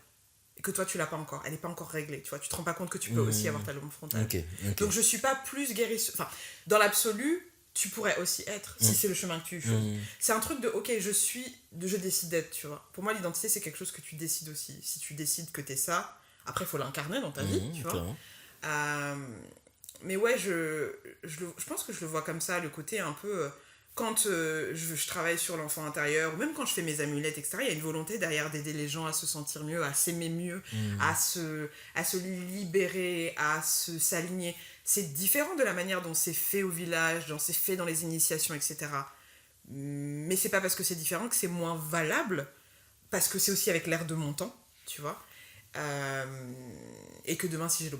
S3: Et que toi tu l'as pas encore, elle n'est pas encore réglée, tu vois, tu te rends pas compte que tu peux aussi avoir ta lampe frontale.
S2: Ok.
S3: Donc je suis pas plus guérisseuse, enfin, dans l'absolu, tu pourrais aussi être, si c'est le chemin que tu choisis. C'est un truc de, ok, je décide d'être, tu vois. Pour moi, l'identité, c'est quelque chose que tu décides aussi. Si tu décides que t'es ça, après, il faut l'incarner dans ta vie, tu vois. Mais ouais, je pense que je le vois comme ça, le côté un peu... quand je travaille sur l'enfant intérieur, ou même quand je fais mes amulettes, etc., il y a une volonté derrière d'aider les gens à se sentir mieux, à s'aimer mieux, à se libérer, à s'aligner. C'est différent de la manière dont c'est fait au village, dont c'est fait dans les initiations, etc. Mais c'est pas parce que c'est différent que c'est moins valable, parce que c'est aussi avec l'air de mon temps, tu vois. Et que demain, si j'ai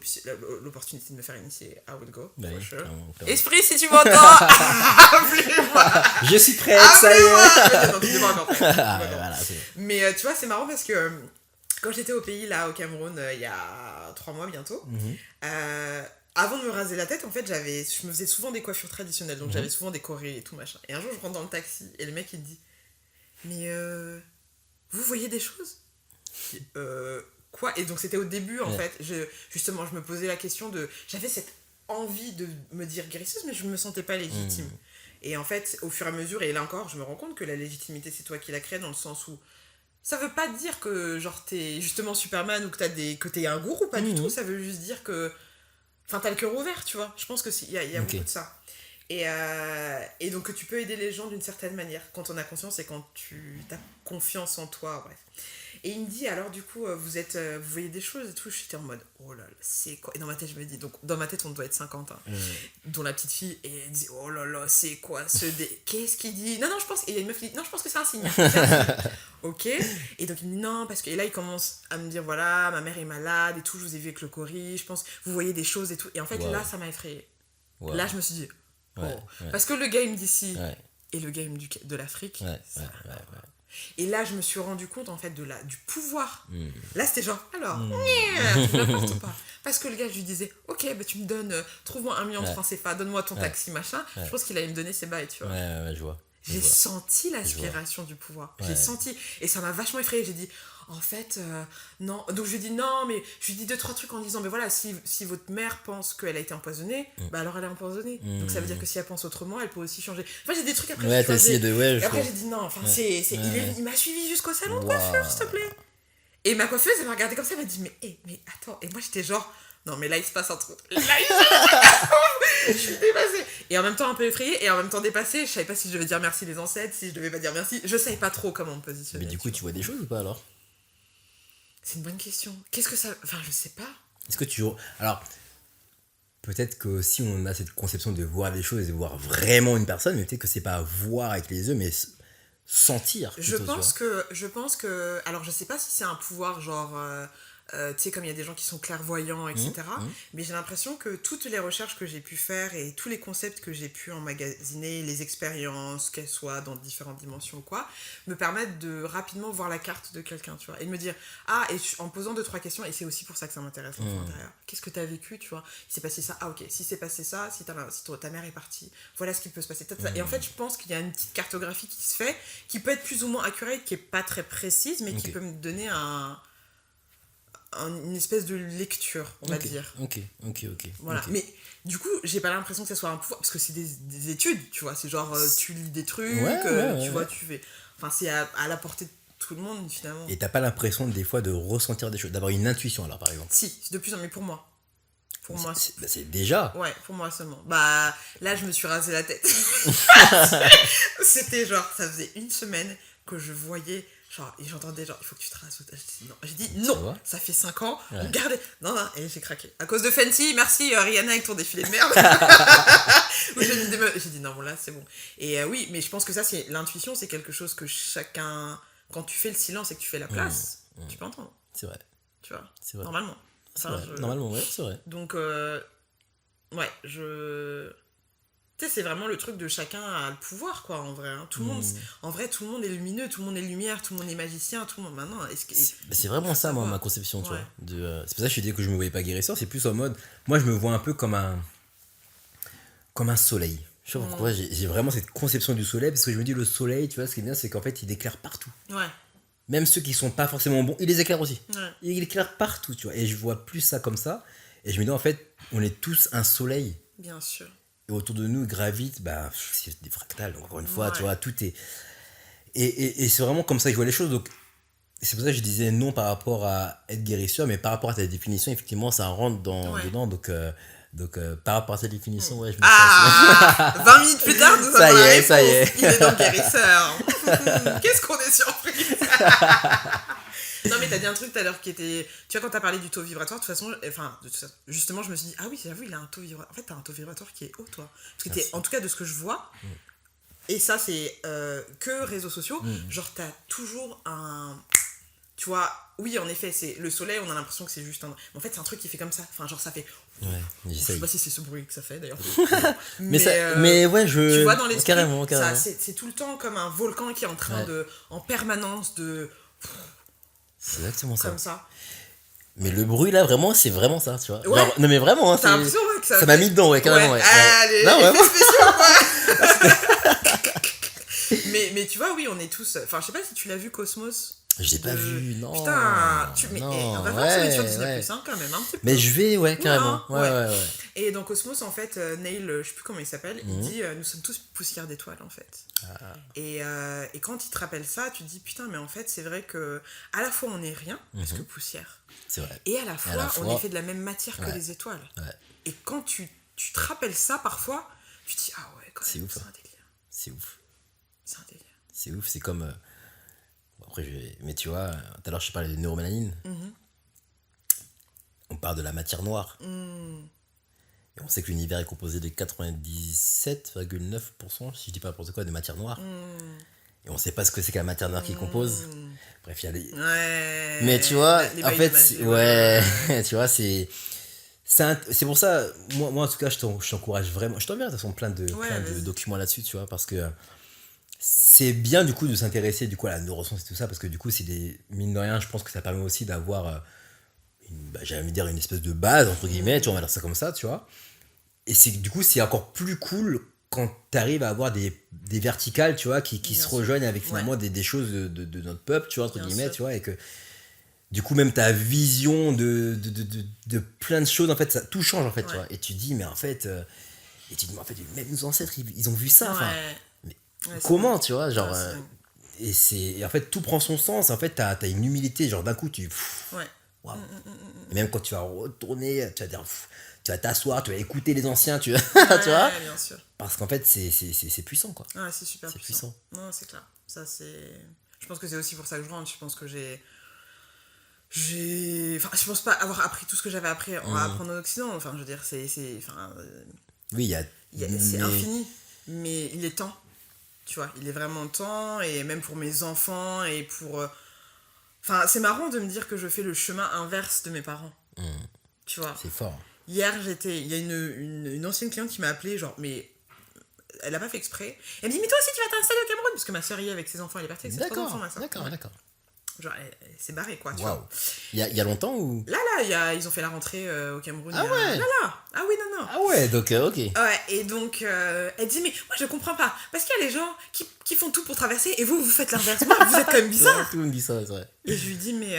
S3: l'opportunité de me faire initier, I would go,
S2: Bah
S3: for
S2: oui,
S3: sure.
S2: clairement.
S3: Esprit, si tu m'entends, appelez-moi.
S2: Je suis prête, ça y est.
S3: Non, tu n'es pas encore prêt.
S2: Ah, ouais, voilà, c'est bon.
S3: Mais tu vois, c'est marrant parce que quand j'étais au pays, là, au Cameroun, il y a 3 mois bientôt, avant de me raser la tête, en fait, je me faisais souvent des coiffures traditionnelles, donc j'avais souvent des corées et tout machin. Et un jour, je rentre dans le taxi et le mec, il me dit « Mais vous voyez des choses ?» Quoi? Et donc, c'était au début, en fait. Justement, je me posais la question de... J'avais cette envie de me dire guérisseuse, mais je me sentais pas légitime. Et en fait, au fur et à mesure, et là encore, je me rends compte que la légitimité, c'est toi qui la crée, dans le sens où ça veut pas dire que genre t'es justement Superman ou que que t'es un gourou, pas du tout. Ça veut juste dire que, enfin, t'as le cœur ouvert, tu vois. Je pense que il y a beaucoup de ça. Et donc que tu peux aider les gens d'une certaine manière quand on a conscience et quand tu as confiance en toi, bref. Et il me dit, alors du coup, vous voyez des choses et tout. J'étais en mode, oh là là, c'est quoi? Et dans ma tête, je me dis, donc dans ma tête, on doit être 50, hein, dont la petite fille, et elle dit, oh là là, c'est quoi ce qu'est-ce qu'il dit? Non, je pense, et il y a une meuf qui dit, non, je pense que c'est un signe. Ok. Et donc il me dit, non, parce que, et là, il commence à me dire, voilà, ma mère est malade et tout, je vous ai vu avec le Cory, je pense, vous voyez des choses et tout. Et en fait, là, ça m'a effrayée. Là, je me suis dit, oh. Parce que le gars, il me dit si, et le gars, il me dit de l'Afrique. Et là, je me suis rendu compte, en fait, du pouvoir. Là, c'était genre, alors, n'importe pas. Parce que le gars, je lui disais, ok, bah, tu me donnes, trouve-moi 1 million de francs CFA, donne-moi ton taxi, machin. Je pense qu'il allait me donner ses bails, tu vois.
S2: Je vois.
S3: J'ai senti l'aspiration du pouvoir. J'ai senti. Et ça m'a vachement effrayée. J'ai dit, en fait, non. Donc je lui ai dit non, mais je lui ai dit 2-3 trucs en disant, mais voilà, si votre mère pense qu'elle a été empoisonnée, bah alors elle est empoisonnée. Donc ça veut dire que si elle pense autrement, elle peut aussi changer. Enfin, j'ai des trucs après.
S2: Ouais, t'as essayé de. Ouais,
S3: et après, j'ai dit non, enfin, il m'a suivi jusqu'au salon de coiffure, s'il te plaît. Et ma coiffeuse, elle m'a regardé comme ça, elle m'a dit, mais attends. Et moi, j'étais genre, non, mais là, il se passe un truc. Là, je suis dépassée. Et en même temps, un peu effrayée, et en même temps dépassée. Je savais pas si je devais dire merci les ancêtres, si je devais pas dire merci. Je savais pas trop comment me positionner.
S2: Mais du coup, tu vois des choses ou pas alors?
S3: C'est une bonne question. Qu'est-ce que ça... Enfin, je sais pas.
S2: Est-ce que tu... Alors, peut-être que si on a cette conception de voir des choses et de voir vraiment une personne, mais peut-être que c'est pas voir avec les yeux, mais sentir. Plutôt,
S3: je pense que... Alors, je sais pas si c'est un pouvoir genre... tu sais, comme il y a des gens qui sont clairvoyants, etc. Mais j'ai l'impression que toutes les recherches que j'ai pu faire et tous les concepts que j'ai pu emmagasiner, les expériences, qu'elles soient dans différentes dimensions ou quoi, me permettent de rapidement voir la carte de quelqu'un, tu vois, et de me dire, en posant 2-3 questions, et c'est aussi pour ça que ça m'intéresse l'enfant intérieur. Qu'est-ce que tu as vécu, tu vois? Il s'est passé ça, ok, si c'est passé ça, si ta mère est partie, voilà ce qui peut se passer. Et en fait, je pense qu'il y a une petite cartographie qui se fait, qui peut être plus ou moins accurate, qui est pas très précise, mais qui peut me donner une espèce de lecture, on va dire.
S2: Ok.
S3: Voilà. Mais du coup, j'ai pas l'impression que ça soit un pouvoir, parce que c'est des études, tu vois. C'est genre, tu lis des trucs, tu vois, tu fais... Enfin, c'est à la portée de tout le monde, finalement.
S2: Et t'as pas l'impression, des fois, de ressentir des choses, d'avoir une intuition, alors, par exemple?
S3: Si, de plus en plus, mais pour moi. Pour moi.
S2: C'est déjà...
S3: Ouais, pour moi seulement. Bah, là, je me suis rasé la tête. C'était genre, ça faisait 1 semaine que je voyais... Genre, et j'entendais genre, il faut que tu te rases. J'ai dit non, ça fait 5 ans, regardez. Non, et j'ai craqué. À cause de Fenty, merci Rihanna avec ton défilé de merde. J'ai dit non, bon là, c'est bon. Et oui, mais je pense que ça, c'est l'intuition, c'est quelque chose que chacun, quand tu fais le silence et que tu fais la place, tu peux entendre.
S2: C'est vrai.
S3: Tu vois,
S2: c'est vrai.
S3: Normalement.
S2: Normalement, ouais, c'est vrai.
S3: Donc, ouais, tu sais, c'est vraiment le truc de chacun a le pouvoir, quoi, en vrai. Hein. Tout le monde, en vrai, tout le monde est lumineux, tout le monde est lumière, tout le monde est magicien, tout le monde... Maintenant,
S2: c'est vraiment ça, moi, ma conception, tu vois. C'est pour ça que je te dis que je me voyais pas guérisseur, c'est plus en mode... Moi, je me vois un peu comme un soleil. Je sais pas pourquoi, j'ai vraiment cette conception du soleil, parce que je me dis, le soleil, tu vois, ce qui est bien, c'est qu'en fait, il éclaire partout.
S3: Ouais.
S2: Même ceux qui sont pas forcément bons, il les éclaire aussi. Ouais. Il éclaire partout, tu vois. Et je vois plus ça comme ça. Et je me dis, en fait, on est tous un soleil.
S3: Bien sûr.
S2: Et autour de nous gravitent, c'est des fractales, encore une fois, tu vois, tout est... Et c'est vraiment comme ça que je vois les choses, donc c'est pour ça que je disais non par rapport à être guérisseur, mais par rapport à ta définition, effectivement, ça rentre dedans, donc par rapport à ta définition, je me
S3: dis... 20 minutes plus tard, nous avons la réponse.
S2: Ça y est.
S3: Il est donc guérisseur. Qu'est-ce qu'on est surpris. Non, mais t'as dit un truc tout à l'heure qui était... Tu vois, quand t'as parlé du taux vibratoire, de toute façon, justement, je me suis dit, ah oui, j'avoue, il a un taux vibratoire. En fait, t'as un taux vibratoire qui est haut, toi. Parce que en tout cas, de ce que je vois, et ça, c'est que réseaux sociaux, genre, t'as toujours un... Tu vois, oui, en effet, c'est le soleil, on a l'impression que c'est juste un... Mais en fait, c'est un truc qui fait comme ça. Enfin, genre, ça fait...
S2: Ouais,
S3: je sais pas si c'est ce bruit que ça fait, d'ailleurs.
S2: mais ouais,
S3: tu vois, dans l'esprit,
S2: carrément.
S3: C'est tout le temps comme un volcan qui est en train de... En permanence de...
S2: C'est exactement ça.
S3: Comme ça.
S2: Mais le bruit là, vraiment, c'est vraiment ça, tu vois.
S3: Ouais.
S2: Genre, non, mais vraiment, hein,
S3: t'as l'impression que
S2: ça m'a mis dedans, carrément. Ouais.
S3: Allez,
S2: non,
S3: effets spéciaux, quoi. mais tu vois, oui, on est tous. Enfin, je sais pas si tu l'as vu, Cosmos.
S2: Je l'ai pas vu, non.
S3: Putain, mais
S2: non,
S3: on va voir celui sur
S2: ouais,
S3: Disney+,
S2: ouais.
S3: hein, quand même, un petit peu.
S2: Mais je vais, ouais, carrément.
S3: hein,
S2: Ouais,
S3: ouais.
S2: ouais, ouais.
S3: Et donc Osmos, en fait, Neil, je sais plus comment il s'appelle, il dit nous sommes tous poussière d'étoiles, en fait. Et quand il te rappelle ça, tu te dis putain, mais en fait, c'est vrai que à la fois on est rien, parce que poussière,
S2: C'est vrai.
S3: et à la fois, on est fait de la même matière que
S2: Ouais.
S3: les étoiles.
S2: Ouais.
S3: Et quand tu te rappelles ça parfois, tu te dis ah ouais, quand
S2: C'est
S3: même,
S2: ouf,
S3: c'est
S2: hein.
S3: un délire.
S2: C'est ouf.
S3: C'est un délire.
S2: C'est ouf, c'est comme. Bon, après, mais tu vois, tout à l'heure, je parlais de neuromélanine. On parle de la matière noire. Et on sait que l'univers est composé de 97,9%, si je dis pas n'importe quoi, de matière noire. Et on sait pas ce que c'est que la matière noire qui compose. Bref, il y a les.
S3: Ouais.
S2: Mais tu vois,
S3: les
S2: en
S3: bails
S2: fait,
S3: de magie,
S2: ouais, tu vois, c'est pour ça, moi en tout cas, je t'encourage vraiment. Je t'enverrai de toute façon plein de
S3: vas-y.
S2: documents là-dessus, tu vois, parce que c'est bien du coup de s'intéresser du coup à la neuroscience et tout ça, parce que du coup, c'est des mine de rien, je pense que ça permet aussi d'avoir, j'allais me dire une espèce de base entre guillemets, tu vois, on va dire ça comme ça, tu vois. Et du coup, c'est encore plus cool quand tu arrives à avoir des verticales, tu vois, qui
S3: Bien
S2: se
S3: sûr.
S2: rejoignent avec finalement
S3: Ouais.
S2: des choses de notre peuple, tu vois, entre
S3: Bien
S2: guillemets,
S3: sûr.
S2: tu vois, et que du coup, même ta vision de plein de choses, en fait, tout change, en fait, tu
S3: Ouais.
S2: vois. Et tu dis, mais en fait, même nos ancêtres, ils ont vu ça, enfin,
S3: Ouais.
S2: mais
S3: Ouais, c'est
S2: comment,
S3: dingue.
S2: tu vois, genre,
S3: Ouais, c'est dingue.
S2: et en fait, tout prend son sens, en fait, t'as une humilité, genre, d'un coup,
S3: Ouais.
S2: waouh. Et même quand tu vas retourner, tu vas dire, tu vas t'asseoir, tu vas écouter les anciens, tu
S3: Ouais,
S2: vois,
S3: bien sûr.
S2: parce qu'en fait, c'est puissant, quoi.
S3: Ouais, c'est super
S2: C'est
S3: puissant.
S2: puissant.
S3: Non, c'est clair. Ça, c'est. Je pense que c'est aussi pour ça que je rentre. Je pense que enfin, je pense pas avoir appris tout ce que j'avais appris à apprendre en Occident. Enfin, je veux dire,
S2: Oui, il y a.
S3: c'est
S2: mais-
S3: infini. Mais il est temps. Tu vois, il est vraiment temps. Et même pour mes enfants et pour. Enfin, c'est marrant de me dire que je fais le chemin inverse de mes parents. Tu vois.
S2: C'est fort.
S3: Hier, il y a une ancienne cliente qui m'a appelé, genre, mais elle a pas fait exprès. Elle me dit, mais toi aussi tu vas t'installer au Cameroun, parce que ma soeur y est avec ses enfants, elle est partie avec ses 3 enfants, ma soeur.
S2: D'accord.
S3: Genre, elle s'est barrée, quoi, tu
S2: Waouh.
S3: vois.
S2: Il y a longtemps ou.
S3: Là, ils ont fait la rentrée au Cameroun.
S2: Ah ouais.
S3: Là. Ah oui, non.
S2: Ah ouais, donc ok.
S3: Ouais, et donc, elle dit, mais moi je comprends pas, parce qu'il y a les gens qui font tout pour traverser, et vous faites l'inverse. Moi, vous êtes quand même bizarre.
S2: Tout le monde dit ça, c'est vrai.
S3: Et je lui dis, mais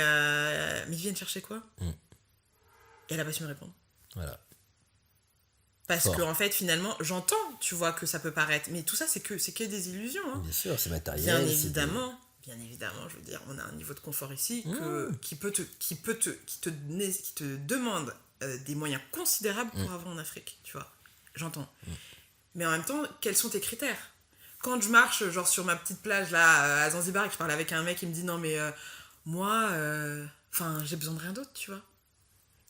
S3: ils viennent chercher quoi? Et elle a pas su me répondre.
S2: Voilà.
S3: Parce
S2: Fort.
S3: que en fait, finalement, j'entends, tu vois, que ça peut paraître, mais tout ça, c'est que des illusions. Hein.
S2: Bien sûr, c'est matériel.
S3: Bien
S2: c'est
S3: évidemment, je veux dire, on a un niveau de confort ici qui te demande des moyens considérables pour avoir en Afrique, tu vois. J'entends. Mais en même temps, quels sont tes critères? Quand je marche, genre sur ma petite plage là à Zanzibar et que je parle avec un mec, il me dit non mais moi, j'ai besoin de rien d'autre, tu vois.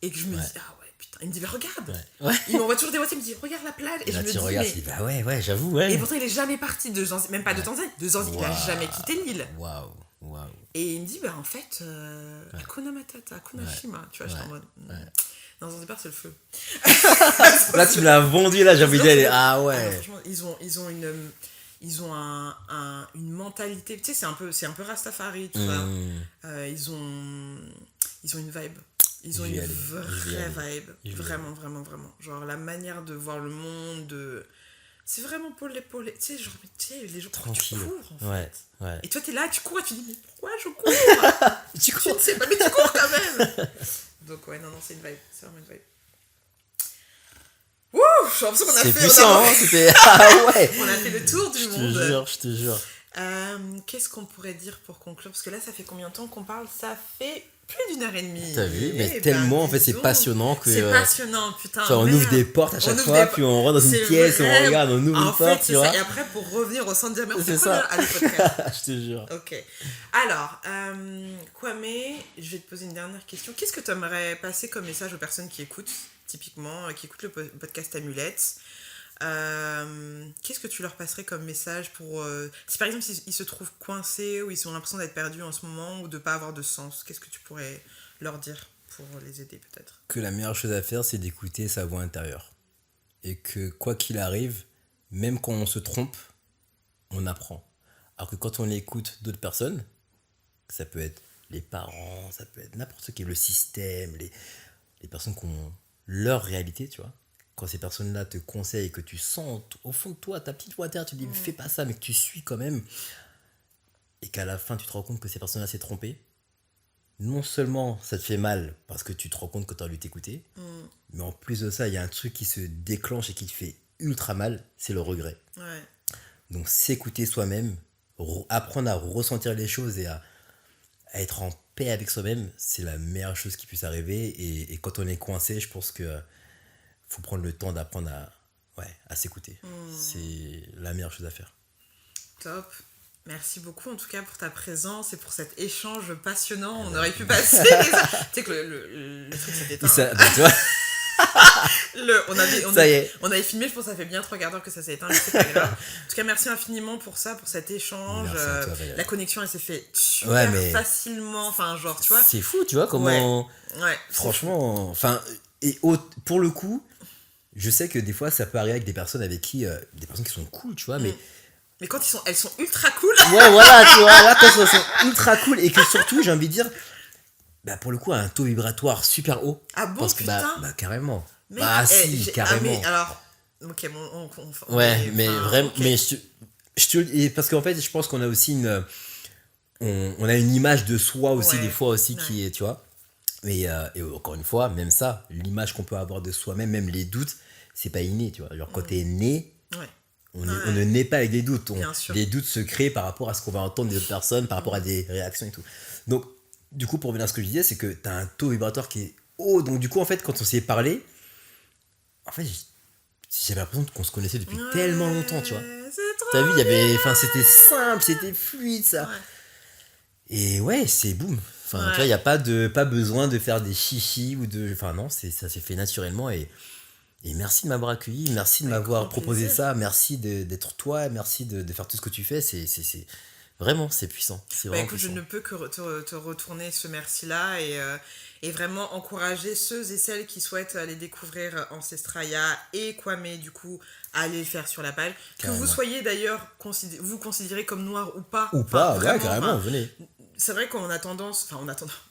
S3: Et que je me dis ah ouais putain, il me dit mais regarde.
S2: Ouais.
S3: Il m'envoie toujours des WhatsApp, il me dit regarde la plage et
S2: Et là,
S3: je me
S2: tu
S3: dis
S2: regardes,
S3: mais...
S2: tu dis, bah ouais, j'avoue, ouais.
S3: Et pourtant, il est jamais parti de Zanzibar, même pas de Tanzanie, de Zanzibar, il a
S2: Waouh.
S3: jamais quitté l'île.
S2: Waouh.
S3: Et il me dit, bah en fait, Hakuna Matata, Hakuna Shima, tu vois, j'étais en mode. Non, Zanzibar, c'est le feu.
S2: Là, tu me l'as vendu, là, j'ai envie d'y aller. Ah
S3: Alors,
S2: ouais.
S3: franchement, ils ont une mentalité, tu sais, c'est un peu Rastafari, tout ça. Ils ont une vibe. Ils ont
S2: Je vais
S3: une
S2: aller, je vais
S3: vraie
S2: aller.
S3: vibe.
S2: Je vais
S3: Vraiment. Genre, la manière de voir le monde, c'est vraiment pour les... Tu sais, genre, mais tu sais, les gens, pourquoi tu
S2: Tranquille.
S3: cours, en fait.
S2: Ouais.
S3: Et toi, t'es là, tu cours et tu dis, mais pourquoi je cours?
S2: Tu
S3: Tu
S2: cours.
S3: ne sais pas, mais tu cours quand même. Donc, ouais, non, c'est une vibe. C'est vraiment une vibe. Ouh, j'ai l'impression qu'on a
S2: C'est
S3: fait...
S2: puissant, hein, c'était. Ah ouais.
S3: On a fait le tour du monde.
S2: Je te jure.
S3: Qu'est-ce qu'on pourrait dire pour conclure? Parce que là, ça fait combien de temps qu'on parle? Ça fait plus d'1h30.
S2: T'as vu, mais
S3: Eh
S2: tellement,
S3: ben,
S2: en fait,
S3: dis
S2: c'est
S3: donc.
S2: passionnant que.
S3: C'est passionnant, putain.
S2: On
S3: merde.
S2: ouvre des portes à
S3: On
S2: chaque
S3: ouvre
S2: fois,
S3: des-
S2: puis on rentre dans
S3: C'est
S2: une pièce,
S3: vrai.
S2: on regarde, on ouvre
S3: En
S2: une
S3: fait,
S2: porte,
S3: c'est
S2: tu vois.
S3: ça. Et après, pour revenir au centre dire, mais on
S2: C'est
S3: fait quoi
S2: ça.
S3: à podcast?
S2: Je te jure.
S3: Ok. Alors, Kwame, je vais te poser une dernière question. Qu'est-ce que tu aimerais passer comme message aux personnes qui écoutent, typiquement, qui écoutent le podcast Amulette? Qu'est-ce que tu leur passerais comme message pour... si par exemple, ils se trouvent coincés ou ils ont l'impression d'être perdus en ce moment ou de ne pas avoir de sens, qu'est-ce que tu pourrais leur dire pour les aider peut-être?
S2: Que la meilleure chose à faire, c'est d'écouter sa voix intérieure. Et que quoi qu'il arrive, même quand on se trompe, on apprend. Alors que quand on écoute d'autres personnes, ça peut être les parents, ça peut être n'importe qui, le système, les personnes qui ont leur réalité, tu vois. Quand ces personnes-là te conseillent et que tu sens au fond de toi, ta petite voix intérieure, tu dis fais pas ça, mais que tu suis quand même. Et qu'à la fin, tu te rends compte que ces personnes-là s'est trompées, non seulement ça te fait mal parce que tu te rends compte que tu as dû t'écouter, mais en plus de ça, il y a un truc qui se déclenche et qui te fait ultra mal, c'est le regret.
S3: Ouais.
S2: Donc s'écouter soi-même, apprendre à ressentir les choses et à être en paix avec soi-même, c'est la meilleure chose qui puisse arriver. Et quand on est coincé, je pense que faut prendre le temps d'apprendre à s'écouter. C'est la meilleure chose à faire.
S3: Top. Merci beaucoup en tout cas pour ta présence et pour cet échange passionnant. On aurait pu passer. Tu sais que le truc s'est éteint.
S2: Tu vois
S3: On avait filmé, je pense que ça fait bien 3 quarts d'heure que ça s'est éteint, mais c'est pas grave. En tout cas, merci infiniment pour ça, pour cet échange.
S2: Toi,
S3: la connexion, elle s'est fait super facilement. Enfin, genre, tu vois.
S2: C'est fou, tu vois, comment.
S3: Ouais.
S2: Franchement, enfin, pour le coup, je sais que des fois, ça peut arriver avec des personnes avec qui. Des personnes qui sont cool, tu vois,
S3: Mais quand elles sont ultra cool.
S2: Ouais, voilà, tu vois, là, quand elles sont ultra cool et que surtout, j'ai envie de dire. Pour le coup, un taux vibratoire super haut.
S3: Ah bon,
S2: parce que,
S3: putain.
S2: carrément.
S3: Mec,
S2: Carrément.
S3: mais alors, ok,
S2: vraiment,
S3: okay.
S2: mais parce qu'en fait, je pense qu'on a aussi on a une image de soi aussi, des fois aussi, qui est, tu vois. Et encore une fois, même ça, l'image qu'on peut avoir de soi-même, même les doutes, c'est pas inné, tu vois. Genre, quand t'es né, on ne naît pas avec des doutes. Les doutes se créent par rapport à ce qu'on va entendre des autres personnes, par rapport à des réactions et tout. Donc, du coup, pour revenir à ce que je disais, c'est que t'as un taux vibratoire qui est haut. Donc, du coup, en fait, quand on s'est parlé, en fait, j'avais l'impression qu'on se connaissait depuis tellement longtemps, tu vois. T'as vu, c'était simple, c'était fluide, ça. Et c'est boum. Enfin, tu vois, il n'y a pas besoin de faire des chichis ou de. Enfin, non, ça s'est fait naturellement. Et merci de m'avoir accueilli, merci de m'avoir proposé ça, merci d'être toi, merci de faire tout ce que tu fais. C'est vraiment, c'est puissant. C'est vraiment
S3: écoute,
S2: puissant.
S3: je ne peux que te retourner ce merci-là et vraiment encourager ceux et celles qui souhaitent aller découvrir Ancestraya et Kwame, du coup, à aller le faire sur la page. Carrément. Que vous soyez d'ailleurs, vous considérez comme noir ou pas.
S2: Ou pas, vraiment, carrément, venez.
S3: C'est vrai qu'on a tendance,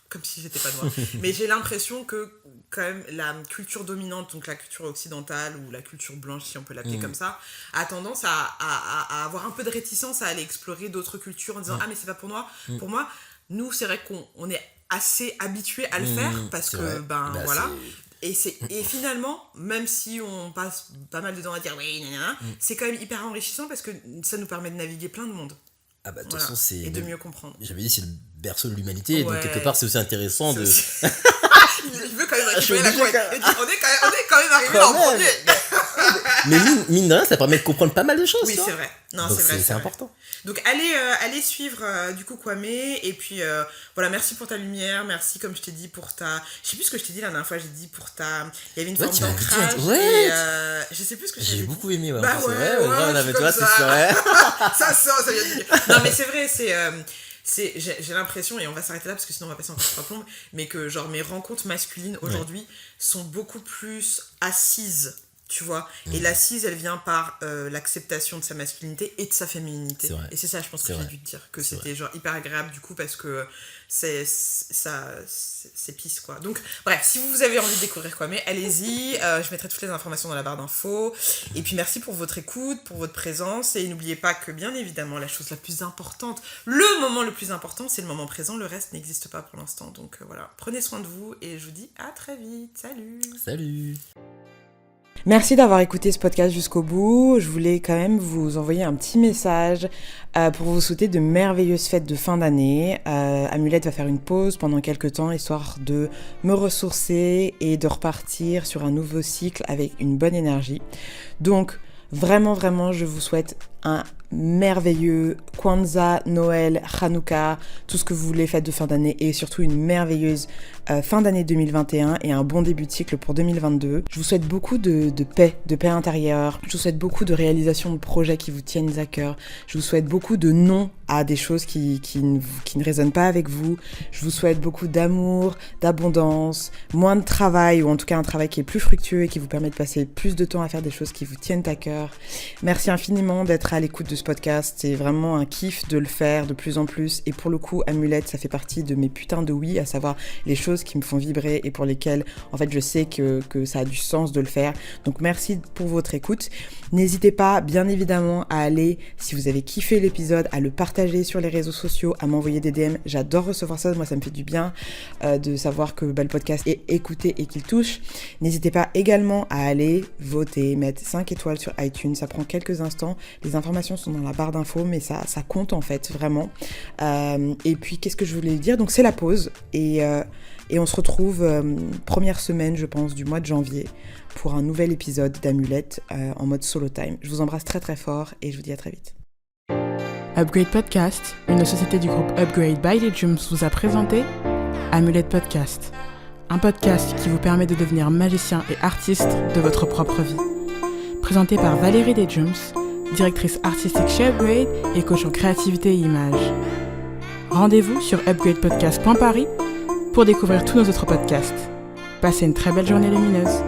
S3: comme si j'étais pas noire, mais j'ai l'impression que quand même la culture dominante, donc la culture occidentale ou la culture blanche si on peut l'appeler comme ça, a tendance à avoir un peu de réticence à aller explorer d'autres cultures en disant mais c'est pas pour moi. Pour moi, nous c'est vrai qu'on est assez habitués à le faire parce que voilà. Et finalement, même si on passe pas mal de temps à dire c'est quand même hyper enrichissant parce que ça nous permet de naviguer plein de monde.
S2: De toute façon, c'est.
S3: Et de mieux comprendre.
S2: J'avais dit, c'est le berceau de l'humanité, donc quelque part, c'est aussi intéressant de.
S3: Il veut quand même récupérer la couette. On est quand même arrivé en premier.
S2: Mais mine de rien, ça permet de comprendre pas mal de choses.
S3: Oui, c'est vrai. Non,
S2: donc
S3: c'est vrai.
S2: C'est important.
S3: Donc allez suivre du coup Kwame et puis voilà, merci pour ta lumière, merci comme je t'ai dit pour ta, je sais plus ce que je t'ai dit la dernière fois, j'ai dit pour ta, il y avait une forme d'ancrage et je sais plus ce que
S2: j'ai beaucoup aimé
S3: on avait toi c'est vrai. ça vient de dire. Non mais c'est vrai, j'ai l'impression, et on va s'arrêter là parce que sinon on va passer encore 3 plombes, mais que genre mes rencontres masculines aujourd'hui sont beaucoup plus assises. Tu vois, et l'assise elle vient par l'acceptation de sa masculinité et de sa fémininité, et c'est ça je pense que j'ai dû te dire que c'était genre hyper agréable du coup parce que c'est pisse quoi. Donc bref, si vous avez envie de découvrir Kwame, allez-y, je mettrai toutes les informations dans la barre d'infos et puis merci pour votre écoute, pour votre présence et n'oubliez pas que bien évidemment la chose la plus importante, le moment le plus important c'est le moment présent, le reste n'existe pas pour l'instant, donc voilà, prenez soin de vous et je vous dis à très vite, salut.
S1: Merci d'avoir écouté ce podcast jusqu'au bout. Je voulais quand même vous envoyer un petit message pour vous souhaiter de merveilleuses fêtes de fin d'année. Amulette va faire une pause pendant quelques temps, histoire de me ressourcer et de repartir sur un nouveau cycle avec une bonne énergie. Donc, vraiment, je vous souhaite un merveilleux Kwanzaa, Noël, Hanouka, tout ce que vous voulez, fête de fin d'année et surtout une merveilleuse fin d'année 2021 et un bon début de cycle pour 2022. Je vous souhaite beaucoup de paix intérieure. Je vous souhaite beaucoup de réalisation de projets qui vous tiennent à cœur. Je vous souhaite beaucoup de non à des choses qui ne résonnent pas avec vous. Je vous souhaite beaucoup d'amour, d'abondance, moins de travail ou en tout cas un travail qui est plus fructueux et qui vous permet de passer plus de temps à faire des choses qui vous tiennent à cœur. Merci infiniment d'être à l'écoute de ce podcast, c'est vraiment un kiff de le faire de plus en plus et pour le coup Amulette ça fait partie de mes putains de oui, à savoir les choses qui me font vibrer et pour lesquelles en fait je sais que ça a du sens de le faire, donc merci pour votre écoute. N'hésitez pas bien évidemment à aller, si vous avez kiffé l'épisode, à le partager partager sur les réseaux sociaux, à m'envoyer des DM. J'adore recevoir ça, moi ça me fait du bien de savoir que le podcast est écouté et qu'il touche. N'hésitez pas également à aller voter, mettre 5 étoiles sur iTunes, ça prend quelques instants. Les informations sont dans la barre d'infos, mais ça compte en fait, vraiment. Et puis qu'est-ce que je voulais dire ? Donc c'est la pause et on se retrouve première semaine, je pense, du mois de janvier pour un nouvel épisode d'Amulette en mode solo time. Je vous embrasse très très fort et je vous dis à très vite.
S4: Upgrade Podcast, une société du groupe Upgrade by Legiums, vous a présenté Amulette Podcast, un podcast qui vous permet de devenir magicien et artiste de votre propre vie. Présenté par Valérie Legiums, directrice artistique chez Upgrade et coach en créativité et image. Rendez-vous sur upgradepodcast.paris pour découvrir tous nos autres podcasts. Passez une très belle journée lumineuse.